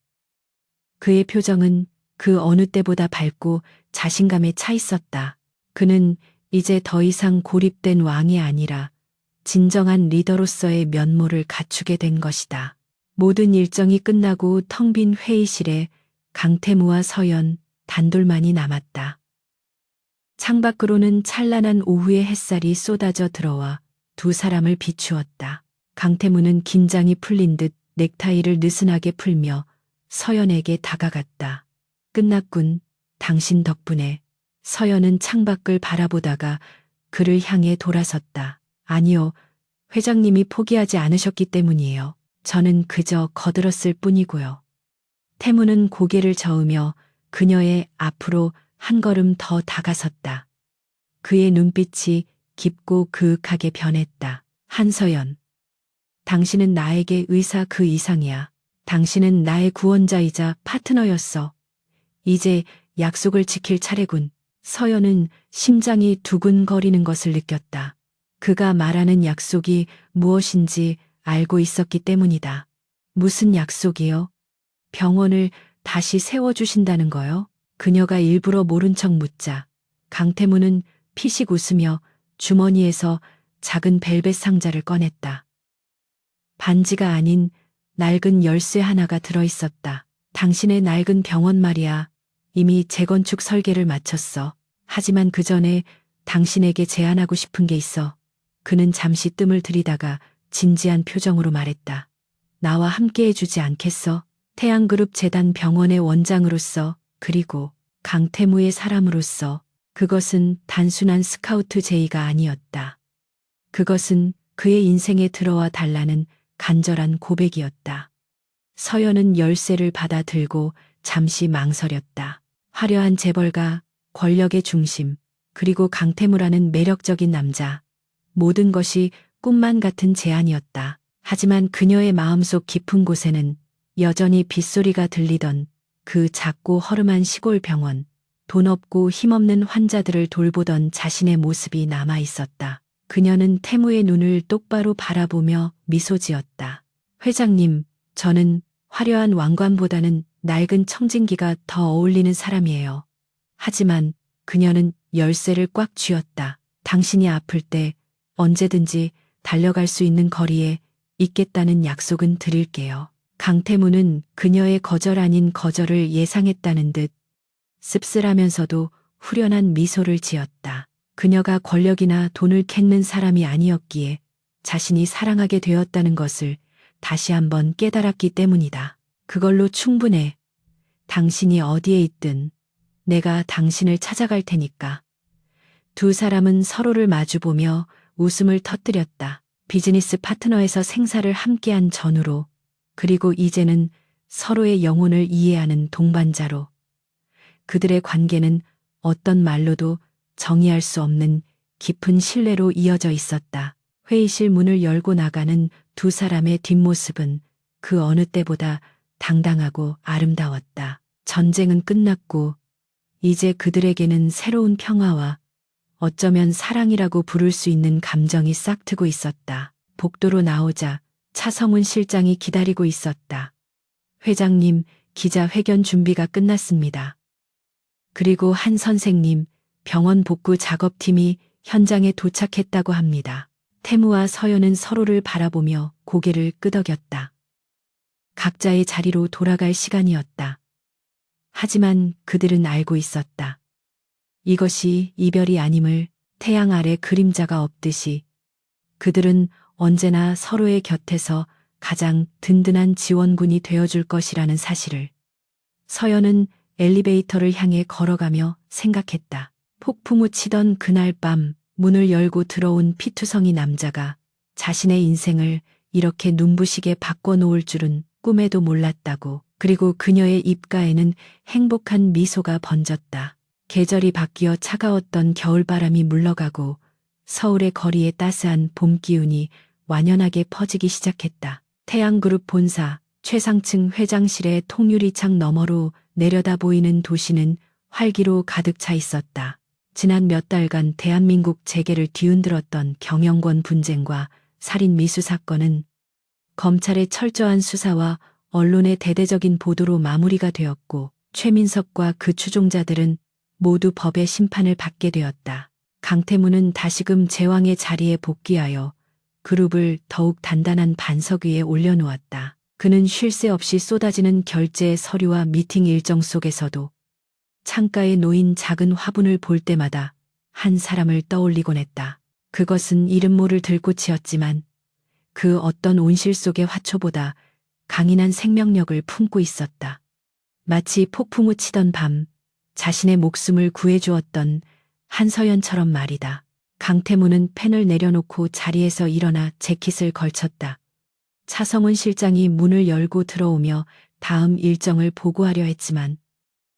그의 표정은 그 어느 때보다 밝고 자신감에 차 있었다. 그는 이제 더 이상 고립된 왕이 아니라 진정한 리더로서의 면모를 갖추게 된 것이다. 모든 일정이 끝나고 텅 빈 회의실에 강태무와 서연 단둘만이 남았다. 창밖으로는 찬란한 오후의 햇살이 쏟아져 들어와 두 사람을 비추었다. 강태무는 긴장이 풀린 듯 넥타이를 느슨하게 풀며 서연에게 다가갔다. 끝났군. 당신 덕분에. 서연은 창밖을 바라보다가 그를 향해 돌아섰다. 아니요. 회장님이 포기하지 않으셨기 때문이에요. 저는 그저 거들었을 뿐이고요. 태무는 고개를 저으며 그녀의 앞으로 한 걸음 더 다가섰다. 그의 눈빛이 깊고 그윽하게 변했다. 한서연. 당신은 나에게 의사 그 이상이야. 당신은 나의 구원자이자 파트너였어. 이제 약속을 지킬 차례군. 서연은 심장이 두근거리는 것을 느꼈다. 그가 말하는 약속이 무엇인지 알고 있었기 때문이다. 무슨 약속이요? 병원을 다시 세워주신다는 거요? 그녀가 일부러 모른 척 묻자 강태무는 피식 웃으며 주머니에서 작은 벨벳 상자를 꺼냈다. 반지가 아닌 낡은 열쇠 하나가 들어있었다. 당신의 낡은 병원 말이야. 이미 재건축 설계를 마쳤어. 하지만 그 전에 당신에게 제안하고 싶은 게 있어. 그는 잠시 뜸을 들이다가 진지한 표정으로 말했다. 나와 함께 해주지 않겠어? 태양그룹 재단 병원의 원장으로서 그리고 강태무의 사람으로서. 그것은 단순한 스카우트 제의가 아니었다. 그것은 그의 인생에 들어와 달라는 간절한 고백이었다. 서연은 열쇠를 받아 들고 잠시 망설였다. 화려한 재벌가, 권력의 중심, 그리고 강태무라는 매력적인 남자. 모든 것이 꿈만 같은 제안이었다. 하지만 그녀의 마음속 깊은 곳에는 여전히 빗소리가 들리던 그 작고 허름한 시골 병원, 돈 없고 힘없는 환자들을 돌보던 자신의 모습이 남아 있었다. 그녀는 태무의 눈을 똑바로 바라보며 미소 지었다. 회장님, 저는 화려한 왕관보다는 낡은 청진기가 더 어울리는 사람이에요. 하지만 그녀는 열쇠를 꽉 쥐었다. 당신이 아플 때 언제든지 달려갈 수 있는 거리에 있겠다는 약속은 드릴게요. 강태무는 그녀의 거절 아닌 거절을 예상했다는 듯 씁쓸하면서도 후련한 미소를 지었다. 그녀가 권력이나 돈을 캤는 사람이 아니었기에 자신이 사랑하게 되었다는 것을 다시 한번 깨달았기 때문이다. 그걸로 충분해. 당신이 어디에 있든 내가 당신을 찾아갈 테니까. 두 사람은 서로를 마주보며 웃음을 터뜨렸다. 비즈니스 파트너에서 생사를 함께한 전우로, 그리고 이제는 서로의 영혼을 이해하는 동반자로. 그들의 관계는 어떤 말로도 정의할 수 없는 깊은 신뢰로 이어져 있었다. 회의실 문을 열고 나가는 두 사람의 뒷모습은 그 어느 때보다 당당하고 아름다웠다. 전쟁은 끝났고 이제 그들에게는 새로운 평화와 어쩌면 사랑이라고 부를 수 있는 감정이 싹트고 있었다. 복도로 나오자 차성훈 실장이 기다리고 있었다. 회장님, 기자회견 준비가 끝났습니다. 그리고 한 선생님, 병원 복구 작업팀이 현장에 도착했다고 합니다. 태무와 서연은 서로를 바라보며 고개를 끄덕였다. 각자의 자리로 돌아갈 시간이었다. 하지만 그들은 알고 있었다. 이것이 이별이 아님을. 태양 아래 그림자가 없듯이 그들은 언제나 서로의 곁에서 가장 든든한 지원군이 되어줄 것이라는 사실을. 서연은 엘리베이터를 향해 걸어가며 생각했다. 폭풍우 치던 그날 밤 문을 열고 들어온 피투성이 남자가 자신의 인생을 이렇게 눈부시게 바꿔놓을 줄은 꿈에도 몰랐다고. 그리고 그녀의 입가에는 행복한 미소가 번졌다. 계절이 바뀌어 차가웠던 겨울바람이 물러가고 서울의 거리에 따스한 봄 기운이 완연하게 퍼지기 시작했다. 태양그룹 본사 최상층 회장실의 통유리창 너머로 내려다 보이는 도시는 활기로 가득 차 있었다. 지난 몇 달간 대한민국 재계를 뒤흔들었던 경영권 분쟁과 살인 미수 사건은 검찰의 철저한 수사와 언론의 대대적인 보도로 마무리가 되었고 최민석과 그 추종자들은 모두 법의 심판을 받게 되었다. 강태무는 다시금 제왕의 자리에 복귀하여 그룹을 더욱 단단한 반석 위에 올려놓았다. 그는 쉴 새 없이 쏟아지는 결제 서류와 미팅 일정 속에서도 창가에 놓인 작은 화분을 볼 때마다 한 사람을 떠올리곤 했다. 그것은 이름 모를 들꽃이었지만 그 어떤 온실 속의 화초보다 강인한 생명력을 품고 있었다. 마치 폭풍우 치던 밤 자신의 목숨을 구해주었던 한서연처럼 말이다. 강태무는 펜을 내려놓고 자리에서 일어나 재킷을 걸쳤다. 차성훈 실장이 문을 열고 들어오며 다음 일정을 보고하려 했지만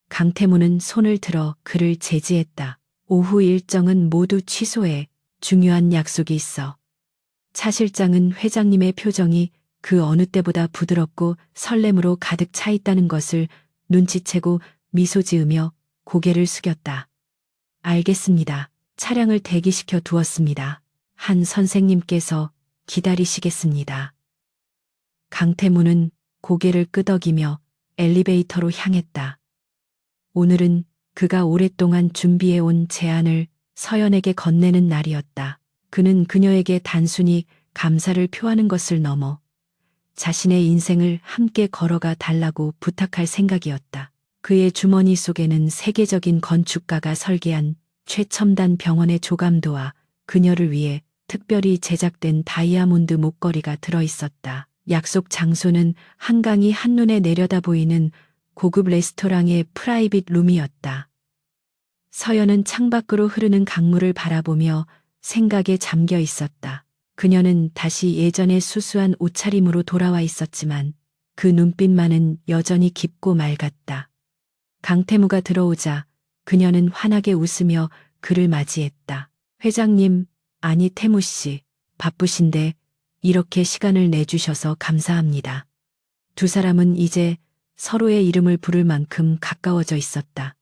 강태무는 손을 들어 그를 제지했다. 오후 일정은 모두 취소해. 중요한 약속이 있어. 차 실장은 회장님의 표정이 그 어느 때보다 부드럽고 설렘으로 가득 차 있다는 것을 눈치채고 미소 지으며 고개를 숙였다. 알겠습니다. 차량을 대기시켜 두었습니다. 한 선생님께서 기다리시겠습니다. 강태무는 고개를 끄덕이며 엘리베이터로 향했다. 오늘은 그가 오랫동안 준비해온 제안을 서연에게 건네는 날이었다. 그는 그녀에게 단순히 감사를 표하는 것을 넘어 자신의 인생을 함께 걸어가 달라고 부탁할 생각이었다. 그의 주머니 속에는 세계적인 건축가가 설계한 최첨단 병원의 조감도와 그녀를 위해 특별히 제작된 다이아몬드 목걸이가 들어있었다. 약속 장소는 한강이 한눈에 내려다 보이는 고급 레스토랑의 프라이빗 룸이었다. 서연은 창밖으로 흐르는 강물을 바라보며 생각에 잠겨 있었다. 그녀는 다시 예전의 수수한 옷차림으로 돌아와 있었지만 그 눈빛만은 여전히 깊고 맑았다. 강태무가 들어오자 그녀는 환하게 웃으며 그를 맞이했다. 회장님, 아니 태무 씨, 바쁘신데 이렇게 시간을 내주셔서 감사합니다. 두 사람은 이제 서로의 이름을 부를 만큼 가까워져 있었다.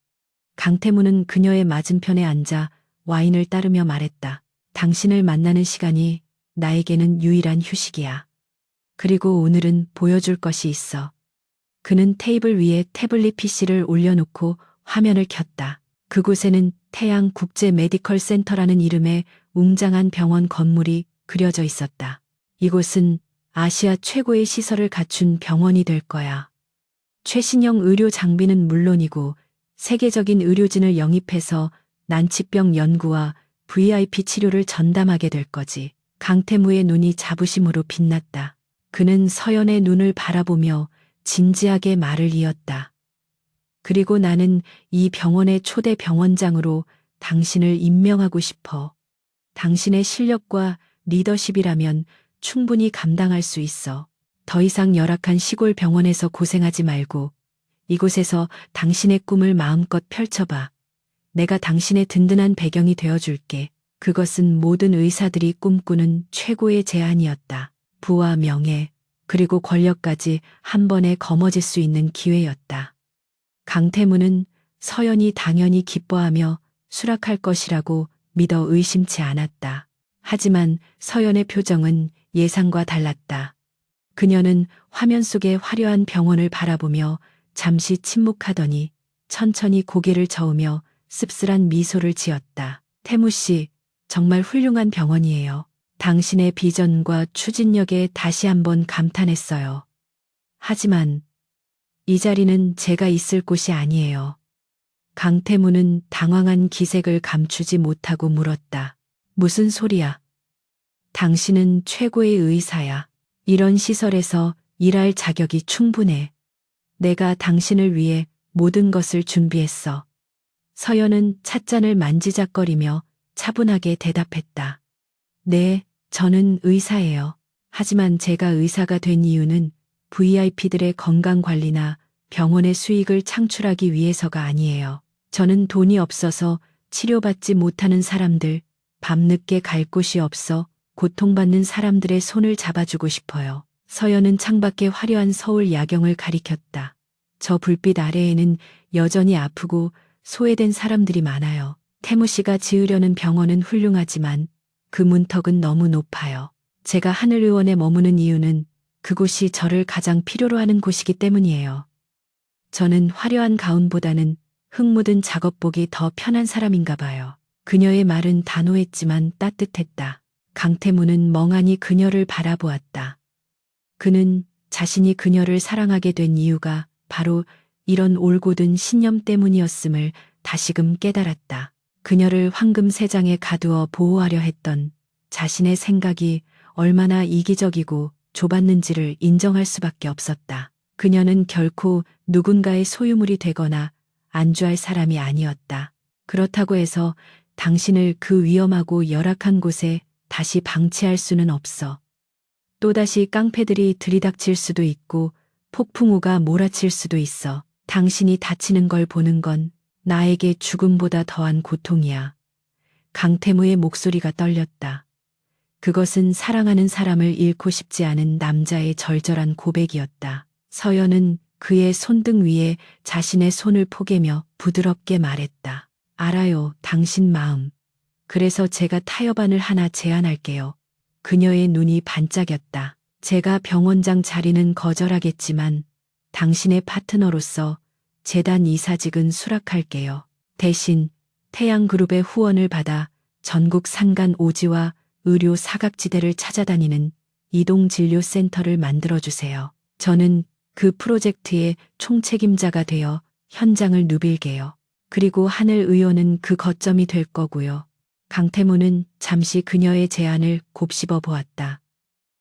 강태무는 그녀의 맞은편에 앉아 와인을 따르며 말했다. 당신을 만나는 시간이 나에게는 유일한 휴식이야. 그리고 오늘은 보여줄 것이 있어. 그는 테이블 위에 태블릿 PC를 올려놓고 화면을 켰다. 그곳에는 태양 국제 메디컬 센터라는 이름의 웅장한 병원 건물이 그려져 있었다. 이곳은 아시아 최고의 시설을 갖춘 병원이 될 거야. 최신형 의료 장비는 물론이고 세계적인 의료진을 영입해서 난치병 연구와 VIP 치료를 전담하게 될 거지. 강태무의 눈이 자부심으로 빛났다. 그는 서연의 눈을 바라보며 진지하게 말을 이었다. 그리고 나는 이 병원의 초대 병원장으로 당신을 임명하고 싶어. 당신의 실력과 리더십이라면 충분히 감당할 수 있어. 더 이상 열악한 시골 병원에서 고생하지 말고 이곳에서 당신의 꿈을 마음껏 펼쳐봐. 내가 당신의 든든한 배경이 되어줄게. 그것은 모든 의사들이 꿈꾸는 최고의 제안이었다. 부와 명예, 그리고 권력까지 한 번에 거머쥘 수 있는 기회였다. 강태무는 서연이 당연히 기뻐하며 수락할 것이라고 믿어 의심치 않았다. 하지만 서연의 표정은 예상과 달랐다. 그녀는 화면 속의 화려한 병원을 바라보며 잠시 침묵하더니 천천히 고개를 저으며 씁쓸한 미소를 지었다. 태무 씨, 정말 훌륭한 병원이에요. 당신의 비전과 추진력에 다시 한번 감탄했어요. 하지만 이 자리는 제가 있을 곳이 아니에요. 강태무는 당황한 기색을 감추지 못하고 물었다. 무슨 소리야? 당신은 최고의 의사야. 이런 시설에서 일할 자격이 충분해. 내가 당신을 위해 모든 것을 준비했어. 서연은 찻잔을 만지작거리며 차분하게 대답했다. 네, 저는 의사예요. 하지만 제가 의사가 된 이유는 VIP들의 건강관리나 병원의 수익을 창출하기 위해서가 아니에요. 저는 돈이 없어서 치료받지 못하는 사람들, 밤늦게 갈 곳이 없어 고통받는 사람들의 손을 잡아주고 싶어요. 서연은 창밖의 화려한 서울 야경을 가리켰다. 저 불빛 아래에는 여전히 아프고 소외된 사람들이 많아요. 태무 씨가 지으려는 병원은 훌륭하지만 그 문턱은 너무 높아요. 제가 하늘의원에 머무는 이유는 그곳이 저를 가장 필요로 하는 곳이기 때문이에요. 저는 화려한 가운보다는 흙 묻은 작업복이 더 편한 사람인가 봐요. 그녀의 말은 단호했지만 따뜻했다. 강태무는 멍하니 그녀를 바라보았다. 그는 자신이 그녀를 사랑하게 된 이유가 바로 이런 올곧은 신념 때문이었음을 다시금 깨달았다. 그녀를 황금 세장에 가두어 보호하려 했던 자신의 생각이 얼마나 이기적이고 좁았는지를 인정할 수밖에 없었다. 그녀는 결코 누군가의 소유물이 되거나 안주할 사람이 아니었다. 그렇다고 해서 당신을 그 위험하고 열악한 곳에 다시 방치할 수는 없어. 또다시 깡패들이 들이닥칠 수도 있고 폭풍우가 몰아칠 수도 있어. 당신이 다치는 걸 보는 건 나에게 죽음보다 더한 고통이야. 강태무의 목소리가 떨렸다. 그것은 사랑하는 사람을 잃고 싶지 않은 남자의 절절한 고백이었다. 서연은 그의 손등 위에 자신의 손을 포개며 부드럽게 말했다. 알아요, 당신 마음. 그래서 제가 타협안을 하나 제안할게요. 그녀의 눈이 반짝였다. 제가 병원장 자리는 거절하겠지만 당신의 파트너로서 재단 이사직은 수락할게요. 대신 태양그룹의 후원을 받아 전국 산간 오지와 의료 사각지대를 찾아다니는 이동진료센터를 만들어주세요. 저는 그 프로젝트의 총책임자가 되어 현장을 누빌게요. 그리고 하늘 의원은 그 거점이 될 거고요. 강태무는 잠시 그녀의 제안을 곱씹어 보았다.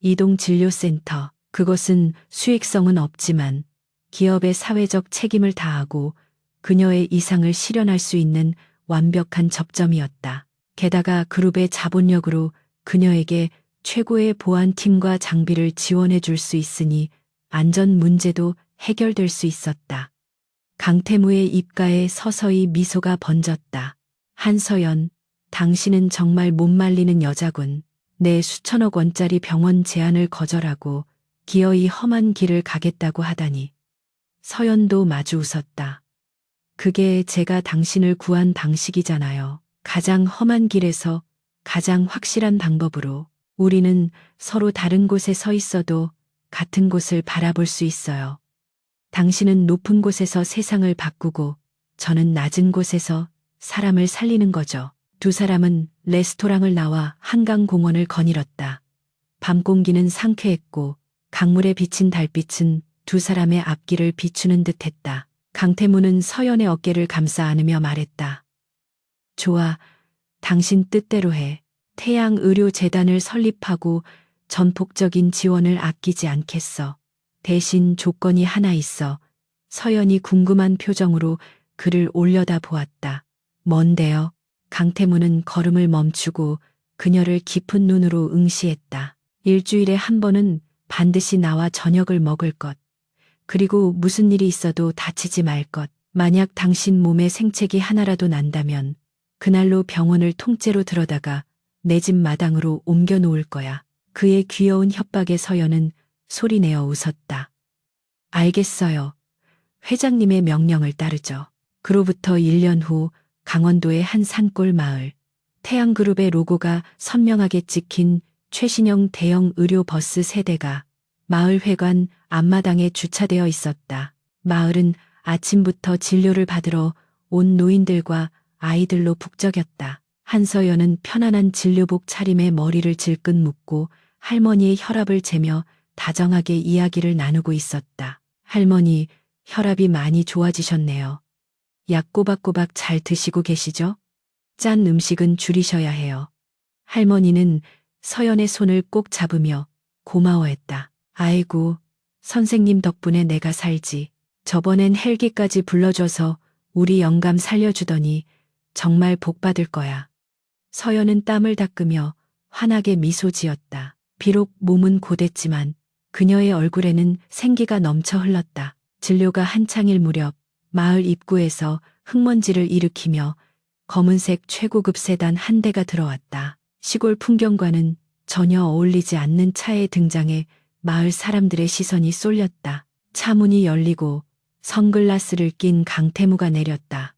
이동진료센터, 그것은 수익성은 없지만 기업의 사회적 책임을 다하고 그녀의 이상을 실현할 수 있는 완벽한 접점이었다. 게다가 그룹의 자본력으로 그녀에게 최고의 보안팀과 장비를 지원해 줄 수 있으니 안전 문제도 해결될 수 있었다. 강태무의 입가에 서서히 미소가 번졌다. 한서연, 당신은 정말 못 말리는 여자군. 내 수천억 원짜리 병원 제안을 거절하고 기어이 험한 길을 가겠다고 하다니. 서연도 마주 웃었다. 그게 제가 당신을 구한 방식이잖아요. 가장 험한 길에서 가장 확실한 방법으로 우리는 서로 다른 곳에 서 있어도 같은 곳을 바라볼 수 있어요. 당신은 높은 곳에서 세상을 바꾸고 저는 낮은 곳에서 사람을 살리는 거죠. 두 사람은 레스토랑을 나와 한강공원을 거닐었다. 밤 공기는 상쾌했고 강물에 비친 달빛은 두 사람의 앞길을 비추는 듯했다. 강태무는 서연의 어깨를 감싸 안으며 말했다. 좋아, 당신 뜻대로 해. 태양의료재단을 설립하고 전폭적인 지원을 아끼지 않겠어. 대신 조건이 하나 있어. 서연이 궁금한 표정으로 그를 올려다 보았다. 뭔데요? 강태무는 걸음을 멈추고 그녀를 깊은 눈으로 응시했다. 일주일에 한 번은 반드시 나와 저녁을 먹을 것. 그리고 무슨 일이 있어도 다치지 말 것. 만약 당신 몸에 생책이 하나라도 난다면 그날로 병원을 통째로 들어다가 내 집 마당으로 옮겨 놓을 거야. 그의 귀여운 협박에 서연은 소리내어 웃었다. 알겠어요. 회장님의 명령을 따르죠. 그로부터 1년 후 강원도의 한 산골 마을. 태양그룹의 로고가 선명하게 찍힌 최신형 대형 의료버스 세대가 마을 회관 앞마당에 주차되어 있었다. 마을은 아침부터 진료를 받으러 온 노인들과 아이들로 북적였다. 한서연은 편안한 진료복 차림에 머리를 질끈 묶고 할머니의 혈압을 재며 다정하게 이야기를 나누고 있었다. 할머니, 혈압이 많이 좋아지셨네요. 약 꼬박꼬박 잘 드시고 계시죠? 짠 음식은 줄이셔야 해요. 할머니는 서연의 손을 꼭 잡으며 고마워했다. 아이고, 선생님 덕분에 내가 살지. 저번엔 헬기까지 불러줘서 우리 영감 살려주더니 정말 복 받을 거야. 서연은 땀을 닦으며 환하게 미소 지었다. 비록 몸은 고됐지만 그녀의 얼굴에는 생기가 넘쳐 흘렀다. 진료가 한창일 무렵 마을 입구에서 흙먼지를 일으키며 검은색 최고급 세단 한 대가 들어왔다. 시골 풍경과는 전혀 어울리지 않는 차의 등장에 마을 사람들의 시선이 쏠렸다. 차 문이 열리고 선글라스를 낀 강태무가 내렸다.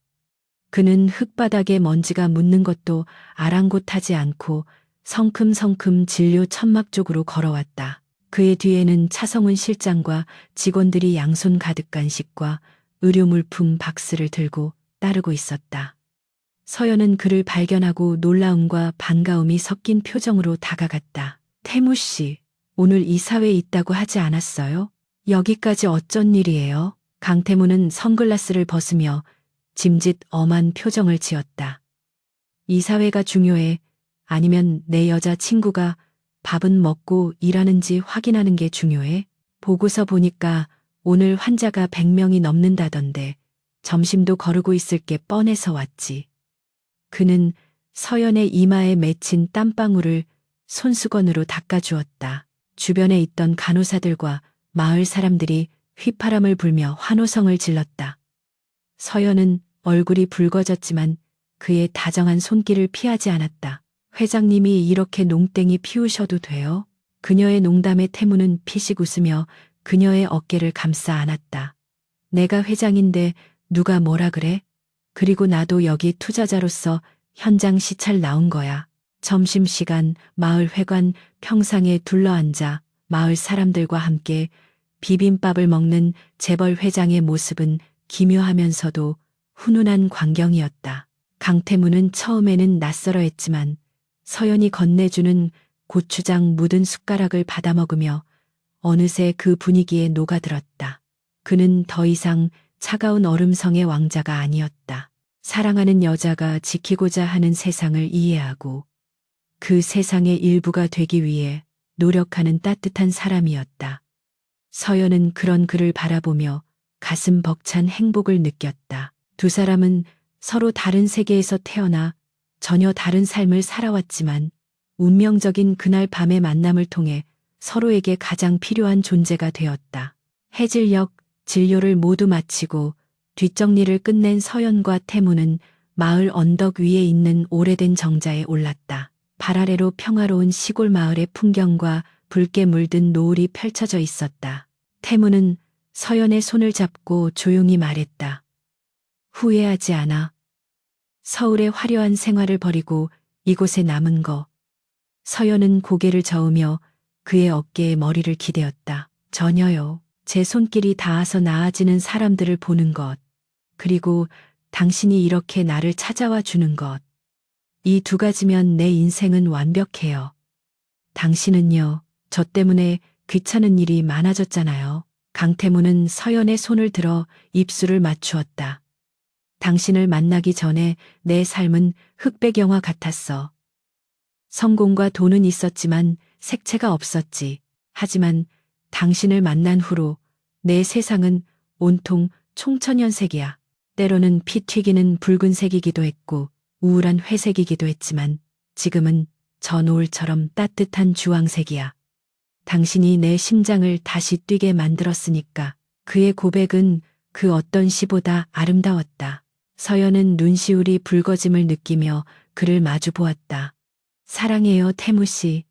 그는 흙바닥에 먼지가 묻는 것도 아랑곳하지 않고 성큼성큼 진료 천막 쪽으로 걸어왔다. 그의 뒤에는 차성훈 실장과 직원들이 양손 가득 간식과 의료물품 박스를 들고 따르고 있었다. 서연은 그를 발견하고 놀라움과 반가움이 섞인 표정으로 다가갔다. 태무 씨, 오늘 이사회에 있다고 하지 않았어요? 여기까지 어쩐 일이에요? 강태무는 선글라스를 벗으며 짐짓 엄한 표정을 지었다. 이사회가 중요해? 아니면 내 여자친구가 밥은 먹고 일하는지 확인하는 게 중요해? 보고서 보니까 오늘 환자가 100명이 넘는다던데 점심도 거르고 있을 게 뻔해서 왔지. 그는 서연의 이마에 맺힌 땀방울을 손수건으로 닦아주었다. 주변에 있던 간호사들과 마을 사람들이 휘파람을 불며 환호성을 질렀다. 서연은 얼굴이 붉어졌지만 그의 다정한 손길을 피하지 않았다. 회장님이 이렇게 농땡이 피우셔도 돼요? 그녀의 농담에 태무는 피식 웃으며 그녀의 어깨를 감싸 안았다. 내가 회장인데 누가 뭐라 그래? 그리고 나도 여기 투자자로서 현장 시찰 나온 거야. 점심시간 마을 회관 평상에 둘러앉아 마을 사람들과 함께 비빔밥을 먹는 재벌 회장의 모습은 기묘하면서도 훈훈한 광경이었다. 강태무는 처음에는 낯설어 했지만 서연이 건네주는 고추장 묻은 숟가락을 받아먹으며 어느새 그 분위기에 녹아들었다. 그는 더 이상 차가운 얼음성의 왕자가 아니었다. 사랑하는 여자가 지키고자 하는 세상을 이해하고 그 세상의 일부가 되기 위해 노력하는 따뜻한 사람이었다. 서연은 그런 그를 바라보며 가슴 벅찬 행복을 느꼈다. 두 사람은 서로 다른 세계에서 태어나 전혀 다른 삶을 살아왔지만 운명적인 그날 밤의 만남을 통해 서로에게 가장 필요한 존재가 되었다. 해질녘 진료를 모두 마치고 뒷정리를 끝낸 서연과 태무는 마을 언덕 위에 있는 오래된 정자에 올랐다. 발 아래로 평화로운 시골 마을의 풍경과 붉게 물든 노을이 펼쳐져 있었다. 태무는 서연의 손을 잡고 조용히 말했다. 후회하지 않아. 서울의 화려한 생활을 버리고 이곳에 남은 거. 서연은 고개를 저으며 그의 어깨에 머리를 기대었다. 전혀요. 제 손길이 닿아서 나아지는 사람들을 보는 것. 그리고 당신이 이렇게 나를 찾아와 주는 것. 이 두 가지면 내 인생은 완벽해요. 당신은요, 저 때문에 귀찮은 일이 많아졌잖아요. 강태무는 서연의 손을 들어 입술을 맞추었다. 당신을 만나기 전에 내 삶은 흑백 영화 같았어. 성공과 돈은 있었지만 색채가 없었지. 하지만 당신을 만난 후로 내 세상은 온통 총천연색이야. 때로는 피 튀기는 붉은색이기도 했고 우울한 회색이기도 했지만 지금은 저 노을처럼 따뜻한 주황색이야. 당신이 내 심장을 다시 뛰게 만들었으니까. 그의 고백은 그 어떤 시보다 아름다웠다. 서연은 눈시울이 붉어짐을 느끼며 그를 마주 보았다. 사랑해요, 태무 씨.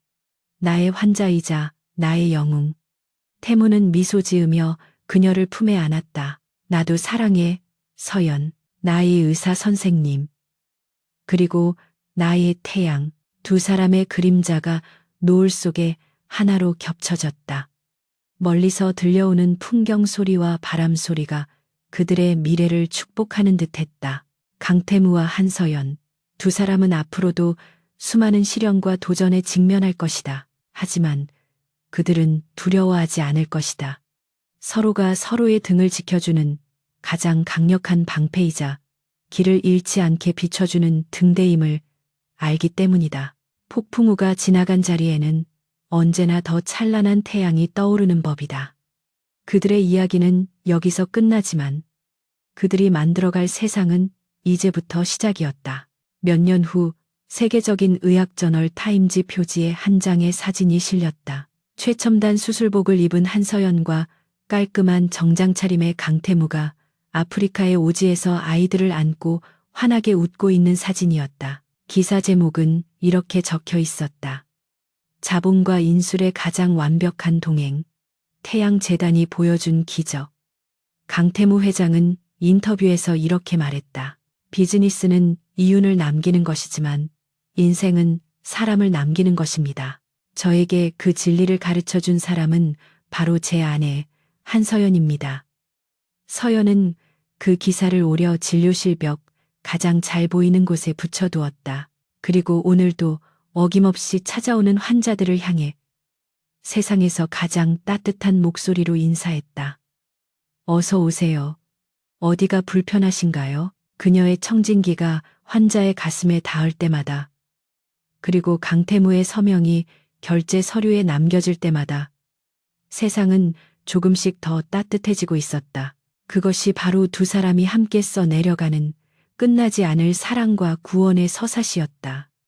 나의 환자이자 나의 영웅. 태무는 미소 지으며 그녀를 품에 안았다. 나도 사랑해, 서연. 나의 의사 선생님. 그리고 나의 태양. 두 사람의 그림자가 노을 속에 하나로 겹쳐졌다. 멀리서 들려오는 풍경 소리와 바람 소리가 그들의 미래를 축복하는 듯했다. 강태무와 한서연. 두 사람은 앞으로도 수많은 시련과 도전에 직면할 것이다. 하지만 그들은 두려워하지 않을 것이다. 서로가 서로의 등을 지켜주는 가장 강력한 방패이자 길을 잃지 않게 비춰주는 등대임을 알기 때문이다. 폭풍우가 지나간 자리에는 언제나 더 찬란한 태양이 떠오르는 법이다. 그들의 이야기는 여기서 끝나지만 그들이 만들어갈 세상은 이제부터 시작이었다. 몇 년 후 세계적인 의학저널 타임지 표지에 한 장의 사진이 실렸다. 최첨단 수술복을 입은 한서연과 깔끔한 정장 차림의 강태무가 아프리카의 오지에서 아이들을 안고 환하게 웃고 있는 사진이었다. 기사 제목은 이렇게 적혀 있었다. 자본과 인술의 가장 완벽한 동행. 태양재단이 보여준 기적. 강태무 회장은 인터뷰에서 이렇게 말했다. 비즈니스는 이윤을 남기는 것이지만 인생은 사람을 남기는 것입니다. 저에게 그 진리를 가르쳐 준 사람은 바로 제 아내 한서연입니다. 서연은 그 기사를 오려 진료실 벽 가장 잘 보이는 곳에 붙여두었다. 그리고 오늘도 어김없이 찾아오는 환자들을 향해 세상에서 가장 따뜻한 목소리로 인사했다. 어서 오세요. 어디가 불편하신가요? 그녀의 청진기가 환자의 가슴에 닿을 때마다, 그리고 강태무의 서명이 결제 서류에 남겨질 때마다 세상은 조금씩 더 따뜻해지고 있었다. 그것이 바로 두 사람이 함께 써 내려가는 끝나지 않을 사랑과 구원의 서사시였다.